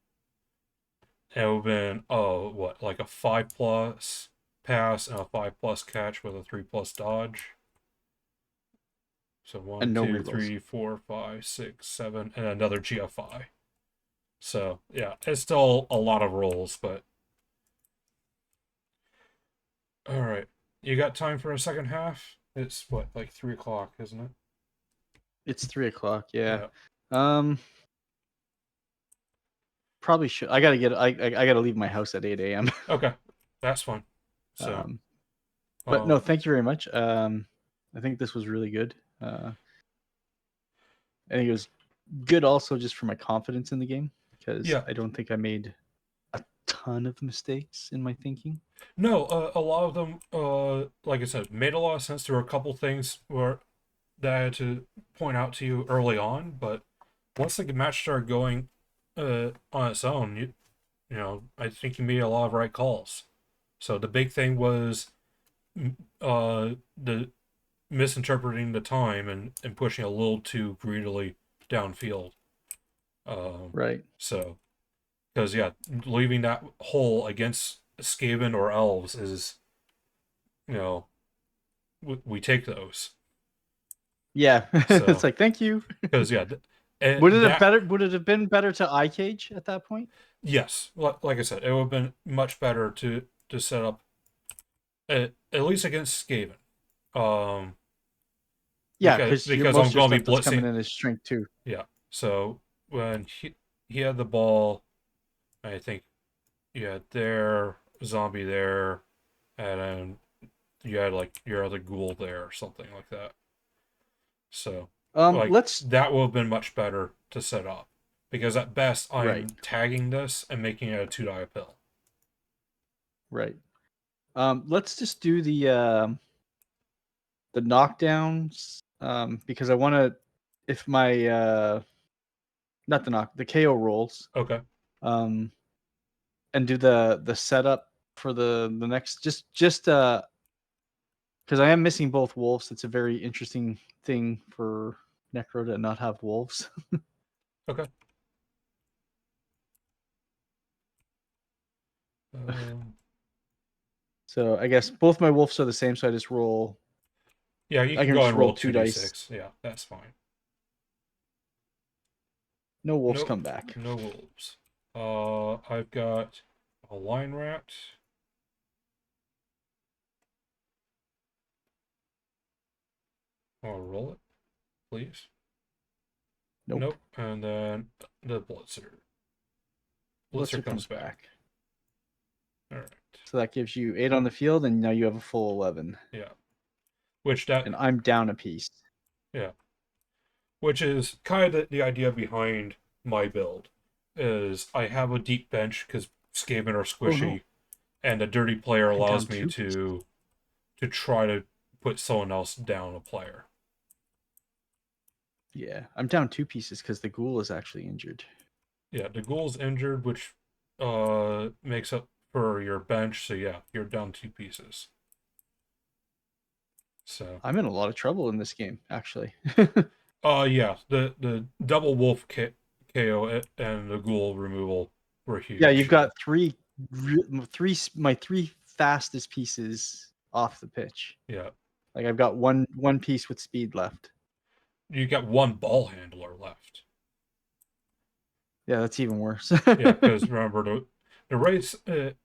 It would have been what, like a 5+ pass and a 5+ catch with a 3+ dodge. So 1, 2, 3, 4, 5, 6, 7, and another GFI. So yeah, it's still a lot of rolls, but all right. You got time for a second half? It's what, like 3 o'clock, isn't it? It's 3 o'clock. Yeah. Probably should. I gotta leave my house at 8 a.m. Okay, that's fine. So, but no, thank you very much. I think this was really good. I think it was good also just for my confidence in the game, because I don't think I made a ton of mistakes in my thinking. No, a lot of them, like I said, made a lot of sense. There were a couple things that I had to point out to you early on, but once the match started going on its own, you know, I think you made a lot of right calls. So the big thing was the misinterpreting the time and pushing a little too greedily downfield. Right. So, because yeah, leaving that hole against Skaven or elves is, you know, we take those. Yeah, So, it's like thank you. Because yeah, Would it have been better to eye cage at that point? Yes, like I said, it would have been much better to set up at least against Skaven. Yeah, because I'm most of your going to stuff be that's coming blitzing. in is strength 2. Yeah, so when he had the ball, I think you had their zombie there, and then you had like your other ghoul there or something like that. So that would have been much better to set up, because at best I'm tagging this and making it a 2-die pill. Right. Let's just do the knockdowns, because I want to, if my not the KO rolls. Okay. And do the setup for the next, just because I am missing both wolves. It's a very interesting thing for Necro to not have wolves. Okay. So I guess both my wolves are the same, so I just roll. Yeah, you can go and roll 2 dice. Yeah, that's fine. No wolves come back. No wolves. I've got a line rat. I'll roll it, please. Nope. And then the blitzer. Blitzer comes back. All right. So that gives you 8 on the field, and now you have a full 11. Yeah. And I'm down a piece. Yeah. Which is kind of the idea behind my build, is I have a deep bench because Skaven are squishy, and a dirty player allows me to try to put someone else down a player. Yeah, I'm down 2 pieces because the ghoul is actually injured. Yeah, the ghoul's injured, which makes up for your bench. So yeah, you're down 2 pieces. So I'm in a lot of trouble in this game, actually. Yeah, the double wolf KO and the ghoul removal were huge. Yeah, you've got my 3 fastest pieces off the pitch. Yeah, like I've got one piece with speed left. You got 1 ball handler left. Yeah, that's even worse. Yeah, because remember the wraiths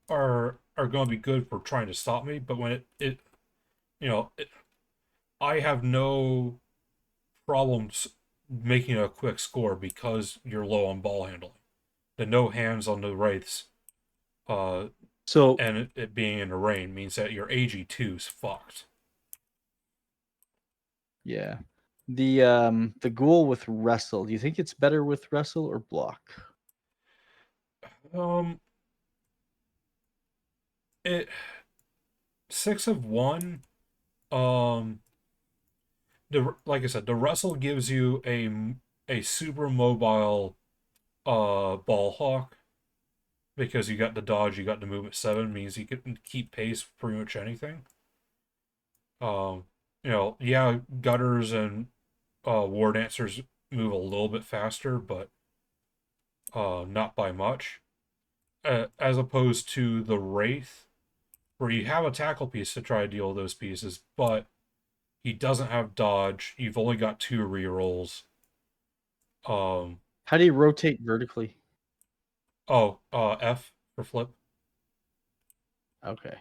are going to be good for trying to stop me, but when I have no problems making a quick score because you're low on ball handling. The no hands on the wraiths, and it being in the rain means that your AG2 is fucked. Yeah. The ghoul with wrestle, do you think it's better with wrestle or block? It 6 of 1. Like I said, the wrestle gives you a super mobile ball hawk, because you got the dodge, you got the movement 7, means you can keep pace for pretty much anything. Yeah, gutters and war dancers move a little bit faster, but not by much. As opposed to the wraith, where you have a tackle piece to try to deal with those pieces, but he doesn't have dodge. You've only got 2 rerolls. How do you rotate vertically? F for flip. Okay.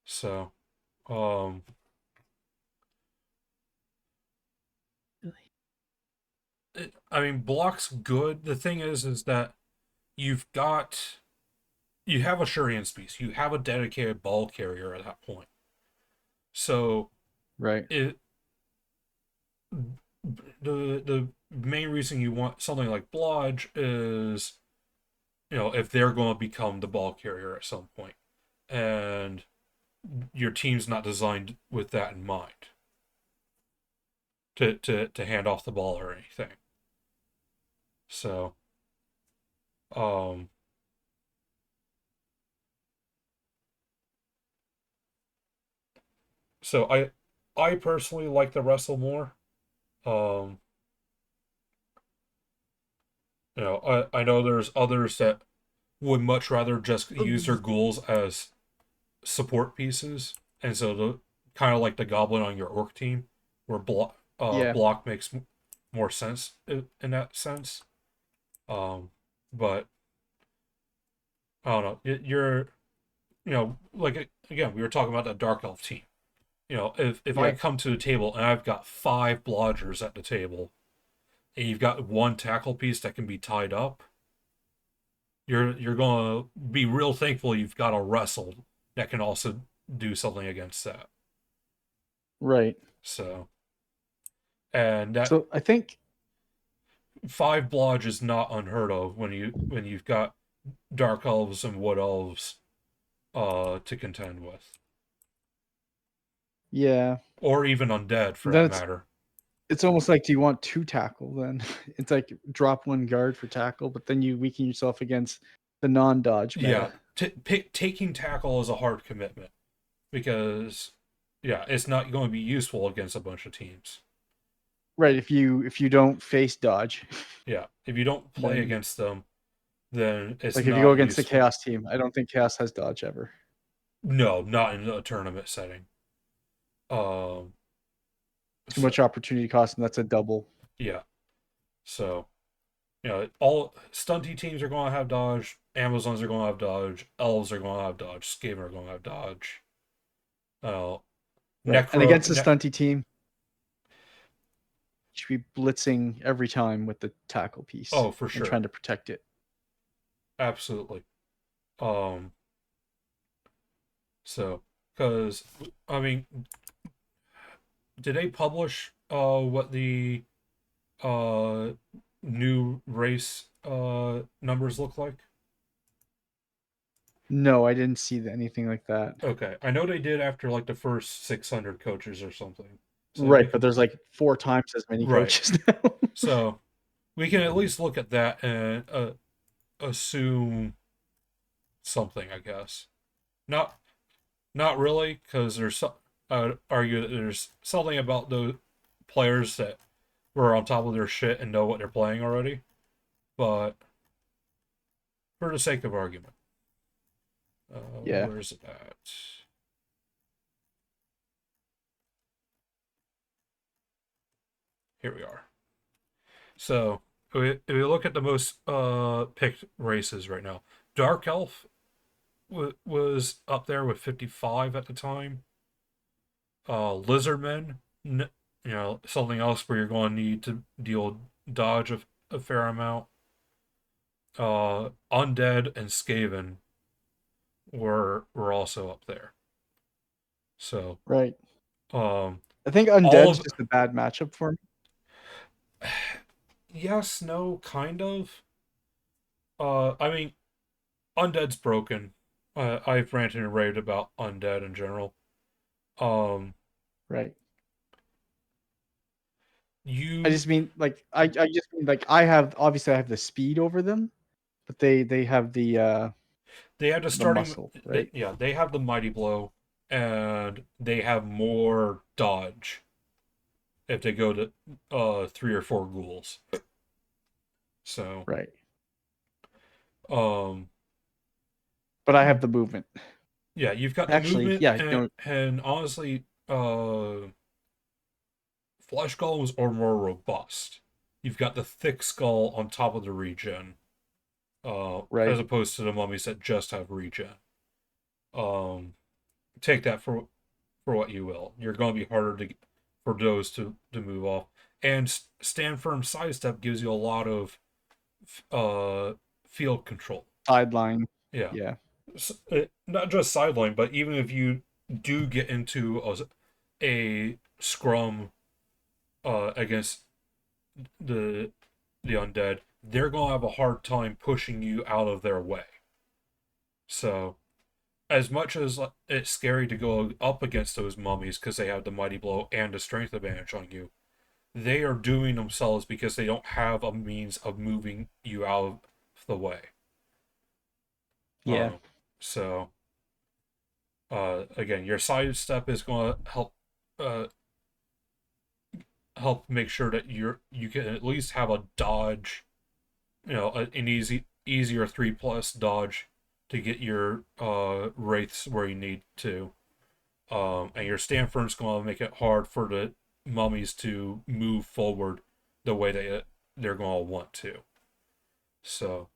So, I mean, block's good. The thing is that you have a Shurian's piece. You have a dedicated ball carrier at that point. So, right. The main reason you want something like Blodge is if they're going to become the ball carrier at some point, and your team's not designed with that in mind to hand off the ball or anything. So, so I personally like the wrestle more. I know there's others that would much rather just use their ghouls as support pieces, and so the kind of like the goblin on your orc team, where block makes more sense in that sense. But I don't know. You're like again, we were talking about the dark elf team. If I come to the table and I've got 5 blodgers at the table, and you've got 1 tackle piece that can be tied up, you're gonna be real thankful you've got a wrestle that can also do something against that. Right. So, and that I think 5 blodge is not unheard of when you've got dark elves and wood elves to contend with. Yeah. Or even undead for that matter. It's almost like, do you want 2 tackle then? It's like drop 1 guard for tackle, but then you weaken yourself against the non-dodge meta. Yeah. Taking tackle is a hard commitment because it's not going to be useful against a bunch of teams. Right, if you don't face dodge. Yeah, if you don't play against them, then it's like not if you go against useful. the Chaos team, I don't think Chaos has dodge ever. No, not in a tournament setting. Too much opportunity cost, and that's a double. Yeah. So, all stunty teams are going to have dodge. Amazons are going to have dodge. Elves are going to have dodge. Skaven are going to have dodge. Right. And against a stunty team, you should be blitzing every time with the tackle piece. Oh, for sure. And trying to protect it. Absolutely. So, because I mean, did they publish what the new race numbers look like? No, I didn't see anything like that. Okay, I know they did after like the first 600 coaches or something. So right, but there's like 4 times as many coaches now. So we can at least look at that and assume something, I guess. Not really, because I would argue that there's something about those players that were on top of their shit and know what they're playing already. But for the sake of argument. Where's it at? Here we are. So, if we look at the most picked races right now, Dark Elf was up there with 55 at the time. Lizardmen, something else where you're going to need to deal dodge a fair amount. Undead and Skaven were also up there. So right. I think Undead's just a bad matchup for me. Yes, no, kind of. I mean, Undead's broken. I've ranted and raved about Undead in general. Right. I just mean like I just mean like I have the speed over them, but they have the they have the starting muscle, right? They have the mighty blow, and they have more dodge if they go to 3 or 4 ghouls. So right. But I have the movement. Yeah, you've got the movement. Yeah, and honestly, flesh golems are more robust. You've got the thick skull on top of the regen, right, as opposed to the mummies that just have regen. Take that for what you will. You're going to be harder for those to move off. And stand firm sidestep gives you a lot of field control. Sideline. Yeah. Not just sideline, but even if you do get into a scrum against the undead, they're going to have a hard time pushing you out of their way. So, as much as it's scary to go up against those mummies because they have the mighty blow and the strength advantage on you, they are doing themselves because they don't have a means of moving you out of the way. Yeah. So, again, your sidestep is going to help make sure that you can at least have a dodge, an easier 3+ dodge to get your wraiths where you need to. And your Stanford's going to make it hard for the mummies to move forward the way they're going to want to. So,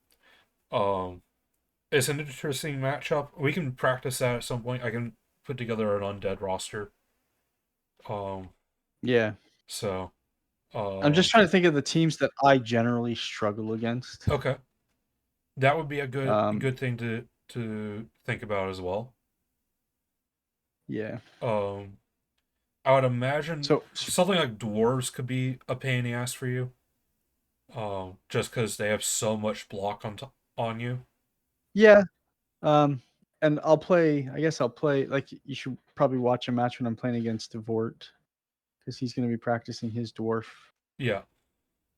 it's an interesting matchup. We can practice that at some point. I can put together an undead roster. Yeah. So, I'm just trying to think of the teams that I generally struggle against. Okay, that would be a good thing to think about as well. Yeah. I would imagine So something like dwarves could be a pain in the ass for you. Just because they have so much block on you. Yeah. And I'll play. I guess I'll play. Like you should probably watch a match when I'm playing against Devort, because he's going to be practicing his dwarf. Yeah.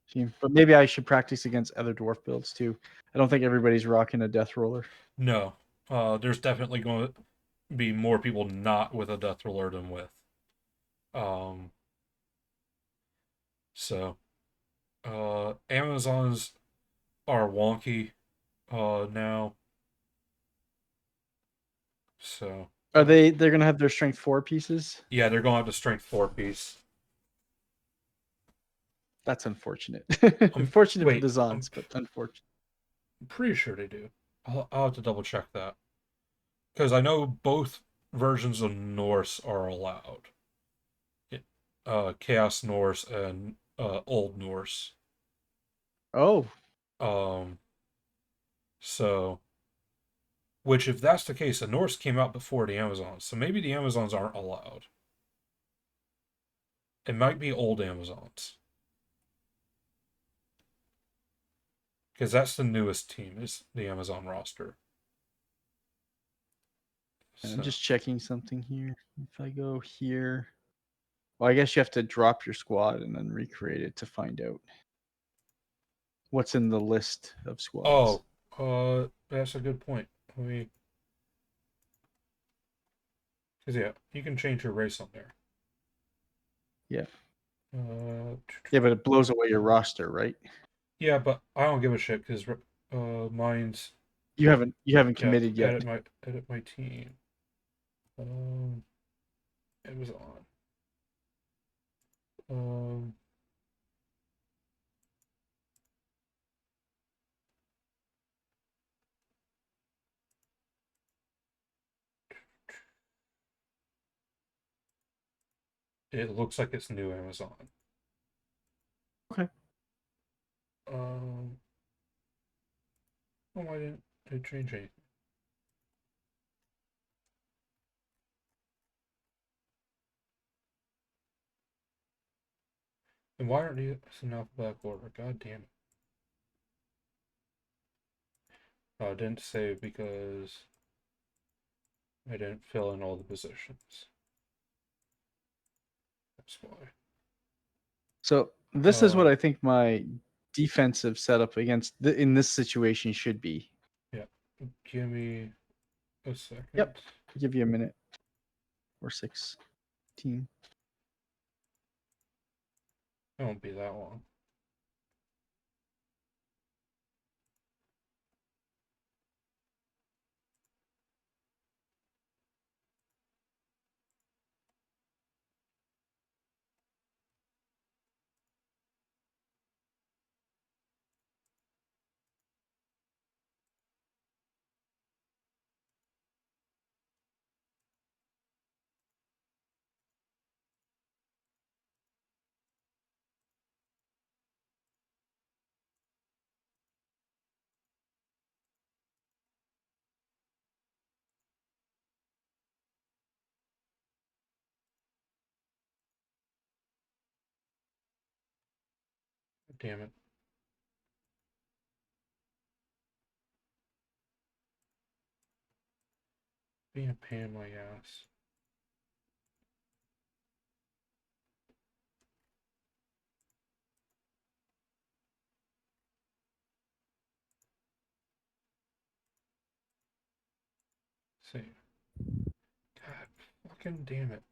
Team. But maybe I should practice against other dwarf builds too. I don't think everybody's rocking a death roller. No. There's definitely going to be more people not with a death roller than with. So, Amazons are wonky now. So are they're gonna have their strength 4 pieces? Yeah, they're gonna have the strength 4 piece. That's unfortunate. Unfortunate for the Zons, but unfortunate. I'm pretty sure they do. I'll have to double check that. Because I know both versions of Norse are allowed. Chaos Norse and Old Norse. Oh. So, which if that's the case, the Norse came out before the Amazons, so maybe the Amazons aren't allowed. It might be old Amazons. Because that's the newest team, is the Amazon roster. So. I'm just checking something here. If I go here, well, I guess you have to drop your squad and then recreate it to find out what's in the list of squads. Oh, that's a good point. Let me. Because yeah, you can change your race on there. Yeah. Uh, yeah, but it blows away your roster, right? Yeah, but I don't give a shit because mine's. You haven't committed yet. Edit my team. It was on. It looks like it's new Amazon. Okay. Why didn't it change anything? And why aren't these in alphabetical order? God damn it. I didn't save because I didn't fill in all the positions. That's why. So this is what I think my defensive setup against in this situation should be. Yeah. Give me a second. Yep. I'll give you a minute or 16. It won't be that long. Damn it. being a pain in my ass. See. God fucking damn it.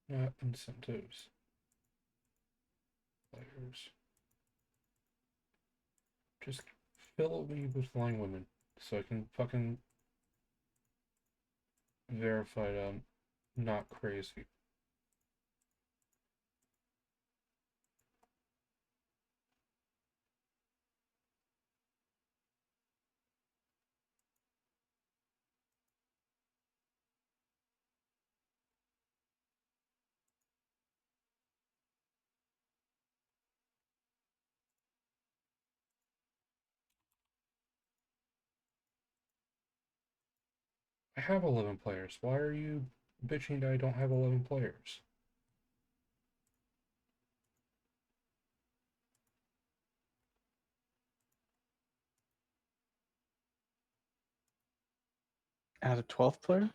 Not incentives. Players. Just fill me with line women so I can fucking verify that I'm not crazy. I have 11 players. Why are you bitching that I don't have 11 players? Add a 12th player?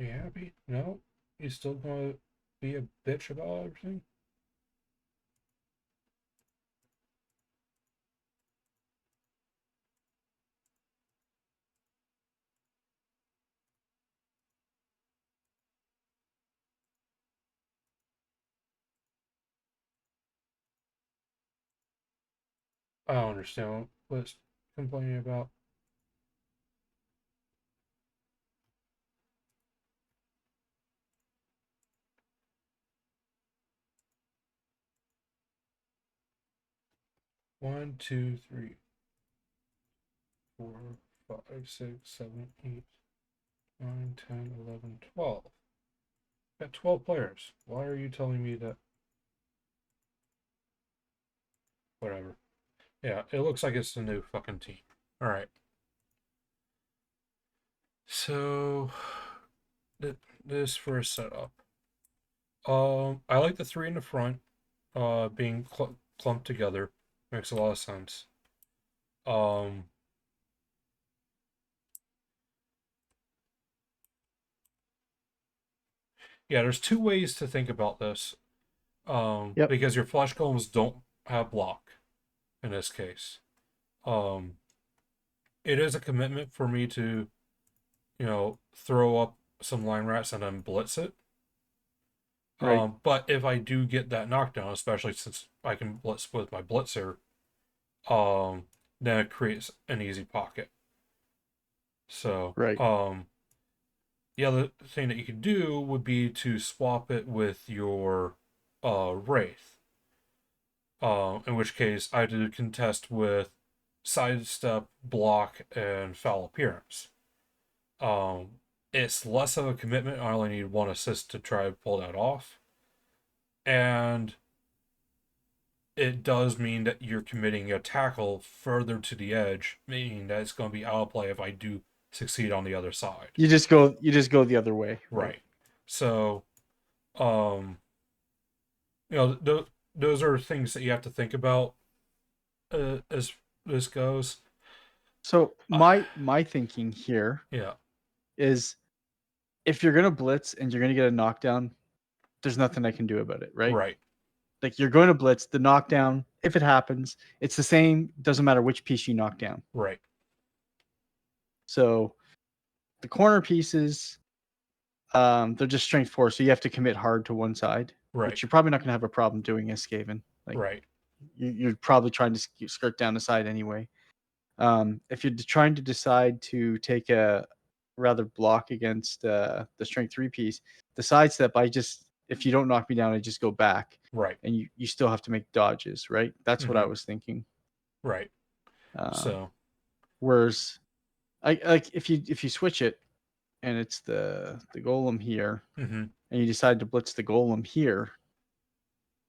Are you happy? No? You still gonna be a bitch about everything? I don't understand what's complaining about. One, two, three, 4, 5, 6, 7, 8, 9, 10, 11, 12. Got 12 players. Why are you telling me that? Whatever. Yeah, it looks like it's the new fucking team. Alright. So, this for a setup. I like the 3 in the front, being clumped together. Makes a lot of sense. Yeah, there's 2 ways to think about this. Yep. Because your flesh golems don't have block in this case. It is a commitment for me to, throw up some line rats and then blitz it. Right. But if I do get that knockdown, especially since I can blitz with my blitzer, then it creates an easy pocket. So, Right. the other thing that you could do would be to swap it with your Wraith. In which case I did contest with sidestep, block, and foul appearance. It's less of a commitment. I only need 1 assist to try to pull that off. And it does mean that you're committing a tackle further to the edge, meaning that it's going to be out of play if I do succeed on the other side. You just go the other way. Right. So, those are things that you have to think about as this goes. So my thinking here is if you're gonna blitz and you're gonna get a knockdown, there's nothing I can do about it, right? Right. Like you're going to blitz, the knockdown, if it happens, it's the same, doesn't matter which piece you knock down. Right. So the corner pieces, they're just strength 4, so you have to commit hard to one side, Right. which you're probably not gonna have a problem doing as Skaven. Like Right. you're probably trying to skirt down the side anyway. If you're trying to decide to take a rather block against the strength 3 piece, the sidestep, if you don't knock me down, I just go back. Right. And you still have to make dodges, right? That's what I was thinking. Right. So whereas I like if you switch it and it's the golem here, and you decide to blitz the golem here,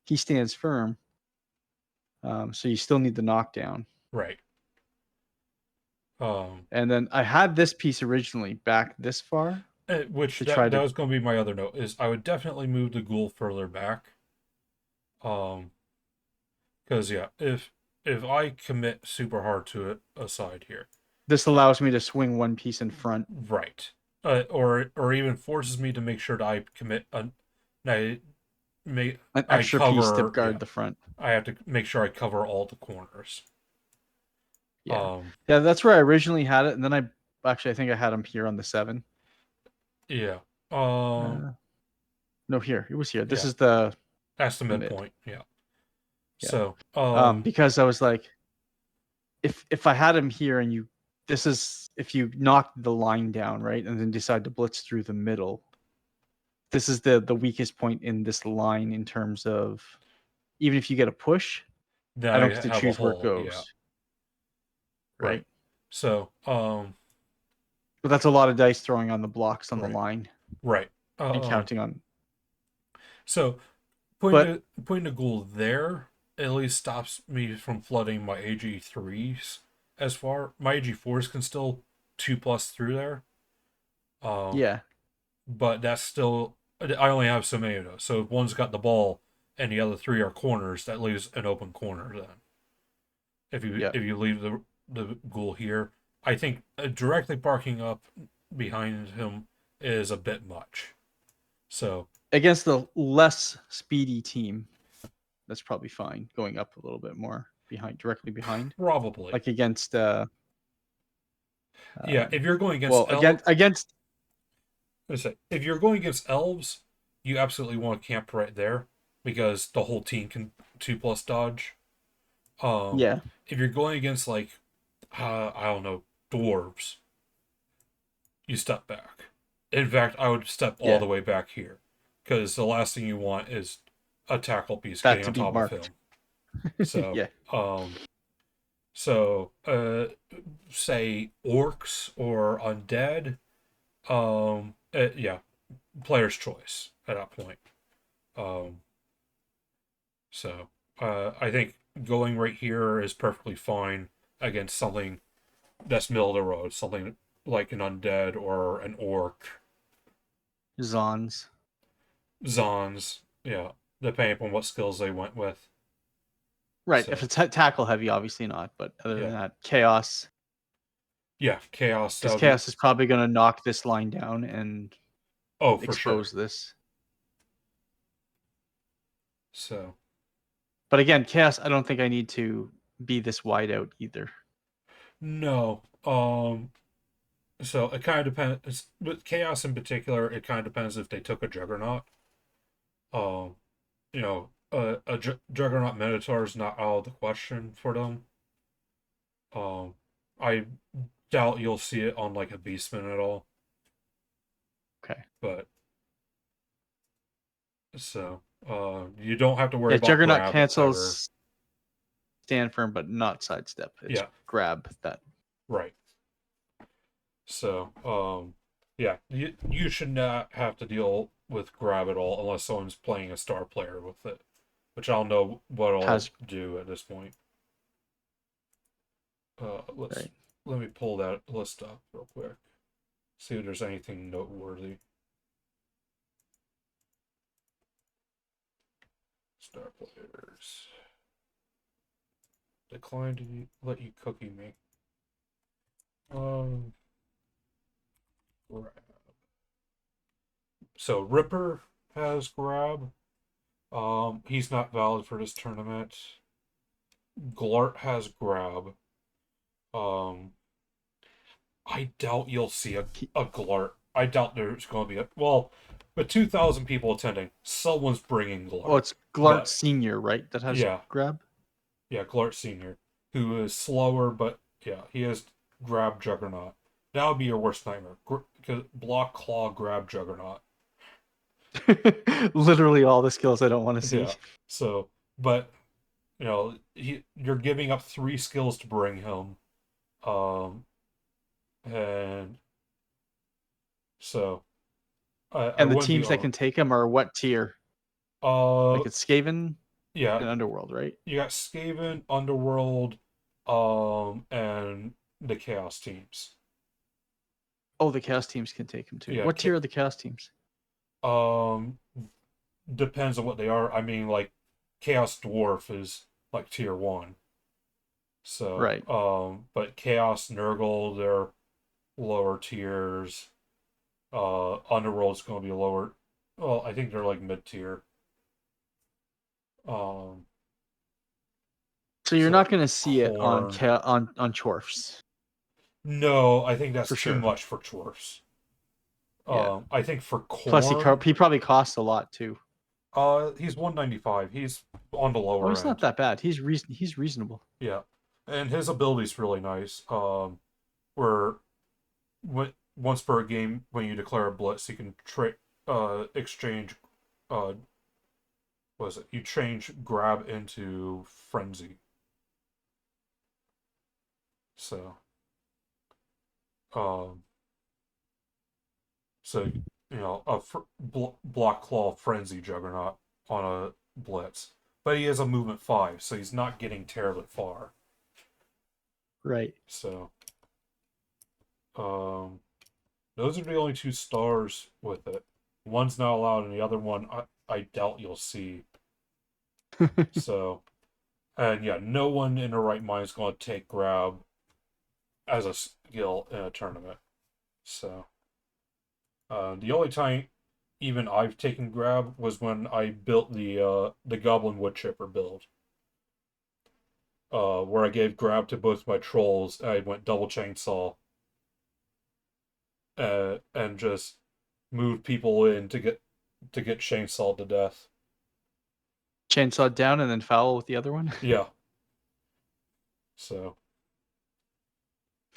he stands firm. So you still need the knockdown. Right. And then I had this piece originally back this far. Which that was going to be my other note, is I would definitely move the ghoul further back. Because yeah, if I commit super hard to it aside here, this allows me to swing one piece in front. Right. Or even forces me to make sure that I commit an extra piece to guard the front. I have to make sure I cover all the corners. Yeah. Yeah, that's where I originally had it, and then I think I had them here on the 7. Yeah. No, here. It was here. This is that's the midpoint. Yeah. So, because I was like, if I had him here and if you knock the line down, right, and then decide to blitz through the middle, this is the weakest point in this line in terms of, even if you get a push, then I don't get to choose where it goes. Yeah. Right. So, but that's a lot of dice throwing on the blocks on the line. Right. And counting on. So, putting a ghoul there at least stops me from flooding my AG3s as far. My AG4s can still 2+ through there. Yeah. But that's still, I only have so many of those. So if one's got the ball and the other 3 are corners, that leaves an open corner then. If you leave the ghoul here, I think directly parking up behind him is a bit much. So against the less speedy team, that's probably fine. Going up a little bit more directly behind. Probably. Like against. If you're going against if you're going against elves, you absolutely want to camp right there because the whole team can 2+ dodge. If you're going against I don't know, dwarves, you step back. In fact, I would step all the way back here because the last thing you want is a tackle piece getting on top of him. So, say orcs or undead, player's choice at that point. I think going right here is perfectly fine against something that's middle of the road, something like an undead or an orc. Zons, yeah, depending upon what skills they went with. Right, if it's tackle heavy, obviously not, but other than that, chaos. Yeah, chaos. Because chaos is probably going to knock this line down and expose this. So. But again, chaos, I don't think I need to be this wide out either. No. So it kind of depends. With chaos in particular, it kind of depends if they took a juggernaut. A juggernaut minotaur is not out of the question for them. I doubt you'll see it on like a beastman at all. Okay. But so you don't have to worry about juggernaut cancels stand firm but not sidestep. It's grab that. Right. So you should not have to deal with grab at all unless someone's playing a star player with it, which I don't know what I'll do at this point. Let me pull that list up real quick. See if there's anything noteworthy. Star players. Decline to let you cookie me. Grab. So Ripper has grab. He's not valid for this tournament. Glart has grab. I doubt you'll see a Glart. I doubt there's going to be with 2,000 people attending, someone's bringing Glart. Oh, it's Glart Senior, right? That has grab? Yeah, Glart Senior, who is slower, but he has grab Juggernaut. That would be your worst nightmare. Block, claw, grab, Juggernaut. Literally all the skills I don't want to see. Yeah. So, but you're giving up 3 skills to bring him, and so. And the teams that can take him are what tier? Like it's Skaven. Yeah. in Underworld, right? You got Skaven, Underworld, and the Chaos teams. Oh, the Chaos teams can take them too. Yeah, What tier are the Chaos teams? Depends on what they are. I mean, like, Chaos Dwarf is like tier 1. So, right. But Chaos Nurgle, they're lower tiers. Underworld's going to be lower. Well, I think they're like mid tier. So you're not going to see it on Chorfs. No, I think that's for too sure. much for Chorfs. Yeah. I think for Khorne, Plus, he probably costs a lot too. He's 195. He's on the lower end. Oh, he's not that bad. He's reasonable. Yeah, and his ability's really nice. Where once per game when you declare a blitz, you can exchange. What is it? You change grab into frenzy. So, so a block claw frenzy juggernaut on a blitz, but he has a movement 5, so he's not getting terribly far. Right. So, those are the only 2 stars with it. One's not allowed, and the other one I doubt you'll see. So, and yeah, no one in their right mind is going to take grab as a skill in a tournament. So, the only time even I've taken grab was when I built the Goblin Woodchipper build. Where I gave grab to both my trolls, and I went double chainsaw. And just moved people in to get chainsawed to death. Chainsaw down and then foul with the other one? Yeah. So.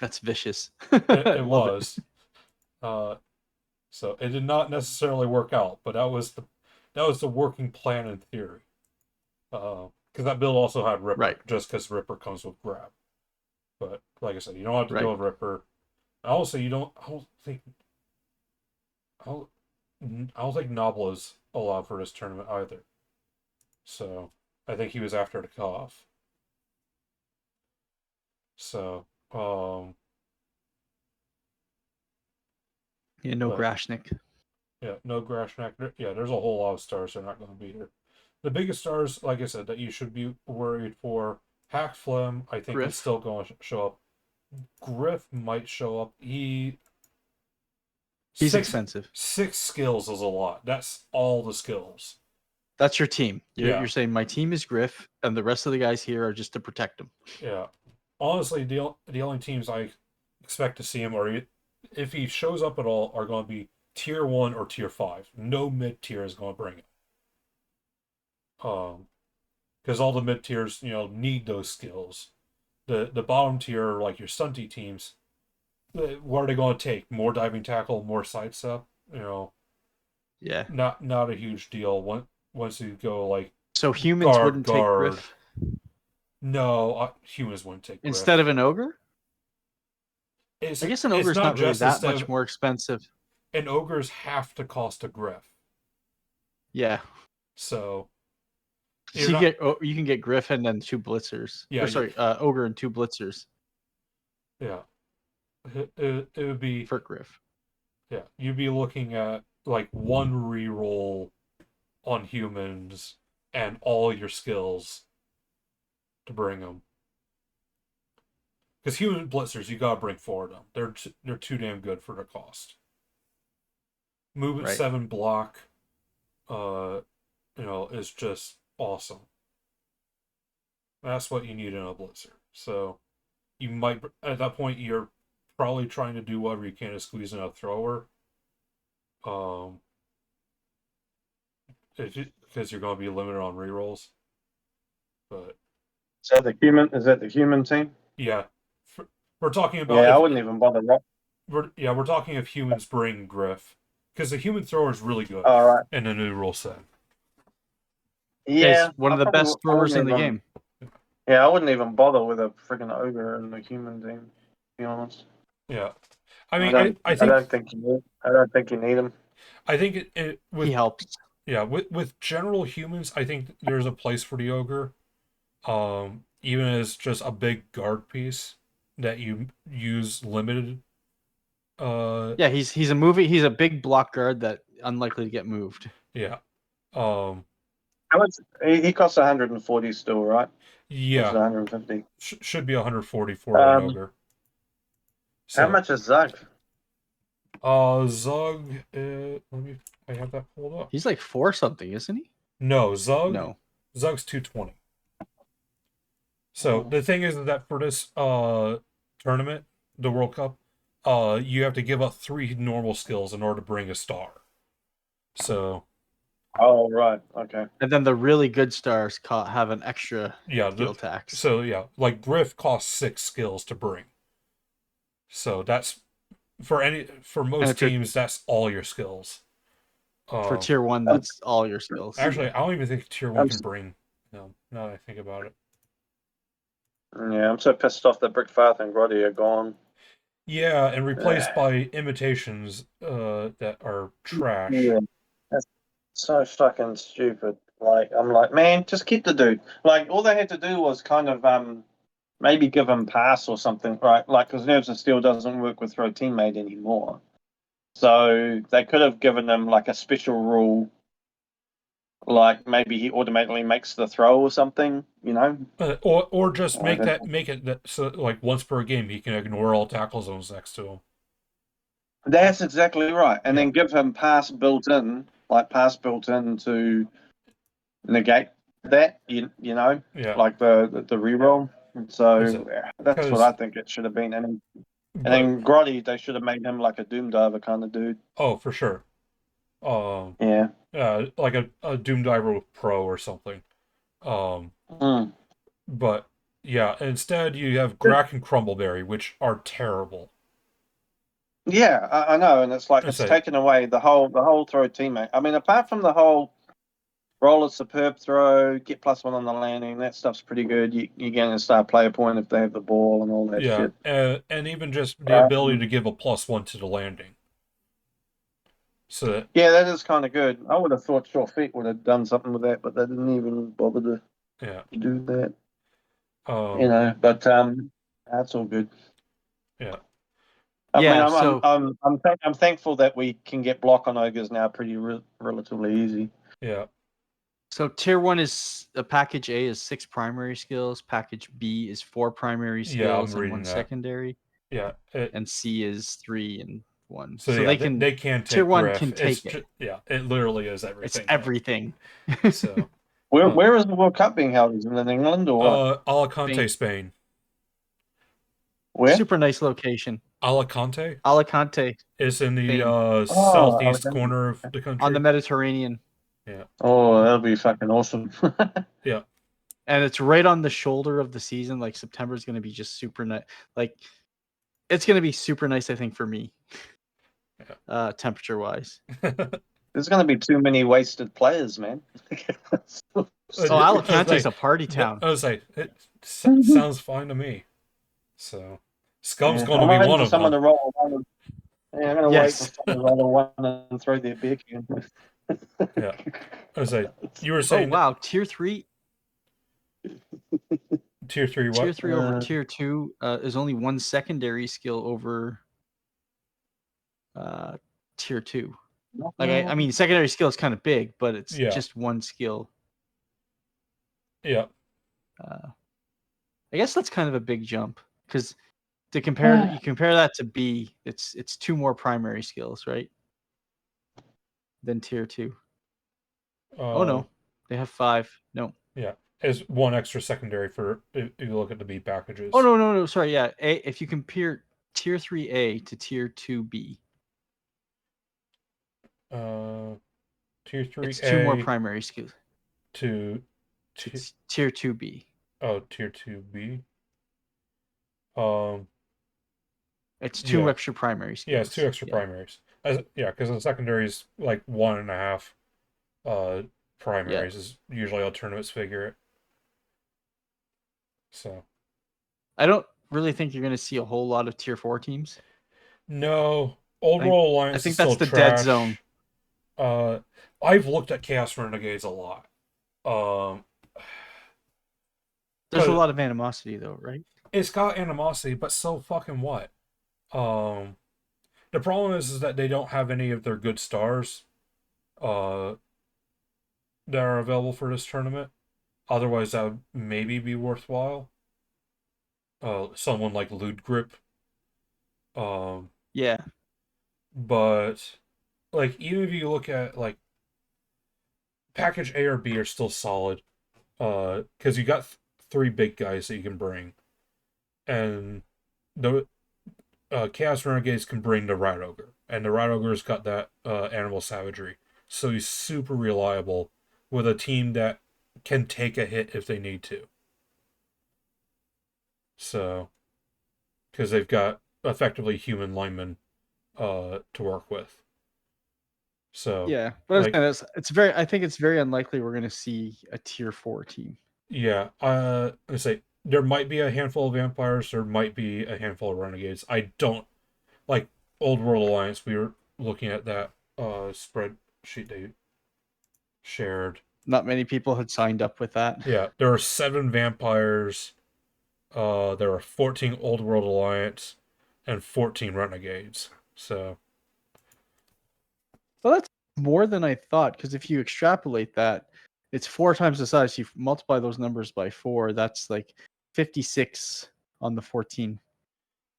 That's vicious. It was. So it did not necessarily work out, but that was the working plan in theory. Because that build also had Ripper, right. Just because Ripper comes with grab. But like I said, you don't have to right. go with Ripper. Also, I don't think Nobla's allowed for this tournament either. So I think he was after the cutoff. So yeah, no Grashnik. Yeah, no Grashnak. Yeah, there's a whole lot of stars that are not going to be there. The biggest stars, like I said, that you should be worried for, Hack Phlegm, I think is still going to show up. Griff might show up. He's expensive. 6 skills is a lot. That's all the skills. That's your team. You're saying my team is Griff, and the rest of the guys here are just to protect him. Yeah. Honestly, the only teams I expect to see him, or if he shows up at all, are going to be tier 1 or tier 5. No mid tier is going to bring it. Because all the mid tiers, need those skills. The bottom tier, like your stunty teams, what are they going to take? More diving tackle, more sidestep? Yeah. Not a huge deal. Once you go like. So humans wouldn't take Griff. No, humans wouldn't take Griff. Instead of an ogre. I guess an ogre is not really that much more expensive. And ogres have to cost a Griff. Yeah. So you can get Griff and then 2 blitzers. Yeah. Ogre and 2 blitzers. Yeah. It would be for Griff. Yeah, you'd be looking at like 1 reroll on humans and all your skills to bring them. Because human blitzers, you gotta bring 4 of them. They're too damn good for the cost. Movement 7 block, is just awesome. That's what you need in a blitzer. So you might, at that point, you're probably trying to do whatever you can to squeeze in a thrower. Because you're going to be limited on rerolls. But is that the human team? Yeah. We're talking about. Yeah, I wouldn't even bother. We're talking if humans bring Griff. Because the human thrower is really good in the new rule set. Yeah. It's one of the best throwers in the game. Yeah, I wouldn't even bother with a freaking ogre in the human team, to be honest. Yeah. I mean, I don't think you need him. I think he helps. Yeah, with general humans, I think there's a place for the ogre. Even as just a big guard piece that you use limited. Yeah, he's a big block guard that unlikely to get moved. Yeah. How much? He costs 140 still, right? Yeah. 150. Should be 140 for an ogre. So, how much is Zug? Zug. I have that pulled up. He's like 4 something, isn't he? No, Zug. No. Zug's 220. So the thing is that for this tournament, the World Cup, you have to give up 3 normal skills in order to bring a star. So. Oh right, okay. And then the really good stars have an extra skill tax. So yeah, like Griff costs 6 skills to bring. So that's for most teams, that's all your skills. For tier 1, that's all your skills. Actually, I don't even think tier 1 can bring. No, now that I think about it. Yeah, I'm so pissed off that Brickfath and Grotty are gone. Yeah, and replaced by imitations that are trash. Yeah, that's so fucking stupid. Like, I'm like, man, just keep the dude. Like, all they had to do was kind of maybe give him pass or something, right? Like, because Nerves of Steel doesn't work with throw teammate anymore. So they could have given him like a special rule, like maybe he automatically makes the throw or something, you know? Or just make it that so like once per game he can ignore all tackle zones next to him. That's exactly right. And then give him pass built in to negate that, you know? Yeah. Like the reroll. So that's what I think it should have been. And then Grotty, they should have made him like a Doom Diver kind of dude. Oh, for sure. Yeah. Like a Doom Diver with Pro or something. But yeah, instead you have Grack and Crumbleberry, which are terrible. Yeah, I know, and it's like it's taken away the whole throw teammate. I mean, apart from the whole roll a superb throw, get +1 on the landing, that stuff's pretty good. You're going to start player point if they have the ball and all that shit. And even just the ability to give a +1 to the landing. So yeah, that is kind of good. I would have thought Short Feet would have done something with that, but they didn't even bother to do that. You know, but that's all good. Yeah. I mean, I'm thankful that we can get block on ogres now pretty relatively easy. Yeah. So tier 1 is package A is 6 primary skills. Package B is 4 primary skills and 1 secondary. Yeah. And C is 3 and 1. So yeah, they can take tier 1 Griff. can take it. It literally is everything. It's everything. So where is the World Cup being held? Is it in England or what? Alicante, Spain. Where? Super nice location. Alicante. It's in the southeast corner of the country. On the Mediterranean. Yeah. Oh, that'll be fucking awesome. Yeah. And it's right on the shoulder of the season. Like September is going to be just super nice. Like it's going to be super nice, I think, for me. Yeah. Temperature wise. There's going to be too many wasted players, man. Alicante's a party town. I was like, it sounds fine to me. So, Scum's going to be one of them. I'm going to wait for someone to roll a 1 and throw their beer can. Yeah. I was like, you were saying. Oh, wow. Tier 3. Tier 3 what? Tier 3 over Tier 2 is only 1 secondary skill over Tier 2. Like, I mean, secondary skill is kind of big, but it's just 1 skill. Yeah. I guess that's kind of a big jump because you compare that to B, it's 2 more primary skills, right? Than Tier 2. Oh no, they have 5. No. Yeah, it's 1 extra secondary for if you look at the B packages. Oh no, sorry. Yeah, if you compare Tier 3A to Tier 2B. Tier 3A. It's 2 more primary skills. To Tier 2B. Oh, Tier 2B. It's 2 extra primary skills. Yeah, it's 2 extra primaries. Because the secondary is like 1.5 primaries is usually how tournaments figure it. So I don't really think you're going to see a whole lot of Tier 4 teams. No. Old World Alliance I think is still that's the trash. dead zone. I've looked at Chaos Renegades a lot. There's a lot of animosity, though, right? It's got animosity, but so fucking what? The problem is that they don't have any of their good stars that are available for this tournament. Otherwise, that would maybe be worthwhile. Someone like Loot Grip. Yeah. But, like, even if you look at, like, package A or B are still solid. Because you got 3 big guys that you can bring. And the Chaos Renegades can bring the Rat Ogre. And the Rat Ogre's got that animal savagery. So he's super reliable with a team that can take a hit if they need to. So, because they've got effectively human linemen to work with. So yeah, but it's very. I think it's very unlikely we're going to see a tier 4 team. Yeah, I say there might be a handful of vampires. There might be a handful of renegades. I don't like Old World Alliance. We were looking at that spreadsheet they shared. Not many people had signed up with that. Yeah, there are 7 vampires. There are 14 Old World Alliance and 14 renegades. So that's more than I thought, because if you extrapolate that, it's 4 times the size. You multiply those numbers by 4, that's like 56 on the 14.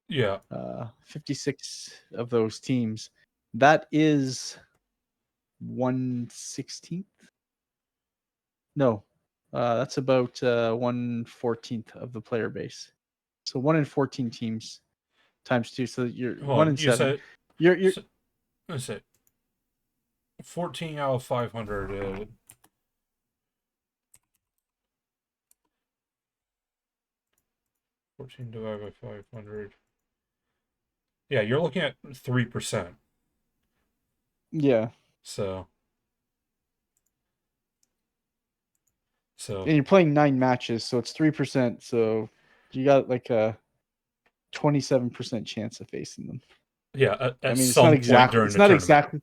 Yeah. 56 of those teams. That is 1/16th? No. That's about 1/14th of the player base. So 1 in 14 teams times 2. So you're 1 in 7. You're let's say 14 out of 500. 14 divided by 500. Yeah, you're looking at 3%. Yeah. So and you're playing 9 matches, so it's 3%. So you got like a 27% chance of facing them. Yeah, I mean, it's not exactly. It's not exactly.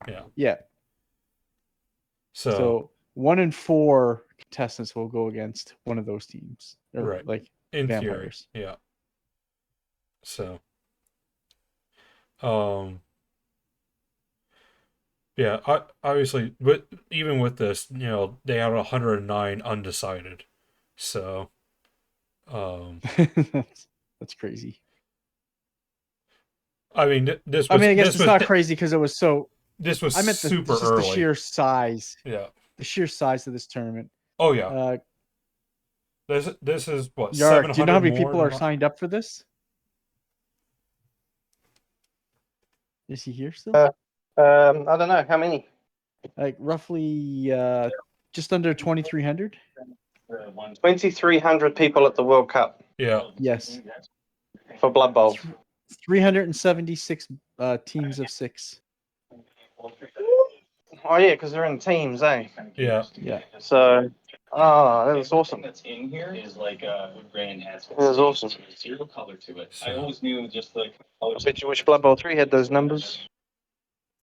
Yeah. Yeah. So 1 in 4 contestants will go against one of those teams, or right? Like in vampires. Theory, yeah. So, yeah. Obviously, but even with this, they have 109 undecided. So, that's crazy. I mean, this was. I mean, I guess it's not crazy because it was so. This was I meant super early. The sheer size. Yeah. The sheer size of this tournament. Oh yeah. This is what, Yark, 700 do you know how many more people are signed up for this? Is he here still? I don't know. How many? Like roughly just under 2,300. 2,300 people at the World Cup. Yeah. Yes. For Blood Bowl. 376 teams of 6. Oh yeah, because they're in teams, eh? Yeah. Yeah. So, that was awesome. That's in here is like Brandon has. It was awesome. Zero color to it. I always knew just the. I bet you wish Blood Bowl 3 had those numbers.